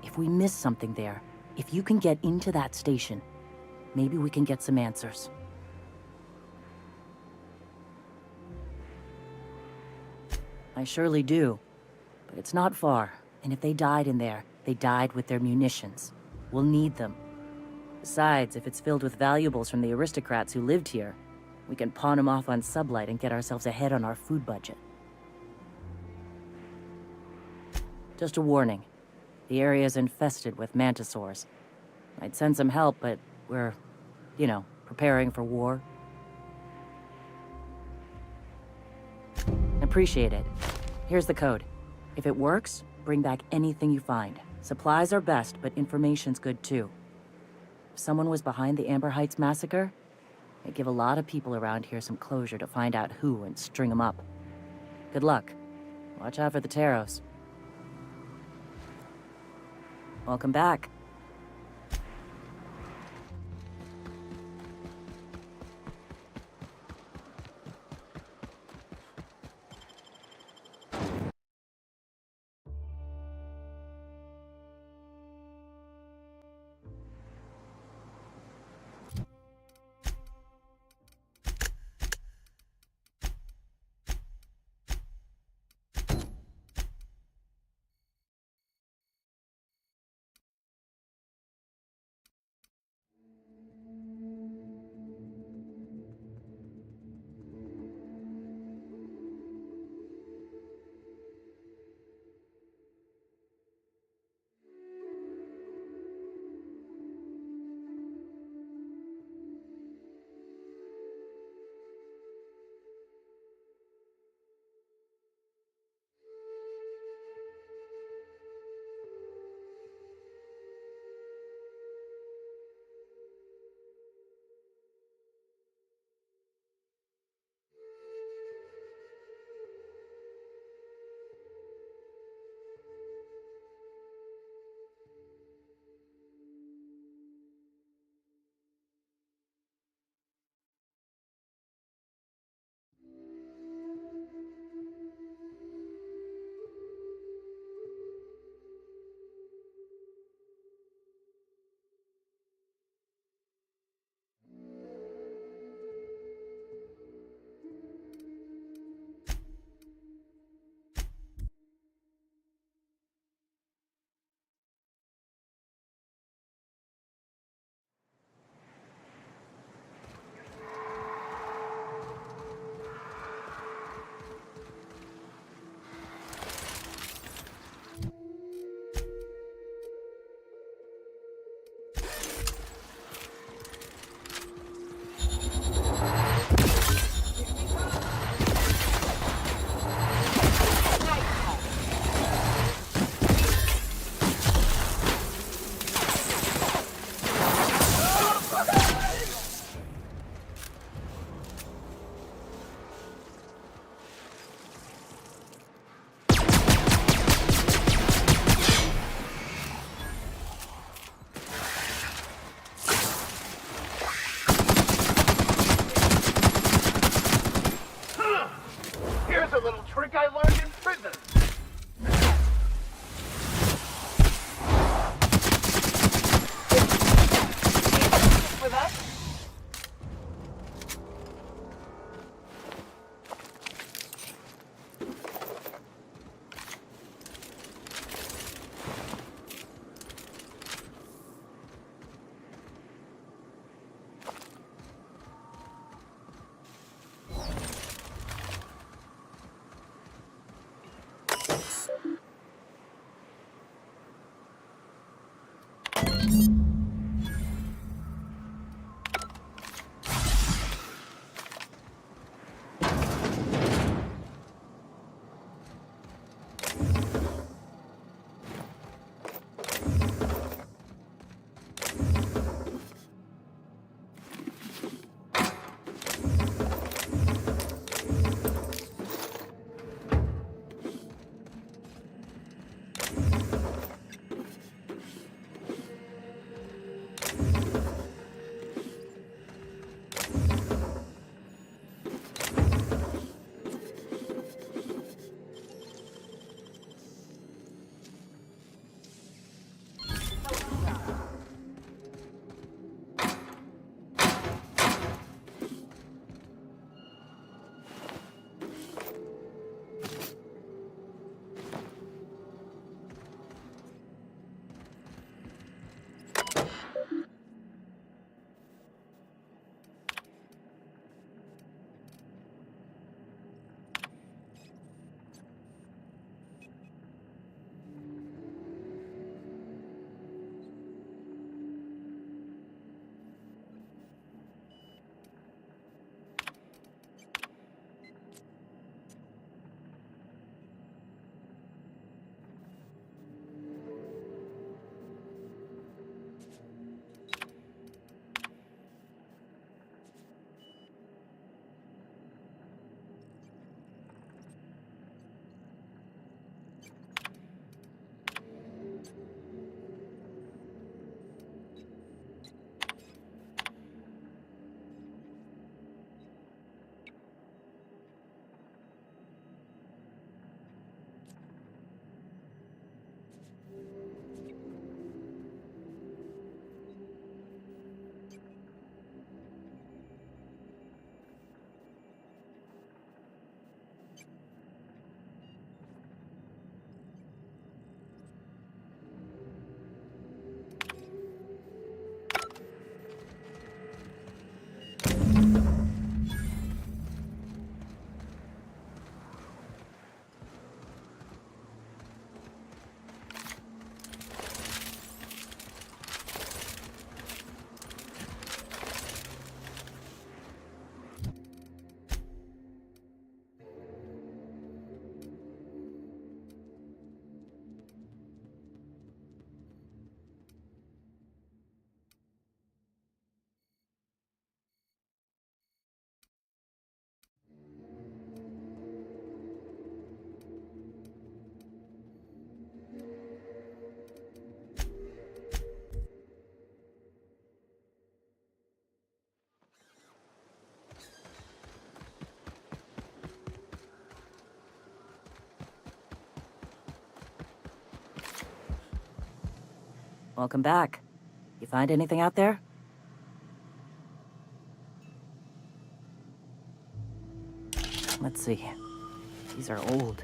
if we miss something there, if you can get into that station, maybe we can get some answers. I surely do. But it's not far, and if they died in there, they died with their munitions. We'll need them. Besides, if it's filled with valuables from the aristocrats who lived here, we can pawn them off on Sublight and get ourselves ahead on our food budget. Just a warning. The area's infested with mantisaurs. I'd send some help, but we're, preparing for war. Appreciate it. Here's the code. If it works, bring back anything you find. Supplies are best, but information's good too. If someone was behind the Amber Heights massacre, it'd give a lot of people around here some closure to find out who and string them up. Good luck. Watch out for the Taros. Welcome back. Here's a little trick I learned in prison. With us? Welcome back. You find anything out there? Let's see. These are old.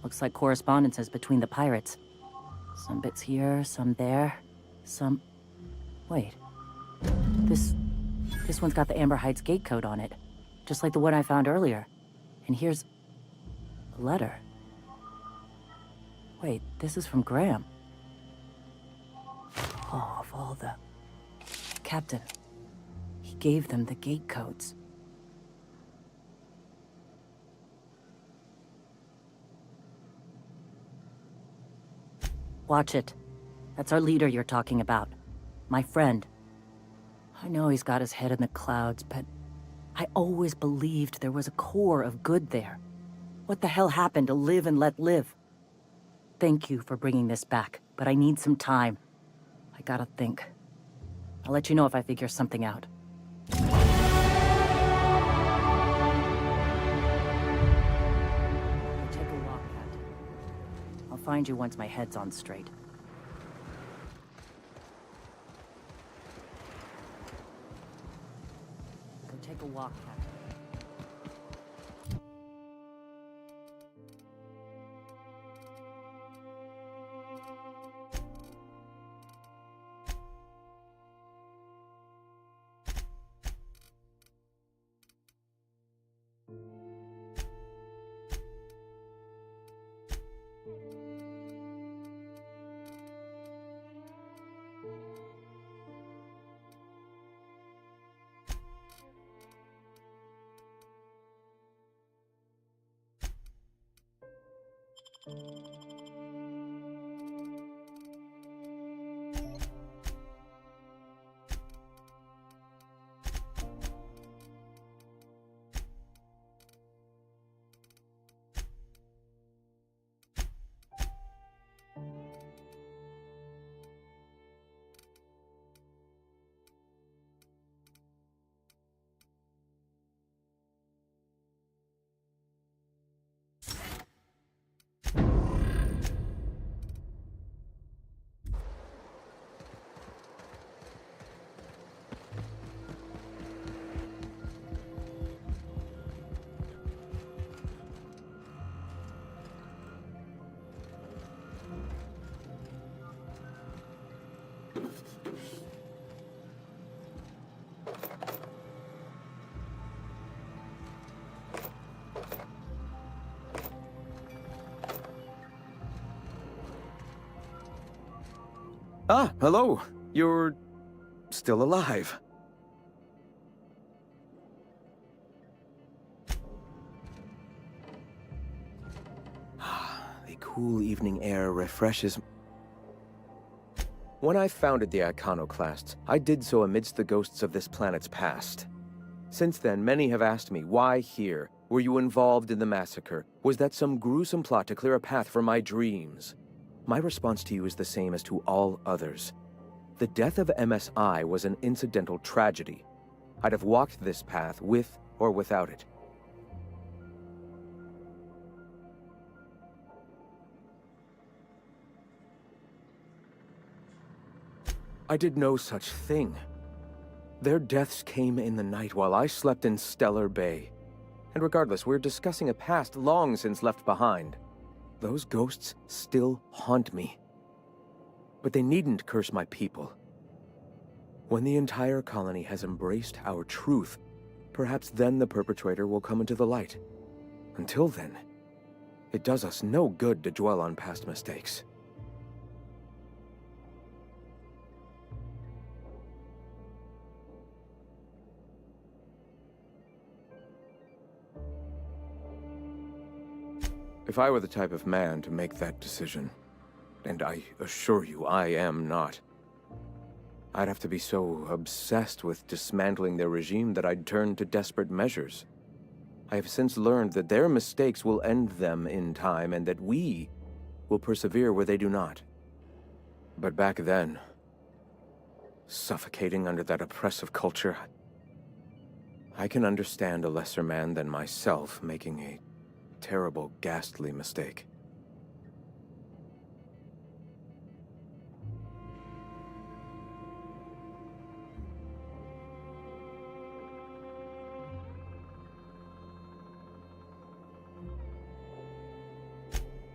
Looks like correspondences between the pirates. Some bits here, some there, some... Wait. This one's got the Amber Heights gate code on it. Just like the one I found earlier. And here's... a letter. Wait, this is from Graham. Oh, of all the... Captain. He gave them the gate codes. Watch it. That's our leader you're talking about. My friend. I know he's got his head in the clouds, but I always believed there was a core of good there. What the hell happened to live and let live? Thank you for bringing this back, but I need some time. I gotta think. I'll let you know if I figure something out. Go take a walk, Captain. I'll find you once my head's on straight. Go take a walk, Captain. Ah, hello. You're still alive. The cool evening air refreshes. When I founded the Iconoclasts, I did so amidst the ghosts of this planet's past. Since then, many have asked me, why here? Were you involved in the massacre? Was that some gruesome plot to clear a path for my dreams? My response to you is the same as to all others. The death of MSI was an incidental tragedy. I'd have walked this path with or without it. I did no such thing. Their deaths came in the night while I slept in Stellar Bay. And regardless, we're discussing a past long since left behind. Those ghosts still haunt me. But they needn't curse my people. When the entire colony has embraced our truth, perhaps then the perpetrator will come into the light. Until then, it does us no good to dwell on past mistakes. If I were the type of man to make that decision, and I assure you I am not, I'd have to be so obsessed with dismantling their regime that I'd turn to desperate measures. I have since learned that their mistakes will end them in time, and that we will persevere where they do not. But back then, suffocating under that oppressive culture, I can understand a lesser man than myself making a terrible, ghastly mistake.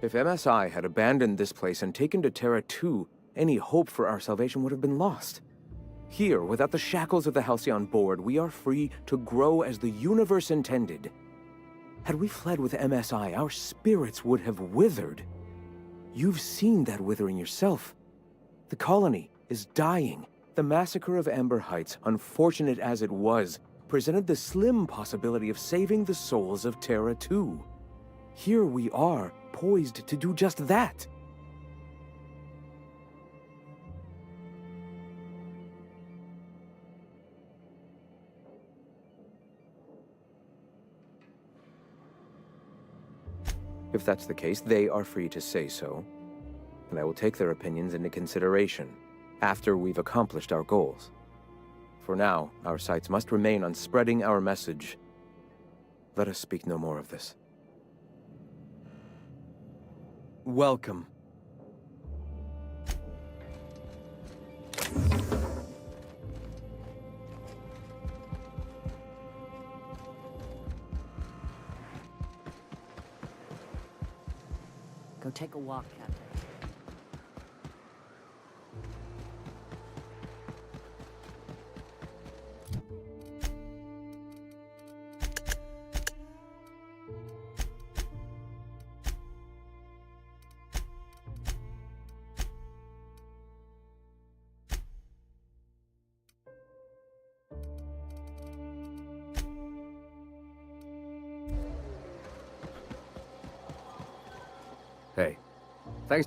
If MSI had abandoned this place and taken to Terra 2, any hope for our salvation would have been lost. Here, without the shackles of the Halcyon Board, we are free to grow as the universe intended. Had we fled with MSI, our spirits would have withered. You've seen that withering yourself. The colony is dying. The massacre of Amber Heights, unfortunate as it was, presented the slim possibility of saving the souls of Terra 2. Here we are, poised to do just that. If that's the case, they are free to say so, and I will take their opinions into consideration after we've accomplished our goals. For now, our sights must remain on spreading our message. Let us speak no more of this. Welcome. Go take a walk, Captain. Hey, thanks.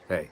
Hey,